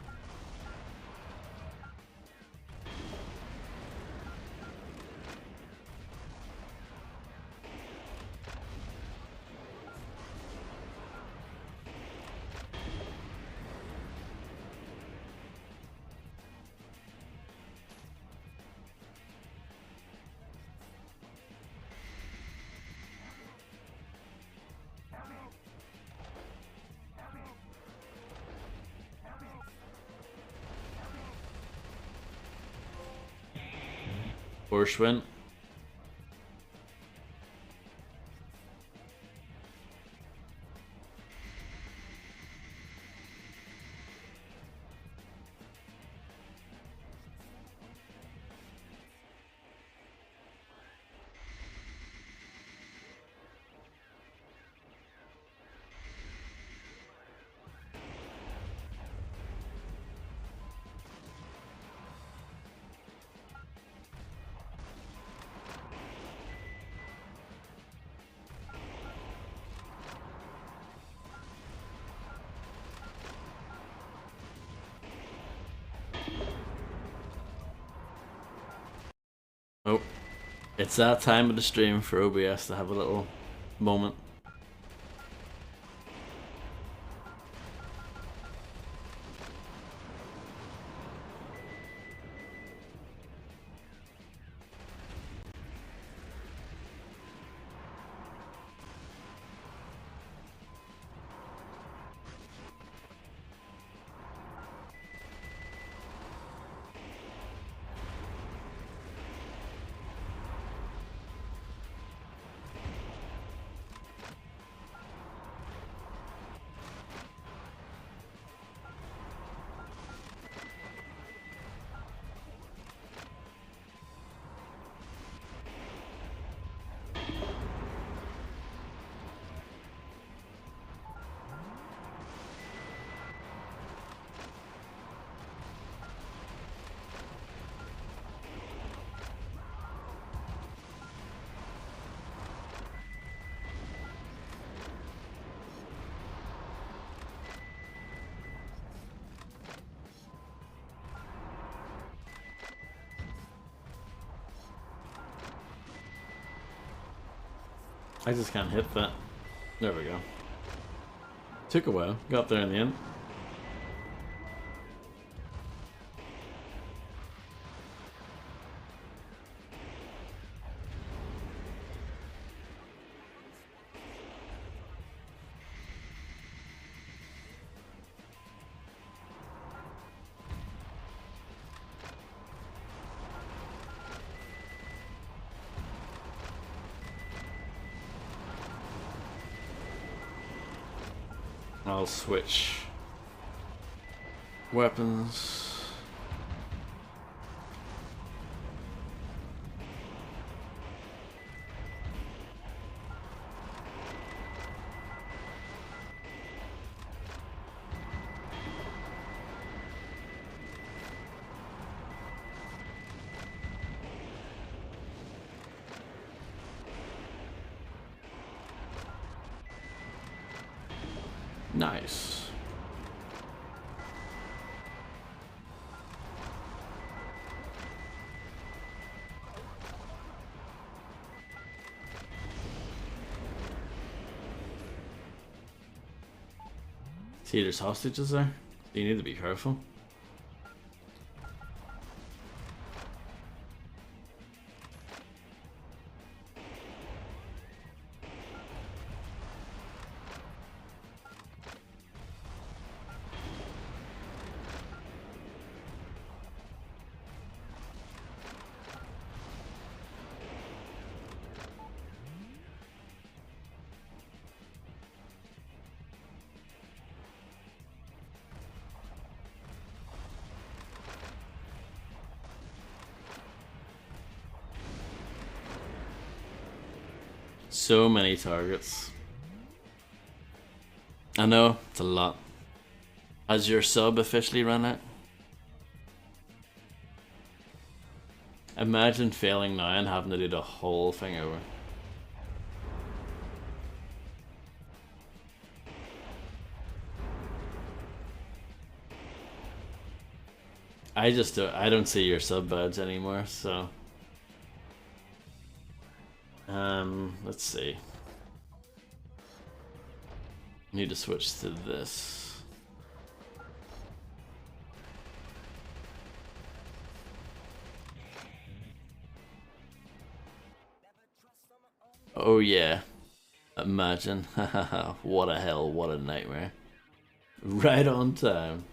Speaker 1: Orschwin. Oh, it's that time of the stream for OBS to have a little moment. I just can't hit that. There we go. Took a while. Got there in the end. I'll switch weapons. Nice. See, there's hostages there. You need to be careful. So many targets. I know, it's a lot. Has your sub officially run out? Imagine failing now and having to do the whole thing over. I don't see your sub badge anymore, so let's see. Need to switch to this. Oh yeah. Imagine. What a hell, what a nightmare. Right on time.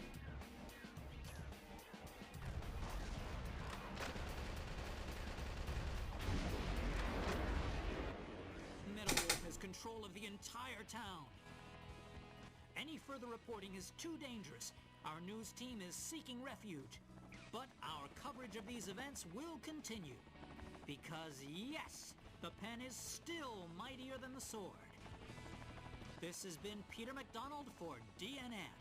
Speaker 4: Metalwolf has control of the entire town. Any further reporting is too dangerous. Our news team is seeking refuge. But our coverage of these events will continue. Because yes, the pen is still mightier than the sword. This has been Peter McDonald for DNN.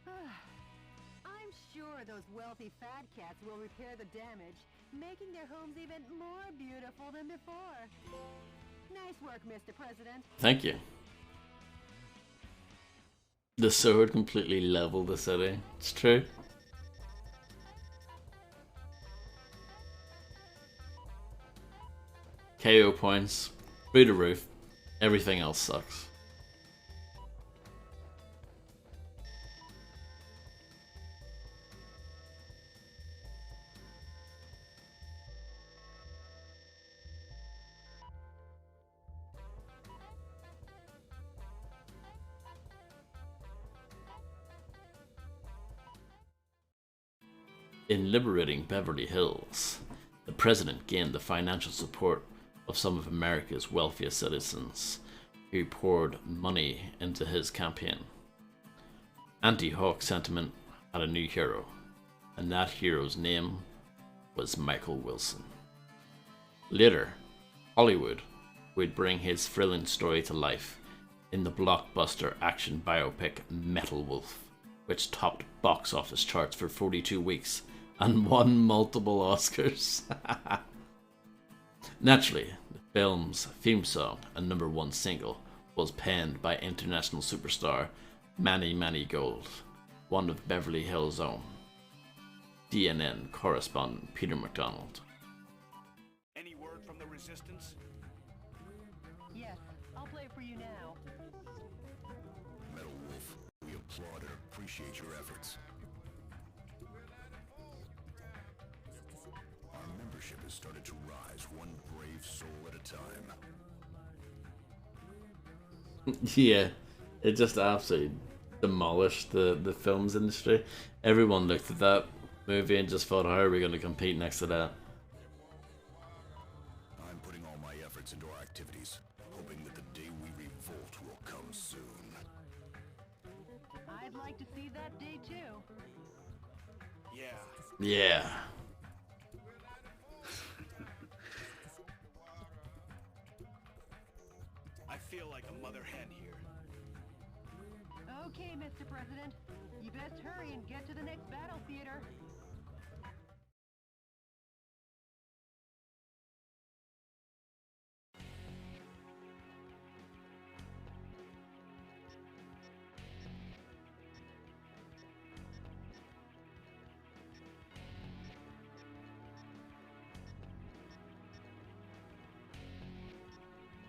Speaker 2: I'm sure those wealthy fat cats will repair the damage, making their homes even more beautiful than before. Nice work, Mr. President.
Speaker 1: Thank you. The sword completely leveled the city. It's true. KO points through the roof. Everything else sucks. In liberating Beverly Hills, the president gained the financial support of some of America's wealthiest citizens who poured money into his campaign. Anti-Hawk sentiment had a new hero, and that hero's name was Michael Wilson. Later, Hollywood would bring his thrilling story to life in the blockbuster action biopic Metal Wolf, which topped box office charts for 42 weeks and won multiple Oscars. Naturally, the film's theme song and #1 single was penned by international superstar Manny Gold, one of Beverly Hills' own. DNN correspondent Peter McDonald.
Speaker 3: Any word from the resistance?
Speaker 2: Yes, I'll play it for you now.
Speaker 6: Metal Wolf, we applaud and appreciate your efforts. Our membership has started to rise one brave soul at a time.
Speaker 1: Yeah, it just absolutely demolished the films industry. Everyone looked at that movie and just thought, how are we going to compete next to that?
Speaker 6: I'm putting all my efforts into our activities, hoping that the day we revolt will come soon.
Speaker 2: I'd like to see that day too.
Speaker 3: Yeah.
Speaker 1: Yeah.
Speaker 3: I feel like a mother hen here.
Speaker 2: Okay, Mr. President. You best hurry and get to the next battle theater.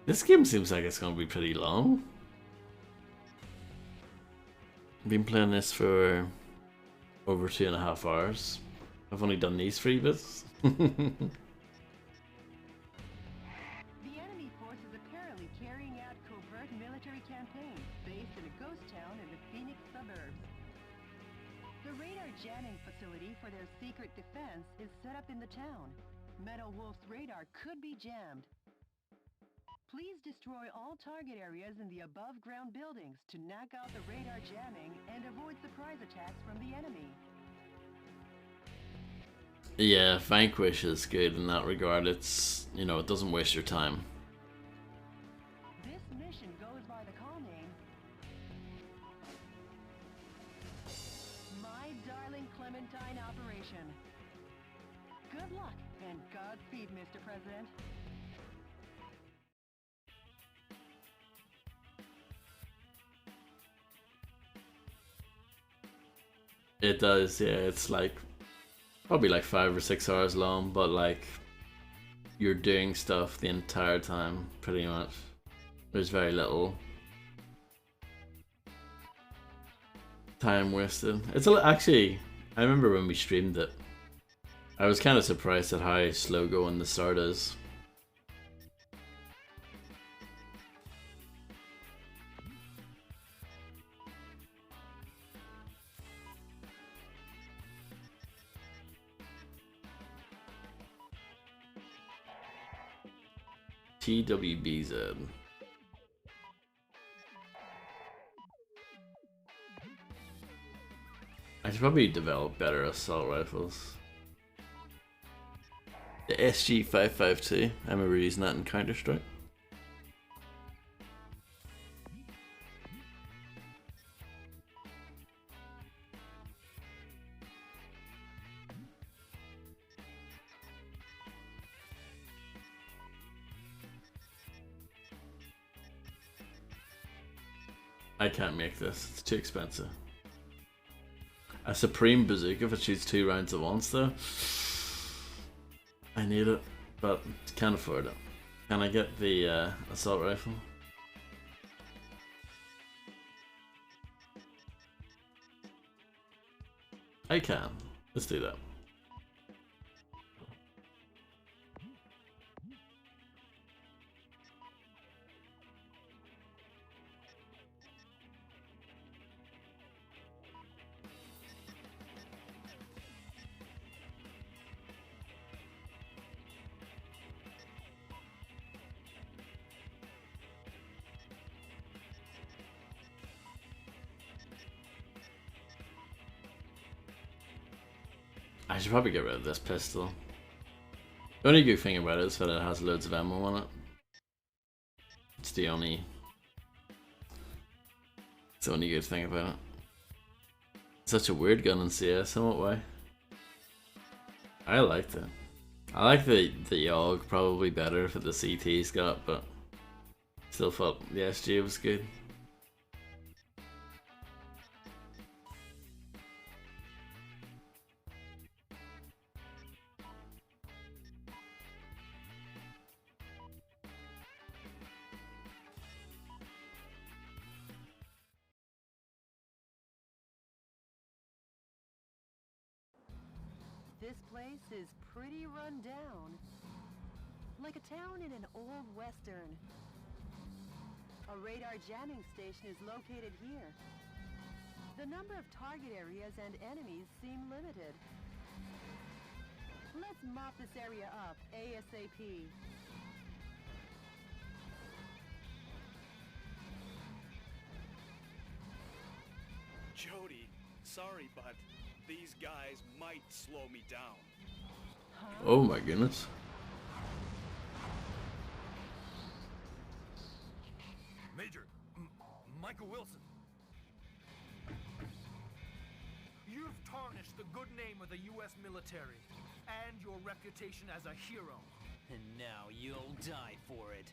Speaker 1: This game seems like it's going to be pretty long. I've been playing this for over 2.5 hours. I've only done these 3 bits.
Speaker 2: The enemy force is apparently carrying out covert military campaigns based in a ghost town in the Phoenix suburbs. The radar jamming facility for their secret defense is set up in the town. Metal Wolf's radar could be jammed. Please destroy all target areas in the above-ground buildings to knock out the radar jamming and avoid surprise attacks from the enemy.
Speaker 1: Yeah, Vanquish is good in that regard. It's, you know, it doesn't waste your time.
Speaker 2: This mission goes by the call name My Darling Clementine Operation. Good luck and Godspeed, Mr. President.
Speaker 1: It does, yeah. It's like probably like 5 or 6 hours long, but like you're doing stuff the entire time, pretty much. There's very little time wasted. It's actually, I remember when we streamed it, I was kind of surprised at how slow going the start is. TWBZ. I should probably develop better assault rifles. The SG-552, I remember using that in Counter-Strike. I can't make this, it's too expensive. A Supreme Bazooka if it shoots 2 rounds at once though. I need it, but can't afford it. Can I get the assault rifle? I can. Let's do that. I should probably get rid of this pistol. The only good thing about it is that it has loads of ammo on it. It's the only good thing about it. It's such a weird gun in CS in what way? I liked it. I like the AUG probably better for the CT's got, but still thought the SG was good.
Speaker 2: this place is pretty run down. Like a town in an old western. A radar jamming station is located here. The number of target areas and enemies seem limited. Let's mop this area up ASAP.
Speaker 3: Jody, sorry, but these guys might slow me down.
Speaker 1: Oh my goodness.
Speaker 6: Major, Michael Wilson.
Speaker 7: You've tarnished the good name of the U.S. military and your reputation as a hero.
Speaker 8: And now you'll die for it.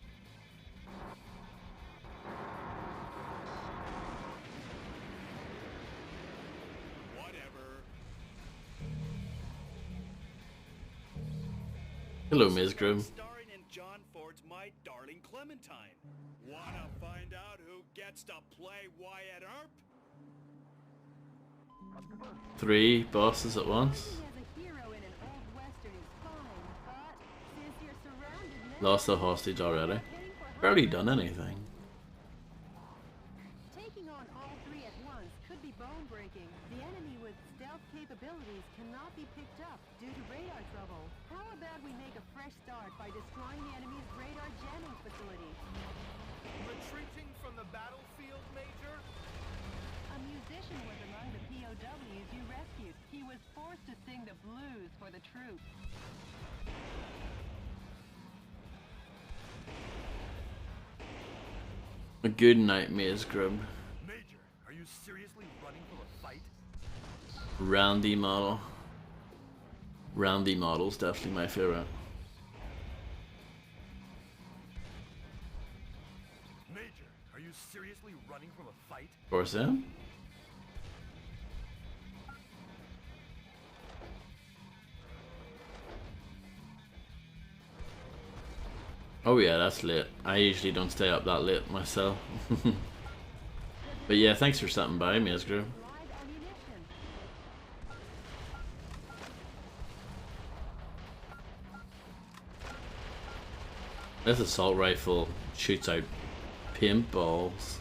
Speaker 3: Whatever.
Speaker 1: Hello, Ms. Groom.
Speaker 3: Starring in John Ford's My Darling Clementine. Wanna find out who gets to play Wyatt Earp?
Speaker 1: 3 bosses at once.
Speaker 2: Acting as a hero in an old western is fine, but since you're surrounded now,
Speaker 1: Lost a hostage already.
Speaker 2: heading for
Speaker 1: Barely done anything.
Speaker 2: taking on all 3 at once could be bone-breaking. The enemy with stealth capabilities cannot be picked up due to radar trouble. How about we make a fresh start by destroying the enemy's radar jamming facility?
Speaker 7: Retreating from the battlefield, Major?
Speaker 2: A musician was among the POWs you rescued. He was forced to sing the blues for the troops.
Speaker 1: A good night, Ms. Groom.
Speaker 6: Major, are you seriously running from a fight?
Speaker 1: Randy model. Randy model's definitely my favorite.
Speaker 6: Major, are you seriously running from a fight?
Speaker 1: Of course I am. Oh yeah, that's late. I usually don't stay up that late myself. But yeah, thanks for stopping by, Ms. Groom.
Speaker 2: Live ammunition.
Speaker 1: This assault rifle shoots out paintballs.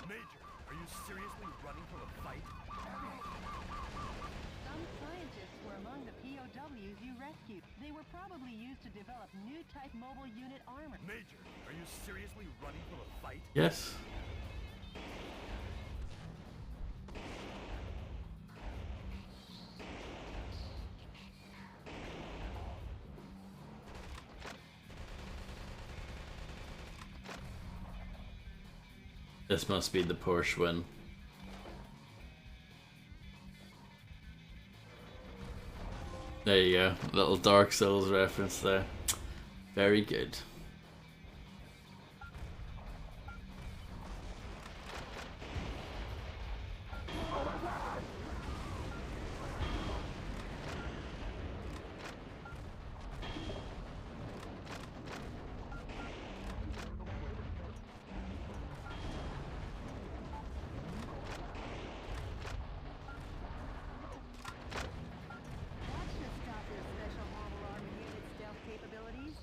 Speaker 6: Major, are you seriously running from a fight?
Speaker 2: Some scientists were among the POWs you rescued. They were probably used to develop new type mobile unit armor.
Speaker 6: Major, are you seriously running from a fight?
Speaker 1: Yes. This must be the Porsche win. There you go, little Dark Souls reference there. Very good.
Speaker 2: That should stop their special model armor unit stealth capabilities.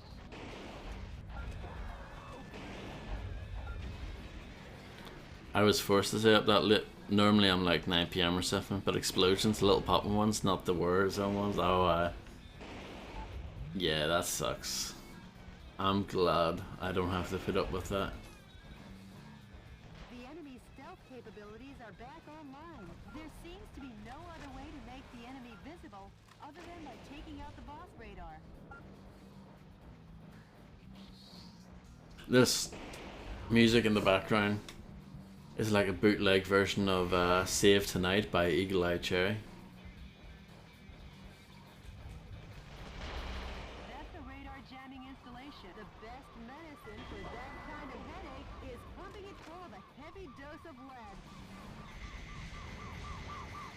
Speaker 1: I was forced to stay up that late. Normally I'm like 9 PM or something, but explosions, the little popping ones, not the Warzone ones. Oh, yeah, that sucks. I'm glad I don't have to put up with that.
Speaker 2: The enemy's stealth capabilities are back online. There seems to be no other way to make the enemy visible other than by taking out the boss radar.
Speaker 1: This music in the background is like a bootleg version of Save Tonight by Eagle Eye Cherry.
Speaker 2: That's a radar jamming installation. The best medicine for that kind of headache is pumping it full of a heavy dose of lead.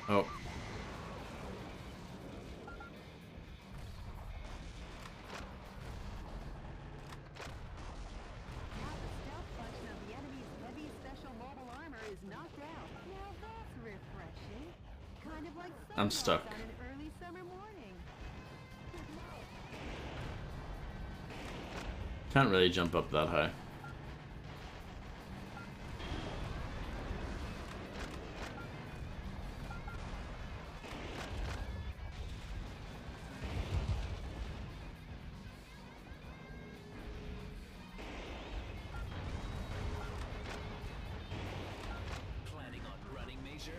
Speaker 1: Oh.
Speaker 2: Now the stealth function of the enemy's heavy special mobile
Speaker 1: I'm stuck.
Speaker 2: On an early summer morning.
Speaker 1: Can't really jump up that high.
Speaker 8: Planning on running, Major?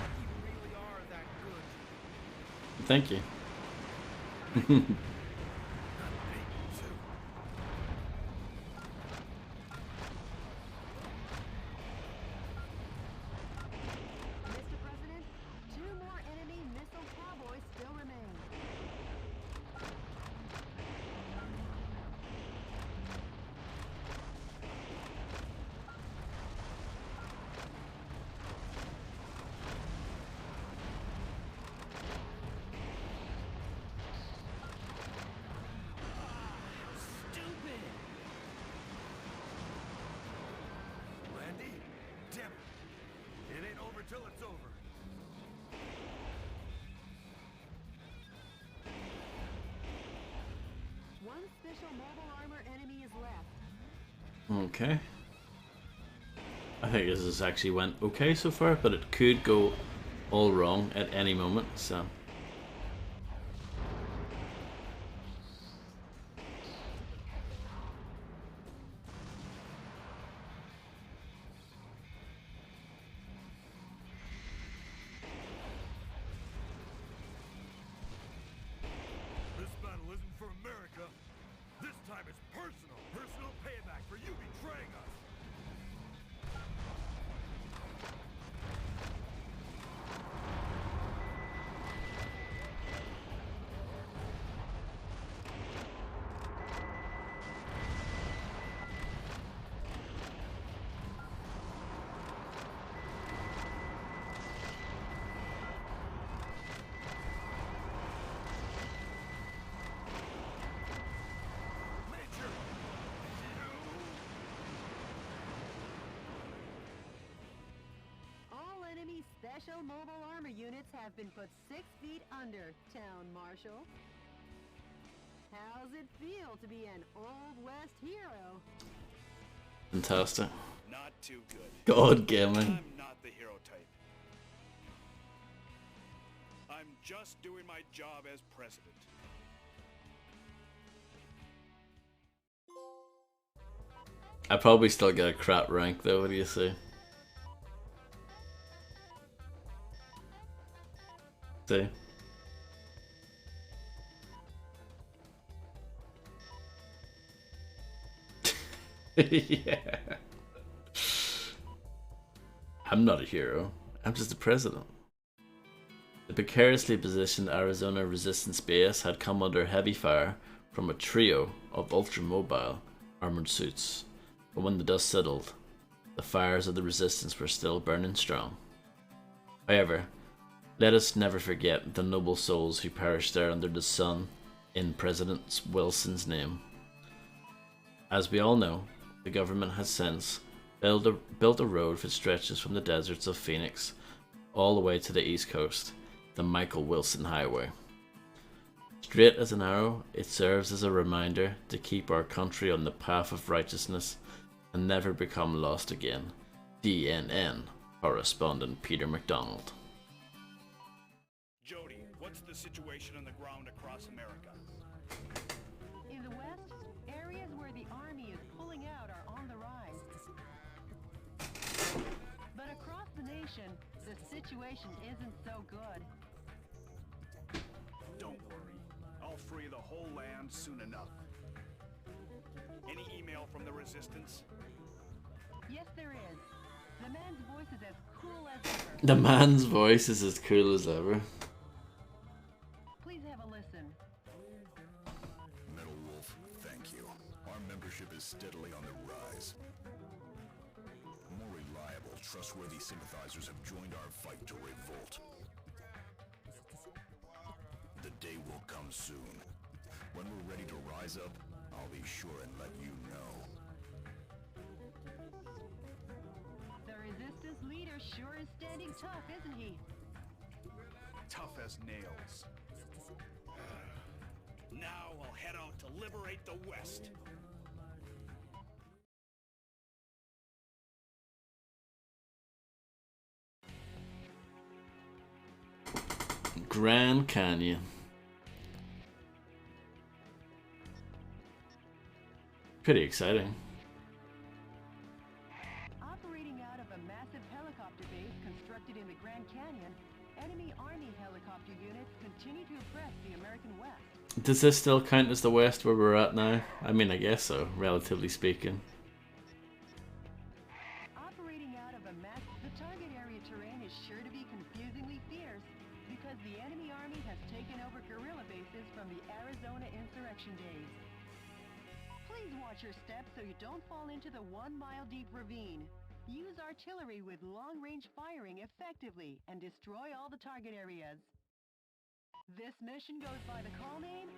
Speaker 7: You really are that good.
Speaker 1: Thank you.
Speaker 2: Mr. President, 2 more enemy missile cowboys still remain.
Speaker 8: Stupid!
Speaker 6: Randy? Damn it. It ain't over till it's over.
Speaker 2: One special mobile armor enemy is left.
Speaker 1: Okay. I think this has actually went okay so far, but it could go all wrong at any moment, so.
Speaker 6: This battle isn't for America. This time it's personal. Personal payback for you betraying us. Major!
Speaker 2: All enemy special mobile armor units have been put 6 feet under, Town Marshal. How's it feel to be an Old West hero?
Speaker 1: Fantastic.
Speaker 3: Not too good.
Speaker 1: God gaming.
Speaker 3: I'm not the hero type. I'm just doing my job as president.
Speaker 1: I probably still get a crap rank though, what do you say? See? Yeah. I'm not a hero. I'm just the president. The precariously positioned Arizona Resistance Base had come under heavy fire from a trio of ultra-mobile armored suits, but when the dust settled, the fires of the resistance were still burning strong. However, let us never forget the noble souls who perished there under the sun in President Wilson's name. As we all know, the government has since built a road that stretches from the deserts of Phoenix all the way to the east coast, the Michael Wilson Highway. Straight as an arrow, it serves as a reminder to keep our country on the path of righteousness and never become lost again. DNN correspondent Peter McDonald.
Speaker 3: Jody, what's the situation on the ground across America?
Speaker 2: In the West, areas where the Army is pulling out are on the rise. But across the nation, the situation isn't so good.
Speaker 3: Don't worry. I'll free the whole land soon enough. Any email from the resistance?
Speaker 2: Yes, there is. The man's voice is as cool as ever.
Speaker 1: The man's voice is as cool as ever.
Speaker 2: Please have a listen.
Speaker 6: Metal Wolf, thank you. Our membership is steadily on the rise. A more reliable, trustworthy trustworthy sympathizers have joined our fight to revolt. The day will come soon. When we're ready to rise up, I'll be sure and let you know.
Speaker 2: The Resistance leader sure is standing tough, isn't he?
Speaker 3: Tough as nails. Now I'll head out to liberate the West.
Speaker 1: Grand Canyon. Pretty exciting.
Speaker 2: Operating out of a massive helicopter base constructed in the Grand Canyon, enemy Army helicopter units continue to oppress the American West.
Speaker 1: Does this still count as the West where we're at now? I mean, I guess so, relatively speaking.
Speaker 2: Operating out of the target area terrain is sure to be confusingly fierce because the enemy army has taken over guerrilla bases from the Arizona insurrection days. Please watch your steps so you don't fall into the 1-mile-deep ravine. Use artillery with long-range firing effectively and destroy all the target areas. This mission goes by the call name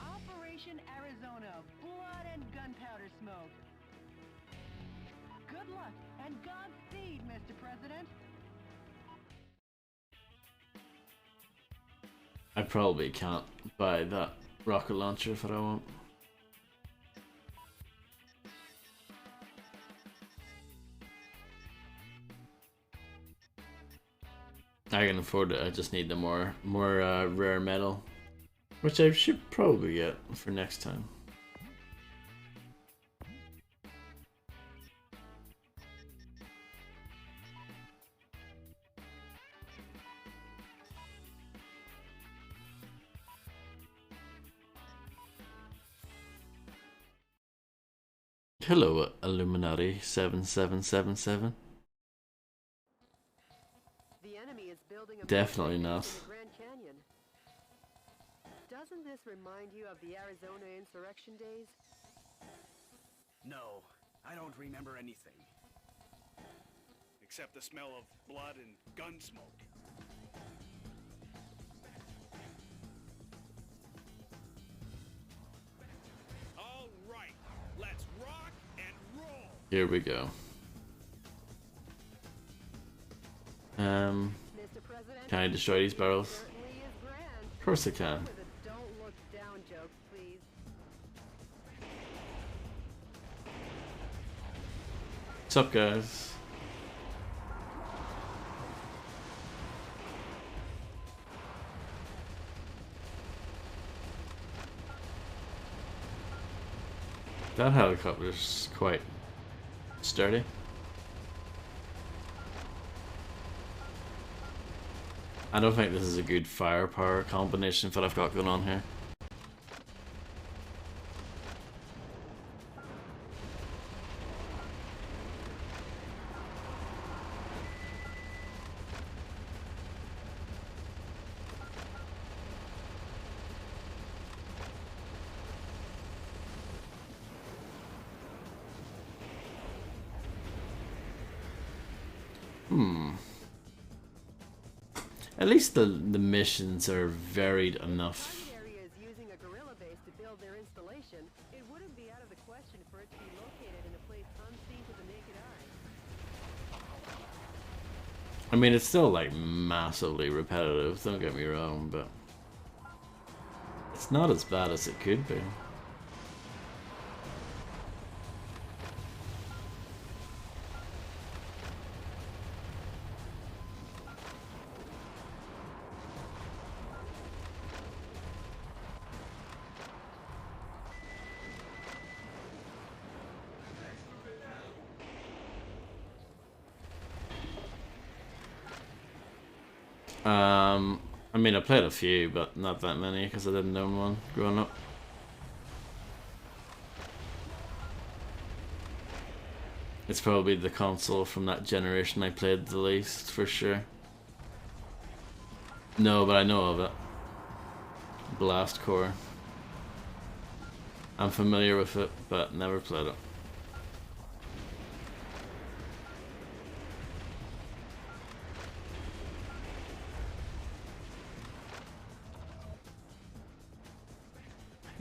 Speaker 2: Operation Arizona, Blood and Gunpowder Smoke. Good luck and Godspeed, Mr. President.
Speaker 1: I probably can't buy that rocket launcher if I want. I can afford it, I just need the more rare metal, which I should probably get for next time. Hello, Illuminati 7777.
Speaker 2: The enemy is building a
Speaker 1: Definitely
Speaker 2: base
Speaker 1: not.
Speaker 2: in the Grand Canyon. Doesn't this remind you of the Arizona insurrection days?
Speaker 3: No, I don't remember anything. Except the smell of blood and gun smoke. All right, let's rock and roll.
Speaker 1: Here we go.
Speaker 2: Mr. President,
Speaker 1: Can I destroy these barrels?
Speaker 2: certainly is grand.
Speaker 1: Of course I can.
Speaker 2: With a don't look down joke, please.
Speaker 1: What's up, guys? That helicopter's quite sturdy. I don't think this is a good firepower combination for what I've got going on here. At least the missions are varied enough.
Speaker 2: Target area is using a guerrilla base to build their installation. It wouldn't be out of the question for it to be located in a place unseen to the naked eye.
Speaker 1: I mean, it's still like massively repetitive, don't get me wrong, but it's not as bad as it could be. I mean, I played a few, but not that many because I didn't own one growing up. It's probably the console from that generation I played the least, for sure. No, but I know of it. Blast Core. I'm familiar with it, but never played it.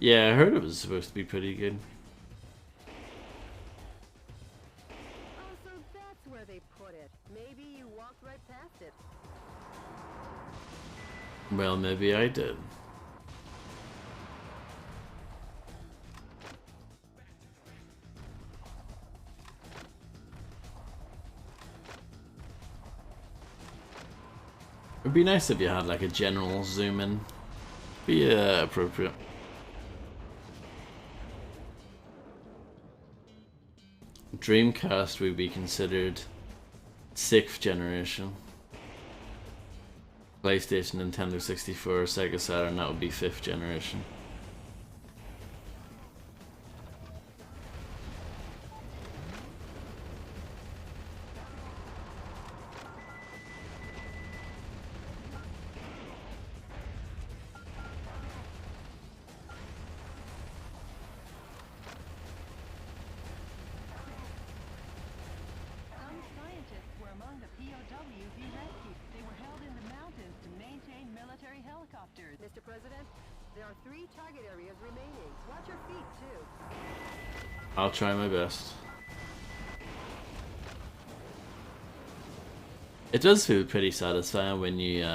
Speaker 1: Yeah, I heard it was supposed to be pretty good.
Speaker 2: Oh, so that's where they put it. Maybe you walked right past it.
Speaker 1: Well, maybe I did. It'd be nice if you had like a general zoom in. Be appropriate. Dreamcast would be considered 6th generation. PlayStation, Nintendo 64, Sega Saturn, that would be 5th generation.
Speaker 2: Some scientists were among the POWs he rescued. They were held in the mountains to maintain military helicopters. Mr. President, there are 3 target areas remaining. Watch your feet, too.
Speaker 1: I'll try my best. It does feel pretty satisfying when you,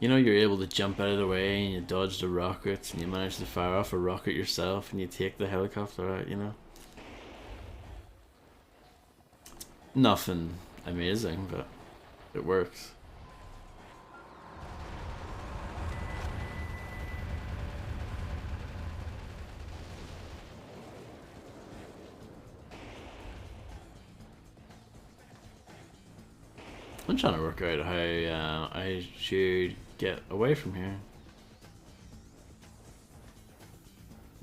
Speaker 1: you know, you're able to jump out of the way and you dodge the rockets and you manage to fire off a rocket yourself and you take the helicopter out, you know? Nothing amazing, but it works. I'm trying to work out how I should get away from here.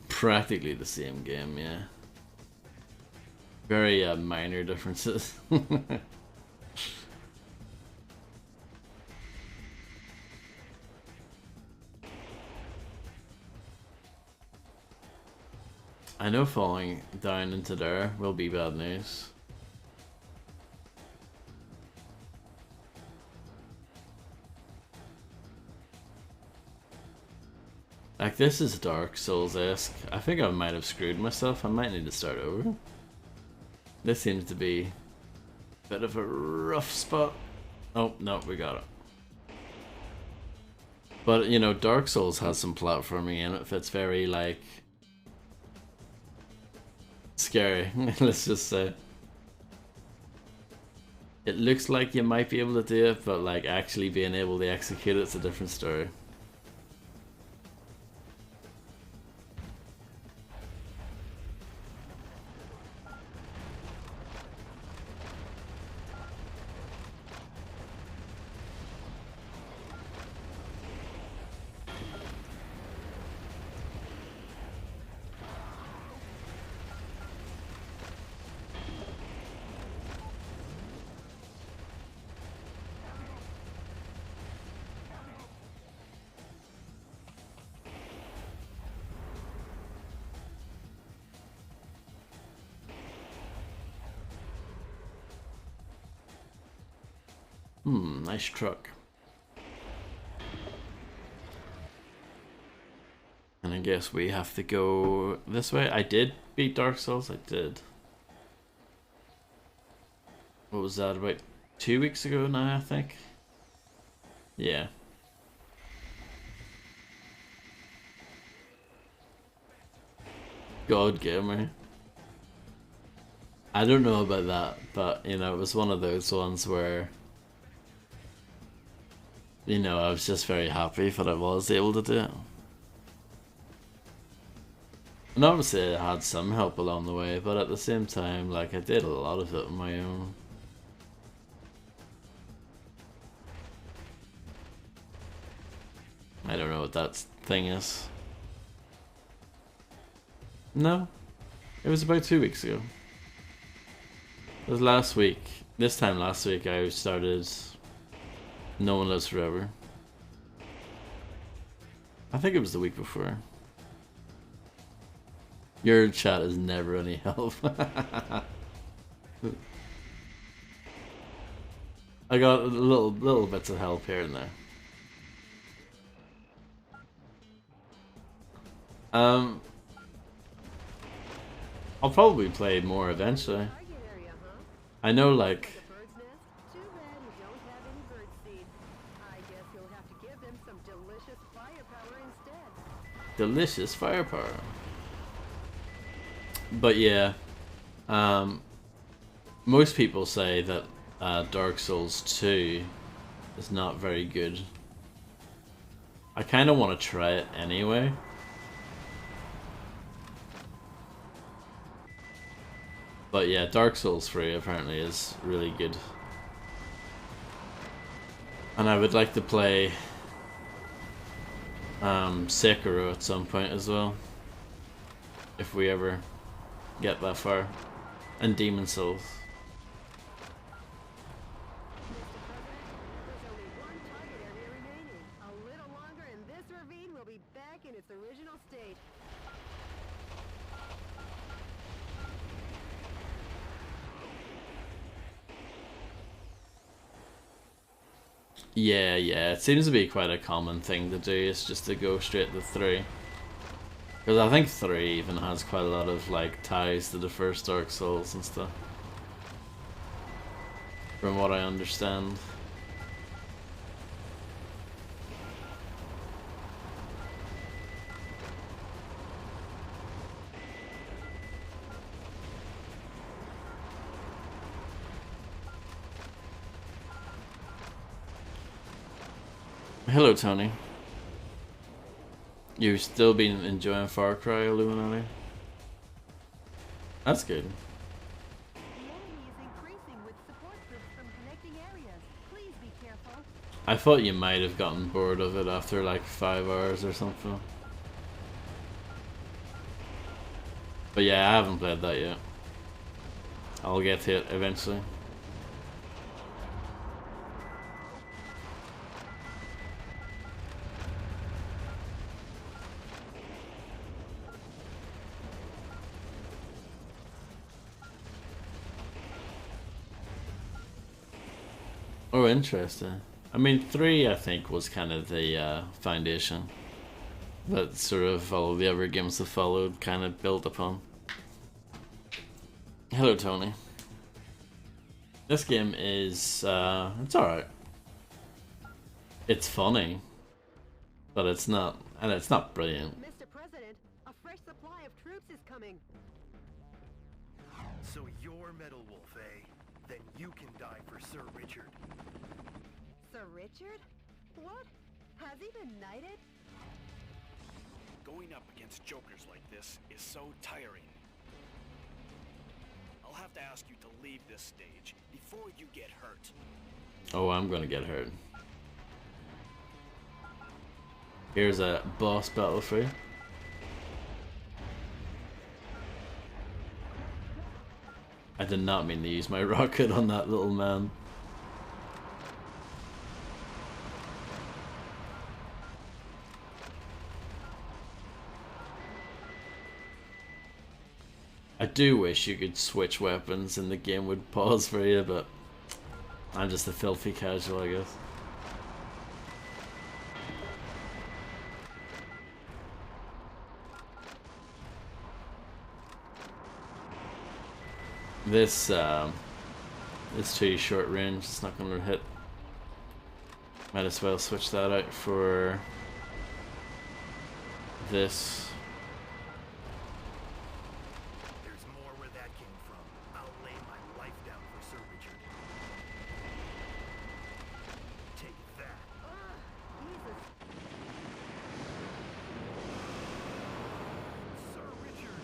Speaker 1: Practically the same game, yeah. Very minor differences. I know falling down into there will be bad news. Like, this is Dark Souls-esque. I think I might have screwed myself. I might need to start over. This seems to be a bit of a rough spot. Oh, no, we got it. But, you know, Dark Souls has some platforming in it that's very, like, scary, let's just say. It looks like you might be able to do it, but, like, actually being able to execute it's a different story. Nice truck. And I guess we have to go this way. I did beat Dark Souls, I did. What was that, about 2 weeks ago now, I think? Yeah. God Gamer. I don't know about that, but, you know, it was one of those ones where, you know, I was just very happy that I was able to do it. And obviously I had some help along the way, but at the same time, like, I did a lot of it on my own. I don't know what that thing is. No, it was about 2 weeks ago. It was last week. This time last week I started No One Lives Forever. I think it was the week before. Your chat is never any help. I got little bits of help here and there. Um, I'll probably play more eventually.
Speaker 2: Target area, huh?
Speaker 1: I know, like,
Speaker 2: The bird's nest? Too bad you don't have any bird seed. I guess you'll have to give them some delicious firepower instead.
Speaker 1: delicious firepower. But yeah, most people say that Dark Souls 2 is not very good. I kind of want to try it anyway. But yeah, Dark Souls 3 apparently is really good. And I would like to play Sekiro at some point as well. If we ever get that far. And Demon Souls.
Speaker 2: There's only one target area remaining. A little longer and this ravine will be back in its original state.
Speaker 1: Yeah, it seems to be quite a common thing to do, is just to go straight to 3. Because I think 3 even has quite a lot of like ties to the first Dark Souls and stuff. From what I understand. Hello, Tony. You've still been enjoying Far Cry, Illuminati? That's good.
Speaker 2: The enemy is increasing with support groups from connecting areas. Please be careful.
Speaker 1: I thought you might have gotten bored of it after like 5 hours or something. But yeah, I haven't played that yet. I'll get to it eventually. Oh, interesting. I mean, 3 I think was kind of the foundation that sort of all the other games that followed kind of built upon. Hello, Tony. This game is, it's alright. It's funny, but it's not brilliant.
Speaker 2: Mr. President, a fresh supply of troops is coming.
Speaker 7: So you're Metal Wolf, eh? Then you can die for Sir Richard.
Speaker 2: Sir Richard? What? Has he been knighted?
Speaker 3: Going up against jokers like this is so tiring. I'll have to ask you to leave this stage before you get hurt.
Speaker 1: Oh, I'm gonna get hurt. Here's a boss battle for you. I did not mean to use my rocket on that little man. I do wish you could switch weapons and the game would pause for you, but I'm just a filthy casual, I guess. This is too short range, it's not gonna hit. Might as well switch that out for this.
Speaker 7: There's more where that came from. I'll lay my life down for Sir Richard. Take that.
Speaker 2: Jesus.
Speaker 7: Sir Richard.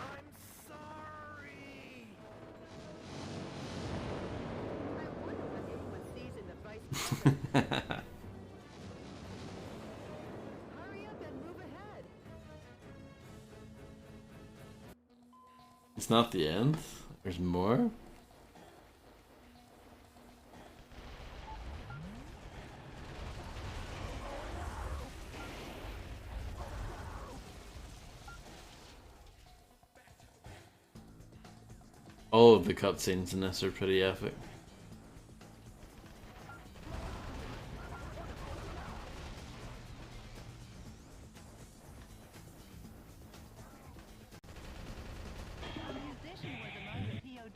Speaker 7: I'm sorry.
Speaker 2: I wonder what anyone sees in the vice president. Hurry up and move ahead.
Speaker 1: It's not the end. There's more. All of the cutscenes in this are pretty epic.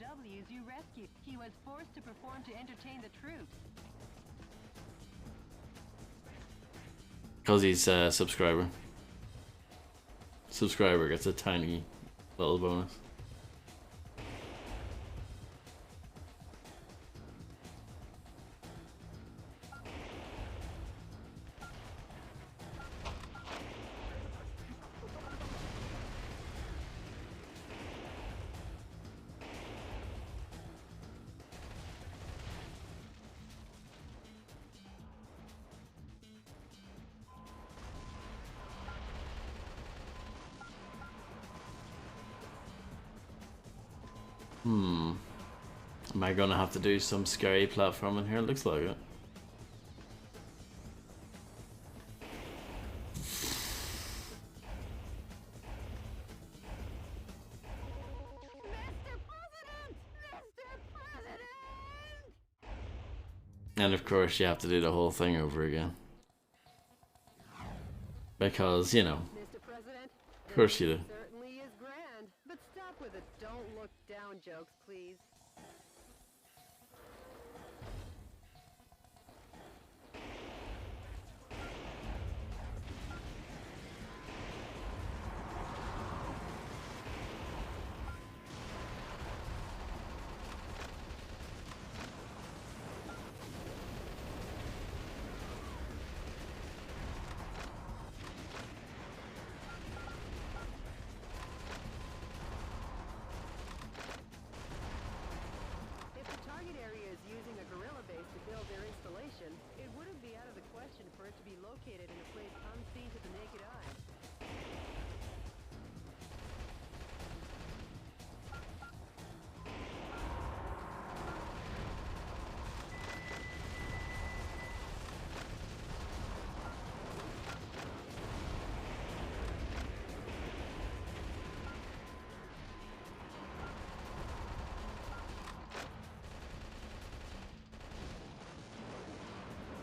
Speaker 2: POWs you rescued. He was forced to perform to entertain the troops.
Speaker 1: Because he's a subscriber. Subscriber gets a tiny little bonus. Am I gonna have to do some scary platforming here? It looks like it. And of course you have to do the whole thing over again. Because, you know,
Speaker 2: Mr. President,
Speaker 1: of course you do.
Speaker 2: certainly is grand, but stop with the don't look down jokes, please. If the target area is using a guerrilla base to build their installation, it wouldn't be out of the question for it to be located in a place unseen to the naked eye.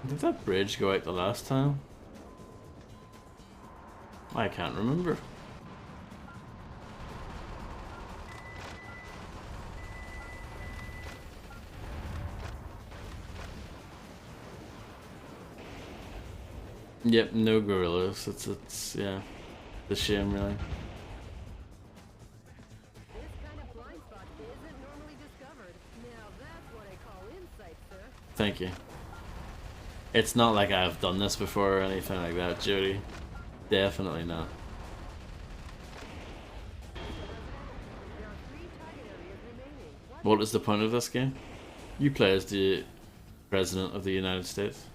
Speaker 1: Did that bridge go out the last time? I can't remember. Yep, no gorillas. It's yeah, the shame really.
Speaker 2: This kind of blind spot isn't normally discovered. Now that's what I call insight, sir.
Speaker 1: Thank you. It's not like I've done this before or anything like that, Jody. Definitely not.
Speaker 2: There are 3 target areas remaining.
Speaker 1: What is the point of this game? You play as the President of the United States.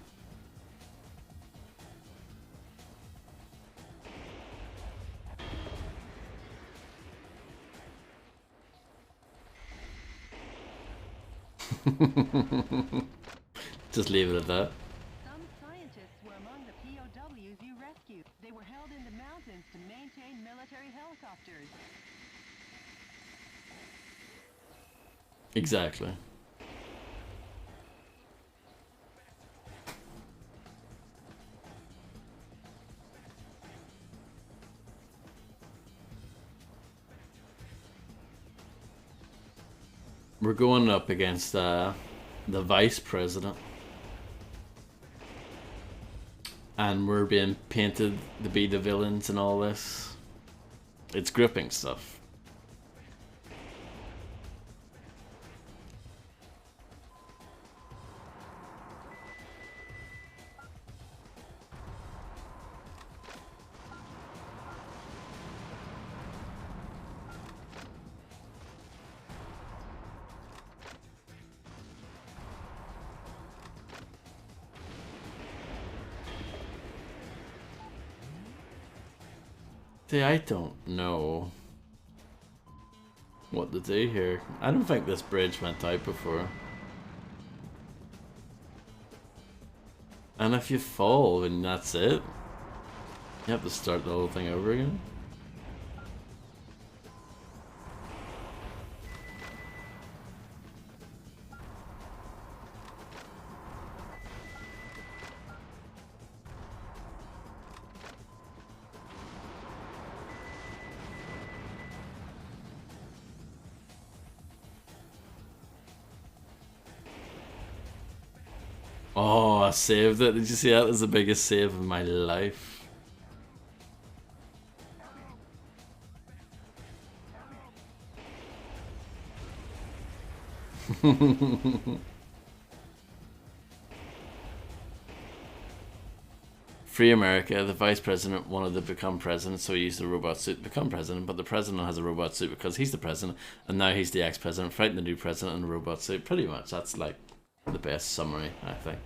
Speaker 1: Just leave it at that.
Speaker 2: Some scientists were among the POWs you rescued. They were held in the mountains to maintain military helicopters.
Speaker 1: Exactly. We're going up against the Vice President. And we're being painted to be the villains and all this. It's gripping stuff. See, I don't know what to do here. I don't think this bridge went out before. And if you fall, then that's it. You have to start the whole thing over again. Oh, I saved it. Did you see that? That was the biggest save of my life. Free America, the vice president wanted to become president, so he used the robot suit to become president, but the president has a robot suit because he's the president, and now he's the ex-president fighting the new president in a robot suit. Pretty much, that's like the best summary, I think.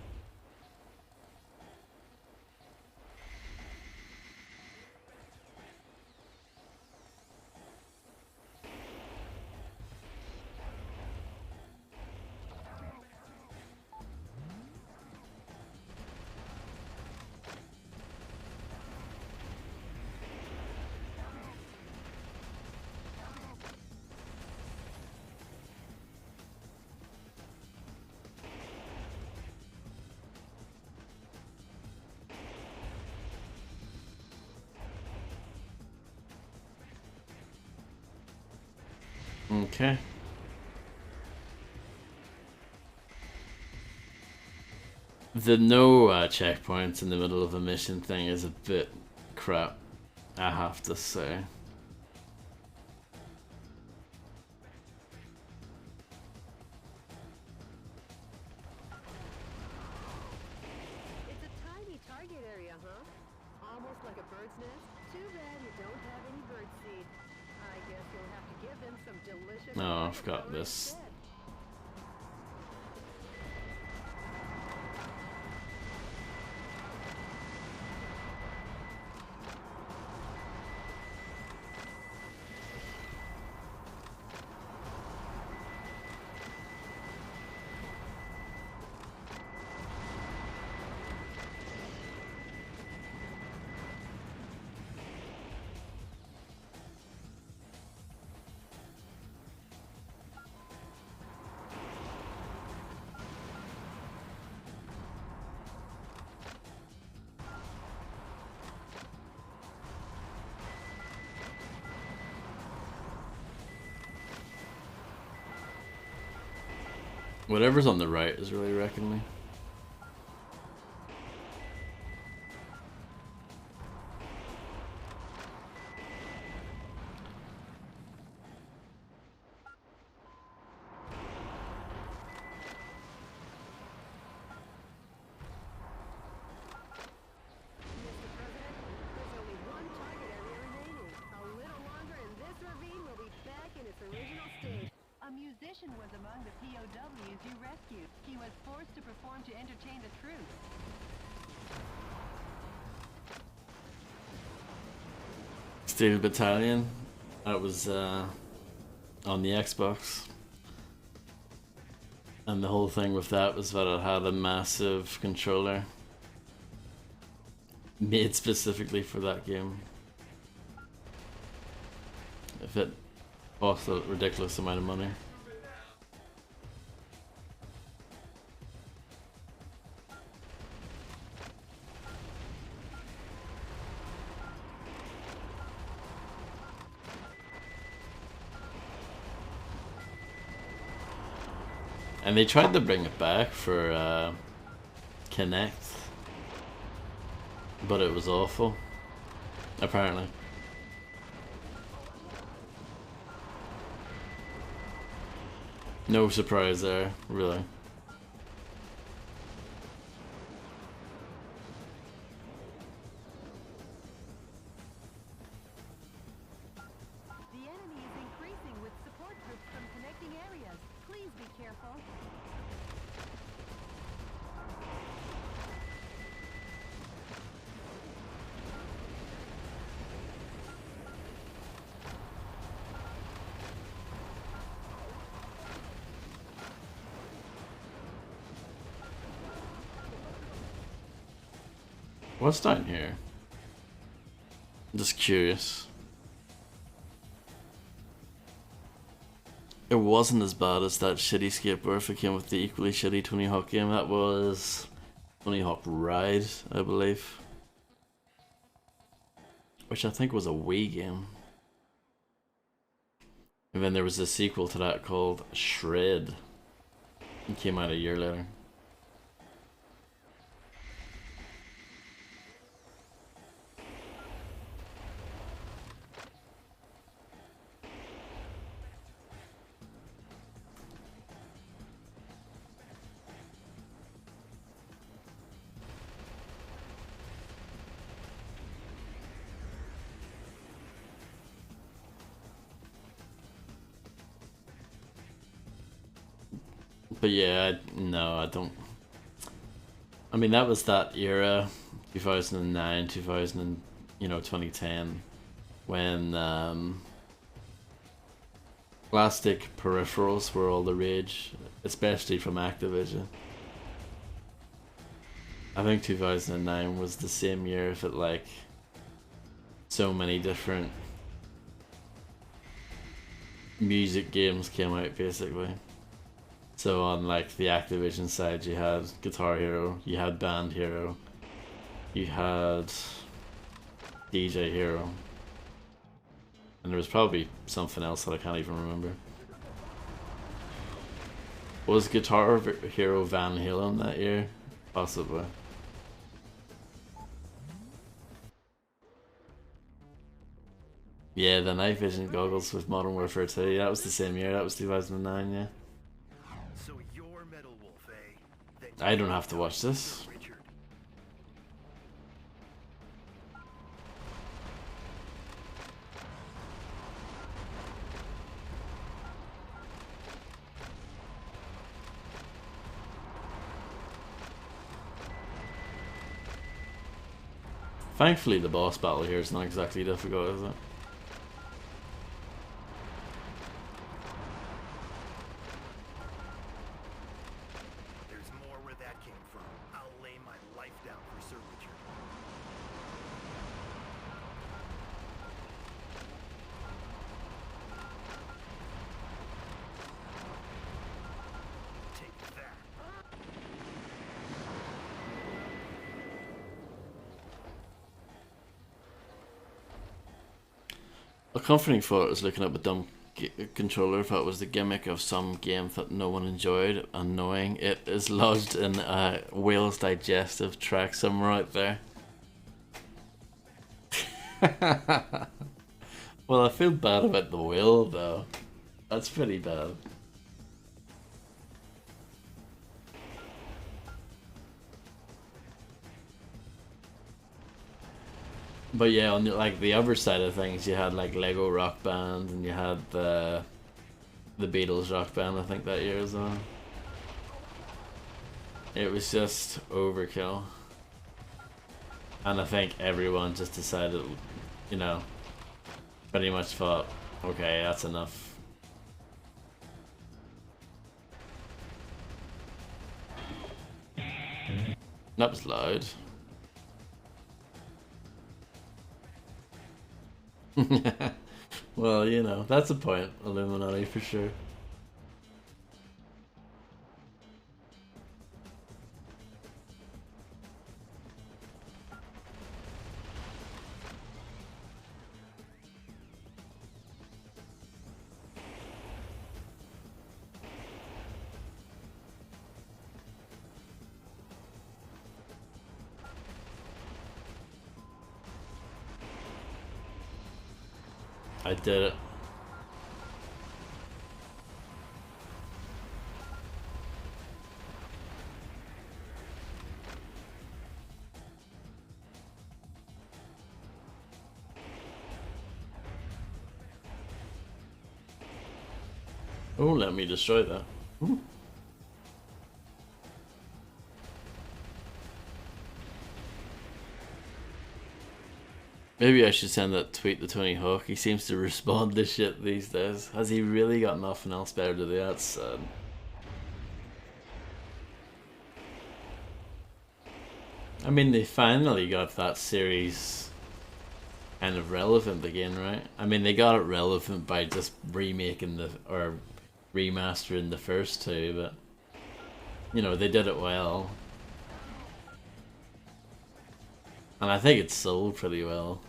Speaker 1: Okay. The no checkpoints in the middle of a mission thing is a bit crap, I have to say.
Speaker 2: It's a tiny target area, huh? Almost like a bird's nest. Too bad you don't have any bird seed. I guess you'll have to give them some delicious.
Speaker 1: Oh, I've got this.
Speaker 2: instead.
Speaker 1: Whatever's on the right is really wrecking me.
Speaker 2: Mr. President, there's only one target area remaining. A little longer and this ravine will be back in its original state. A musician was among the POWs you rescued. He was forced to perform to entertain the troops.
Speaker 1: Steel Battalion. That was on the Xbox. And the whole thing with that was that it had a massive controller made specifically for that game. If it cost a ridiculous amount of money. And they tried to bring it back for Kinect, but it was awful, apparently. No surprise there, really.
Speaker 2: The enemy is increasing with support groups from connecting areas. Please be careful.
Speaker 1: What's down here? I'm just curious. It wasn't as bad as that shitty skateboard that came with the equally shitty Tony Hawk game. That was Tony Hawk Ride, I believe. Which I think was a Wii game. And then there was a sequel to that called Shred. It came out a year later. But yeah, no, I don't. I mean, that was that era, 2009, 2000, 2010, when plastic peripherals were all the rage, especially from Activision. I think 2009 was the same year that like so many different music games came out basically. So on like the Activision side you had Guitar Hero, you had Band Hero, you had DJ Hero, and there was probably something else that I can't even remember. Was Guitar Hero Van Halen that year? Possibly. Yeah, the night vision goggles with Modern Warfare 2, that was the same year, that was 2009, yeah.
Speaker 7: So you're Metal Wolf, eh? Then
Speaker 1: I don't have to watch this.
Speaker 7: Richard.
Speaker 1: Thankfully the boss battle here is not exactly difficult, is it?
Speaker 7: There's more where that came from. I'll lay my life down for Sir Richard. Take that.
Speaker 1: A comforting thought is looking up a dumb controller if that was the gimmick of some game that no one enjoyed, and knowing it is lodged in a Whale's Digestive track somewhere out there. Well, I feel bad about the whale though. That's pretty bad. But yeah, on the other side of things, you had like Lego Rock Band, and you had the Beatles Rock Band, I think, that year as well. It was just overkill, and I think everyone just decided, pretty much thought, okay, that's enough. That was loud. Well, that's a point, Illuminati, for sure. I did it. Oh, let me destroy that. Ooh. Maybe I should send that tweet to Tony Hawk. He seems to respond to shit these days. Has he really got nothing else better to do? That's sad. I mean, they finally got that series kind of relevant again, right? I mean, they got it relevant by just remaking or remastering the first two, but they did it well. And I think it sold pretty well.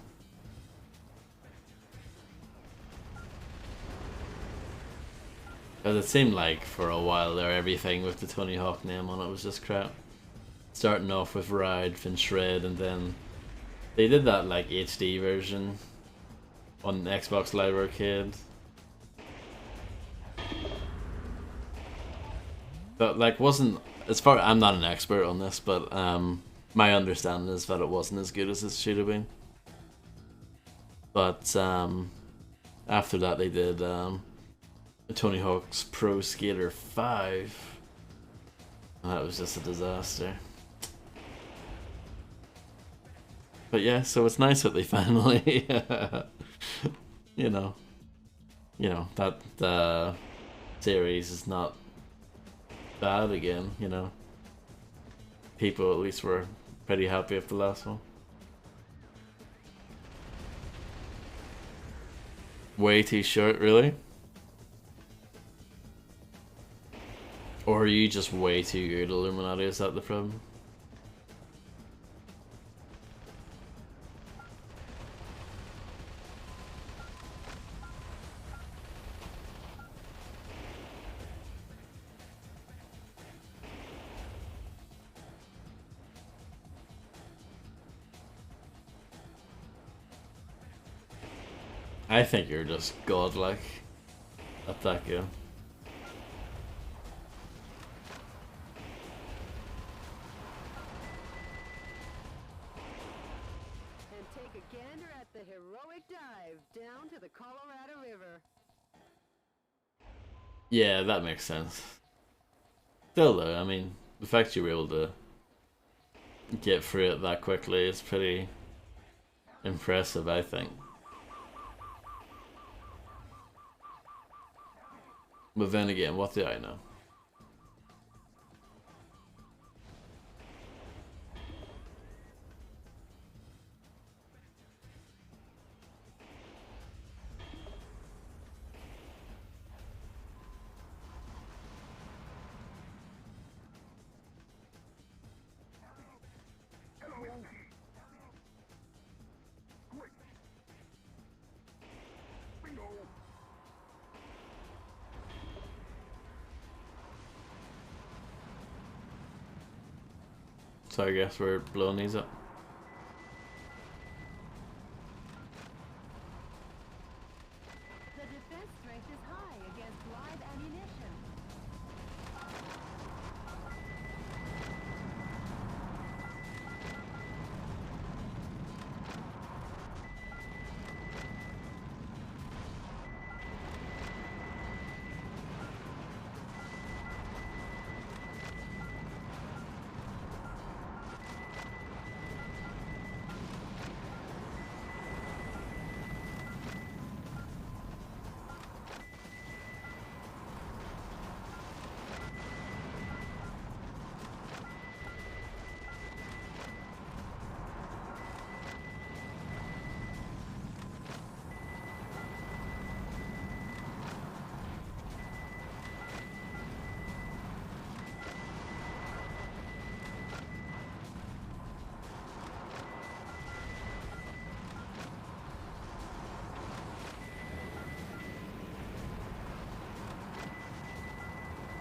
Speaker 1: Because it seemed like for a while there, everything with the Tony Hawk name on it was just crap. Starting off with Ride, then Shred, and then they did that like HD version on Xbox Live Arcade. But like wasn't, as far, I'm not an expert on this, but my understanding is that it wasn't as good as it should have been. But after that they did Tony Hawk's Pro Skater 5, That was just a disaster. But yeah, so it's nice that they finally, you know, that the series is not bad again. You know, people at least were pretty happy with the last one. Way too short, really? Or are you just way too good at Illuminati? Is that the problem? I think you're just godlike at that game.
Speaker 2: And take a gander at the heroic dive down to the Colorado River.
Speaker 1: Yeah, that makes sense. Still though, I mean, the fact you were able to get through it that quickly is pretty impressive, I think. But then again, what do I know? So I guess we're blowing these up.
Speaker 2: The defense strength is high against live ammunition.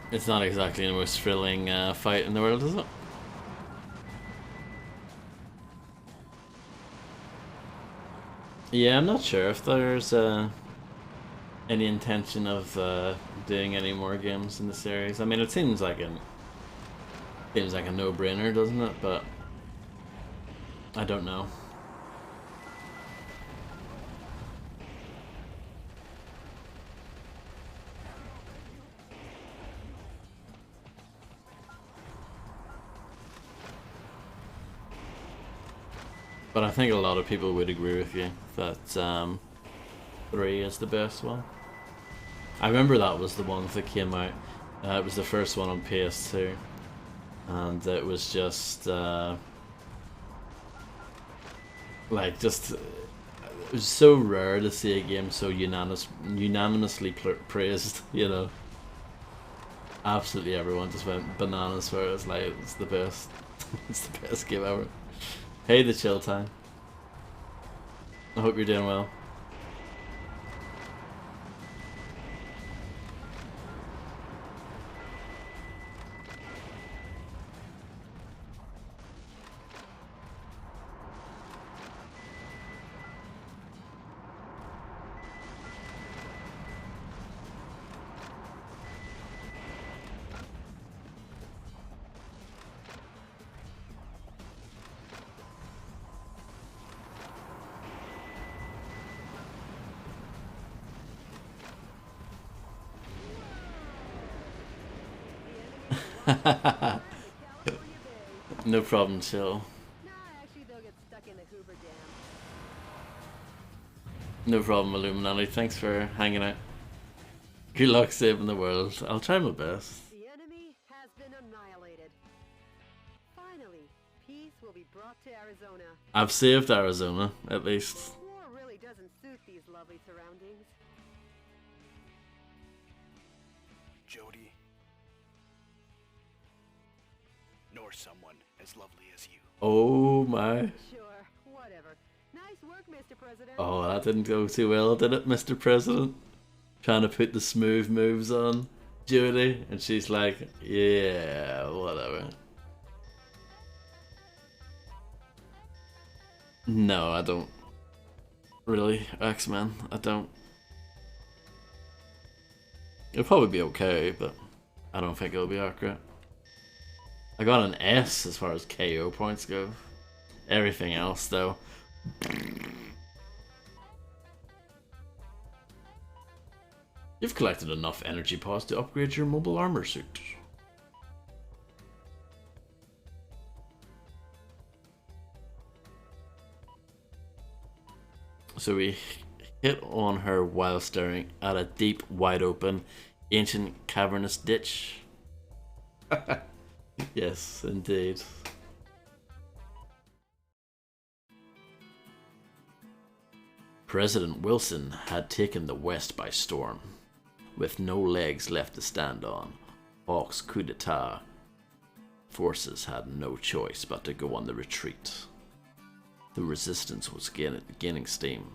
Speaker 1: It's not exactly the most thrilling fight in the world, is it? Yeah, I'm not sure if there's any intention of doing any more games in the series. I mean, it seems like a no-brainer, doesn't it? But I don't know. But I think a lot of people would agree with you that 3 is the best one. I remember that was the one that came out. It was the first one on PS2, and it was just like it was so rare to see a game so unanimously praised. You know, absolutely everyone just went bananas for it. It's like it's the best. It's the best game ever. Hey, the chill time. I hope you're doing well.
Speaker 2: California Bay.
Speaker 1: No problem, chill.
Speaker 2: Nah, actually, they'll get stuck in the Hoover Dam.
Speaker 1: No problem, Illuminati. Thanks for hanging out. Good luck saving the world. I'll try my best.
Speaker 2: The enemy has been annihilated. Finally, peace will be brought to Arizona.
Speaker 1: I've saved Arizona, at least.
Speaker 2: War really doesn't suit these lovely surroundings.
Speaker 3: Jody. Nor someone as lovely as you.
Speaker 1: Oh my.
Speaker 2: Sure, whatever. Nice work, Mr. President.
Speaker 1: Oh, that didn't go too well, did it, Mr. President? Trying to put the smooth moves on Judy, and she's like, yeah, whatever. No, I don't. Really, X-Men, I don't. It'll probably be okay, but I don't think it'll be accurate. I got an S as far as KO points go. Everything else, though. You've collected enough energy pods to upgrade your mobile armor suit. So we hit on her while staring at a deep, wide open, ancient cavernous ditch. Yes, indeed. President Wilson had taken the West by storm. With no legs left to stand on, Hawk's coup d'etat forces had no choice but to go on the retreat. The resistance was gaining steam,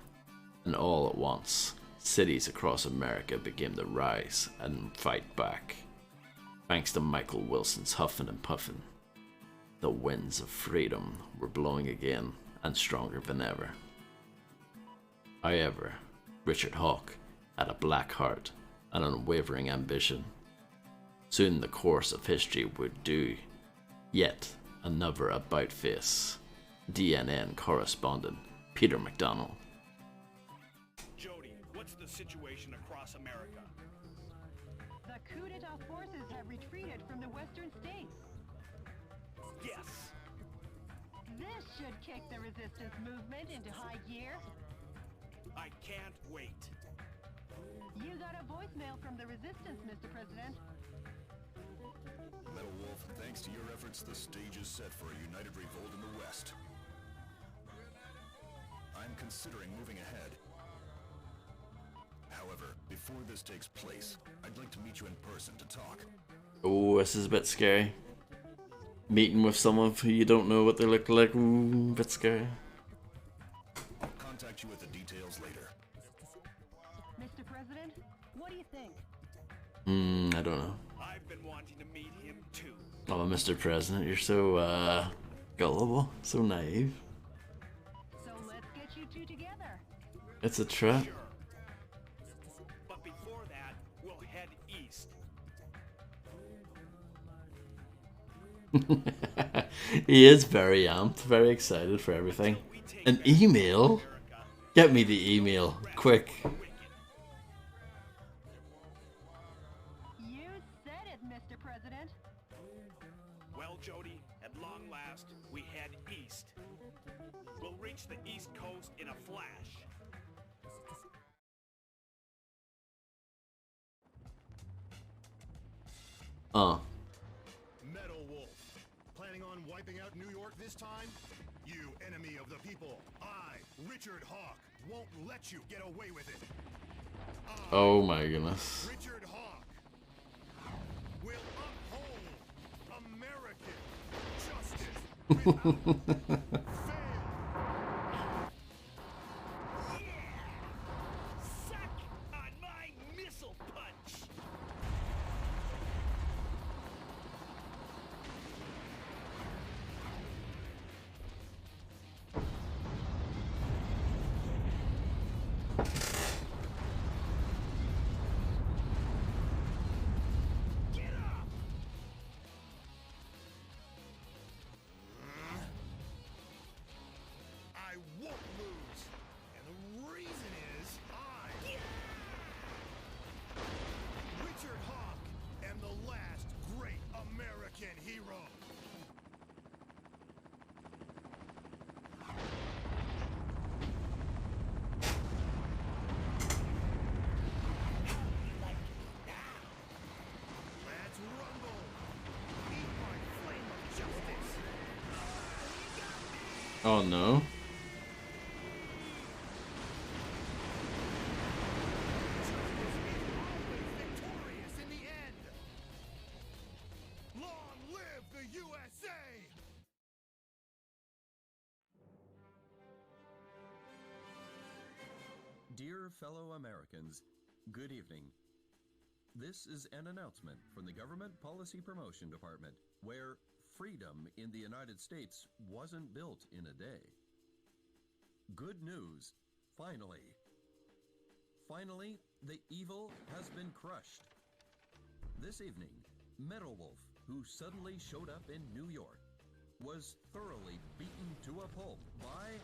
Speaker 1: and all at once, cities across America began to rise and fight back. Thanks to Michael Wilson's huffing and puffing, the winds of freedom were blowing again and stronger than ever. However, Richard Hawk had a black heart and unwavering ambition. Soon the course of history would do yet another about-face. DNN correspondent Peter McDonald.
Speaker 3: Jody, what's the situation across America?
Speaker 2: The coup d'etat forces have retreated from the western states.
Speaker 3: Yes.
Speaker 2: This should kick the resistance movement into high gear.
Speaker 3: I can't wait.
Speaker 2: You got a voicemail from the resistance, Mr. President.
Speaker 6: Metal Wolf, thanks to your efforts, the stage is set for a united revolt in the West. I'm considering moving ahead. However, before this takes place, I'd like to meet you in person to talk.
Speaker 1: Oh, this is a bit scary. Meeting with someone who you don't know what they look like. Ooh, a bit scary.
Speaker 6: I'll contact you with the details later.
Speaker 2: Mr. President, what do you think?
Speaker 1: I don't know.
Speaker 3: I've been wanting to meet him too.
Speaker 1: Oh, Mr. President, you're so, gullible. So naive.
Speaker 2: So let's get you two together.
Speaker 1: It's a trap.
Speaker 3: Sure. But before that, we'll head east.
Speaker 1: He is very amped, very excited for everything. An email? Get me the email, quick.
Speaker 2: You said it, Mr. President.
Speaker 3: Well, Jody, at long last, we head east. We'll reach the East Coast in a flash.
Speaker 6: Metal Wolf, planning on wiping out New York this time? You enemy of the people, I, Richard Hawk, won't let you get away with it.
Speaker 1: Oh my goodness.
Speaker 6: Richard Hawk will uphold American justice without fail.
Speaker 3: Suck on my missile punch! Get up!
Speaker 1: Oh no.
Speaker 6: Victorious in the end! Long live the USA!
Speaker 9: Dear fellow Americans, good evening. This is an announcement from the Government Policy Promotion Department, where freedom in the United States wasn't built in a day. Good news, finally. Finally, the evil has been crushed. This evening, Metal Wolf, who suddenly showed up in New York, was thoroughly beaten to a pulp by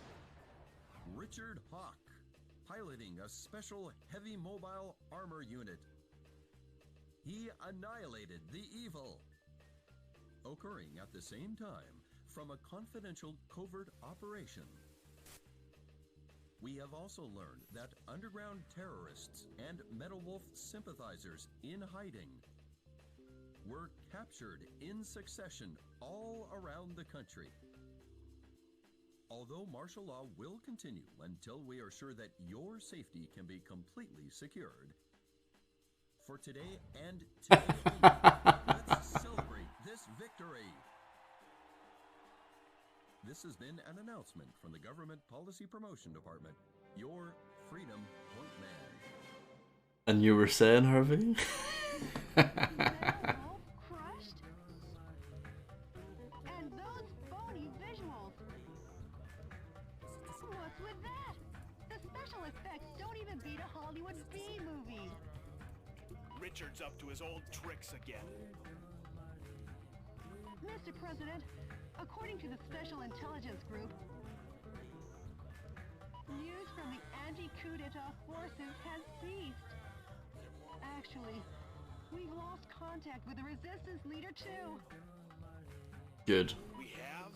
Speaker 9: Richard Hawk, piloting a special heavy mobile armor unit. He annihilated the evil. Occurring at the same time from a confidential covert operation. We have also learned that underground terrorists and Metal Wolf sympathizers in hiding were captured in succession all around the country. Although martial law will continue until we are sure that your safety can be completely secured, for today and today only, let's celebrate this victory. This has been an announcement from the Government Policy Promotion Department, your Freedom Point Man.
Speaker 1: And you were saying, Harvey?
Speaker 2: Metal crushed? And those phony visuals. What's with that? The special effects don't even beat a Hollywood B movie.
Speaker 3: Richard's up to his old tricks again.
Speaker 2: Mr. President, according to the Special Intelligence Group, news from the anti-coup d'etat forces has ceased. Actually, we've lost contact with the resistance leader too.
Speaker 1: Good.
Speaker 3: We have?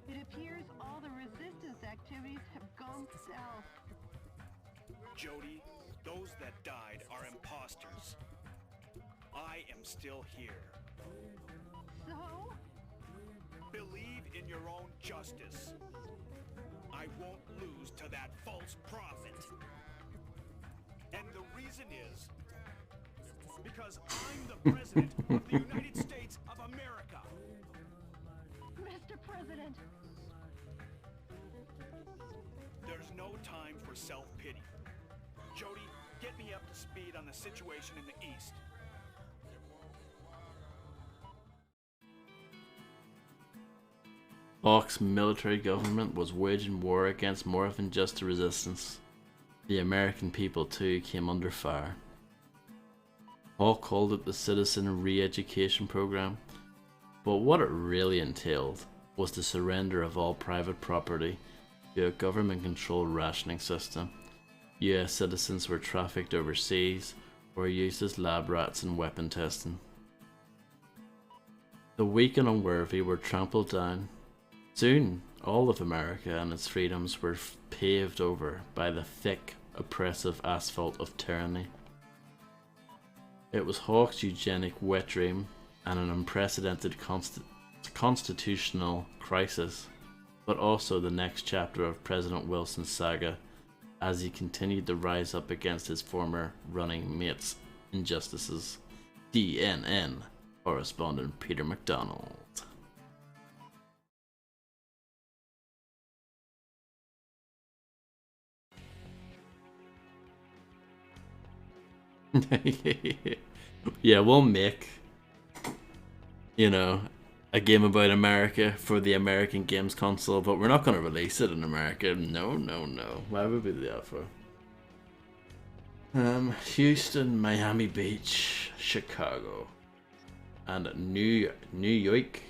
Speaker 2: It appears all the resistance activities have gone south.
Speaker 3: Jody, those that died are imposters. I am still here.
Speaker 2: So?
Speaker 3: Believe in your own justice. I won't lose to that false prophet. And the reason is because I'm the President of the United States of America.
Speaker 2: Mr. President!
Speaker 3: There's no time for self-pity. Jody, get me up to speed on the situation in the East.
Speaker 1: Hawk's military government was waging war against more than just the resistance. The American people too came under fire. Hawk called it the Citizen Re-Education Program, but what it really entailed was the surrender of all private property to a government-controlled rationing system. US citizens were trafficked overseas or used as lab rats in weapon testing. The weak and unworthy were trampled down. Soon, all of America and its freedoms were paved over by the thick, oppressive asphalt of tyranny. It was Hawk's eugenic wet dream and an unprecedented constitutional crisis, but also the next chapter of President Wilson's saga as he continued to rise up against his former running mates' injustices. DNN correspondent Peter McDonald. Yeah, we'll make, a game about America for the American Games console, but we're not going to release it in America. No, no, no. Why would we do that for? Houston, Miami Beach, Chicago, and New York.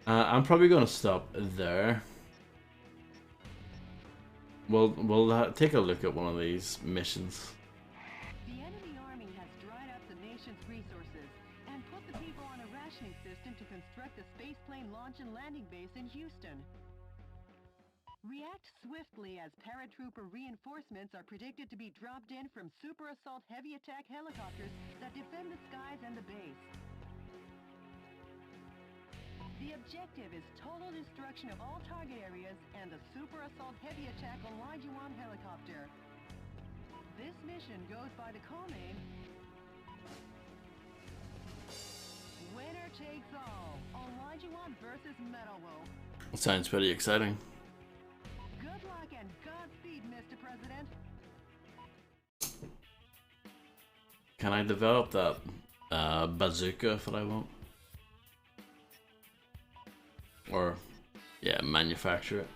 Speaker 1: I'm probably going to stop there. We'll take a look at one of these missions.
Speaker 2: The enemy army has dried up the nation's resources and put the people on a rationing system to construct a spaceplane launch and landing base in Houston. React swiftly as paratrooper reinforcements are predicted to be dropped in from Super Assault heavy attack helicopters that defend the skies and the base. The objective is total destruction of all target areas and a super assault heavy attack on Lijuan helicopter. This mission goes by the call name Winner Takes All on Lijuan versus Metalwolf.
Speaker 1: Sounds pretty exciting.
Speaker 2: Good luck and Godspeed, Mr. President.
Speaker 1: Can I develop that bazooka if I want? Or, yeah, manufacture it.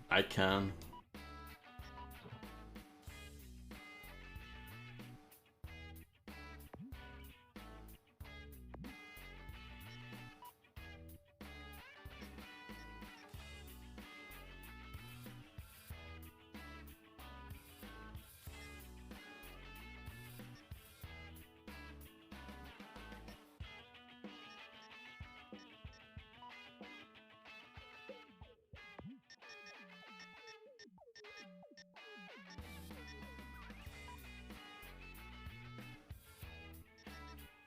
Speaker 1: I can.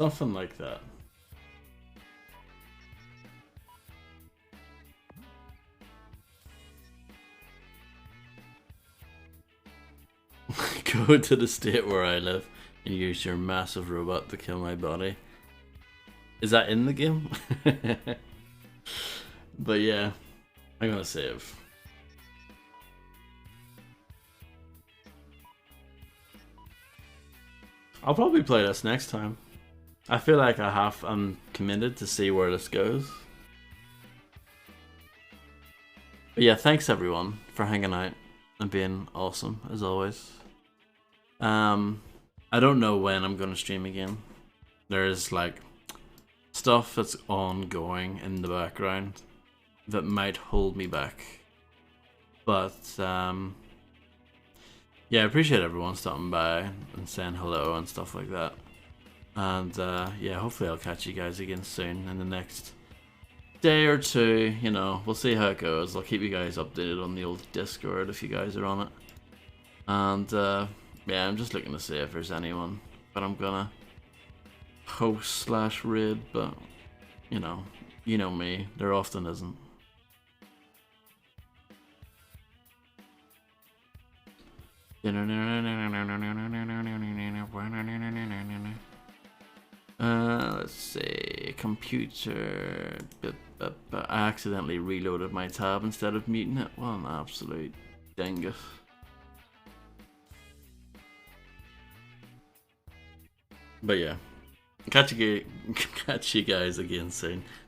Speaker 1: Something like that. Go to the state where I live and use your massive robot to kill my body. Is that in the game? But yeah, I'm gonna save. I'll probably play this next time. I feel like I'm committed to see where this goes. But yeah, thanks everyone for hanging out and being awesome as always. I don't know when I'm gonna stream again. There's like stuff that's ongoing in the background that might hold me back. But yeah, I appreciate everyone stopping by and saying hello and stuff like that. And yeah, hopefully I'll catch you guys again soon in the next day or two. You know, we'll see how it goes. I'll keep you guys updated on the old Discord if you guys are on it. And yeah, I'm just looking to see if there's anyone that I'm gonna host / raid, but you know me, there often isn't. Let's see, computer. I accidentally reloaded my tab instead of muting it. What an absolute dingus. But yeah, catch you guys again soon.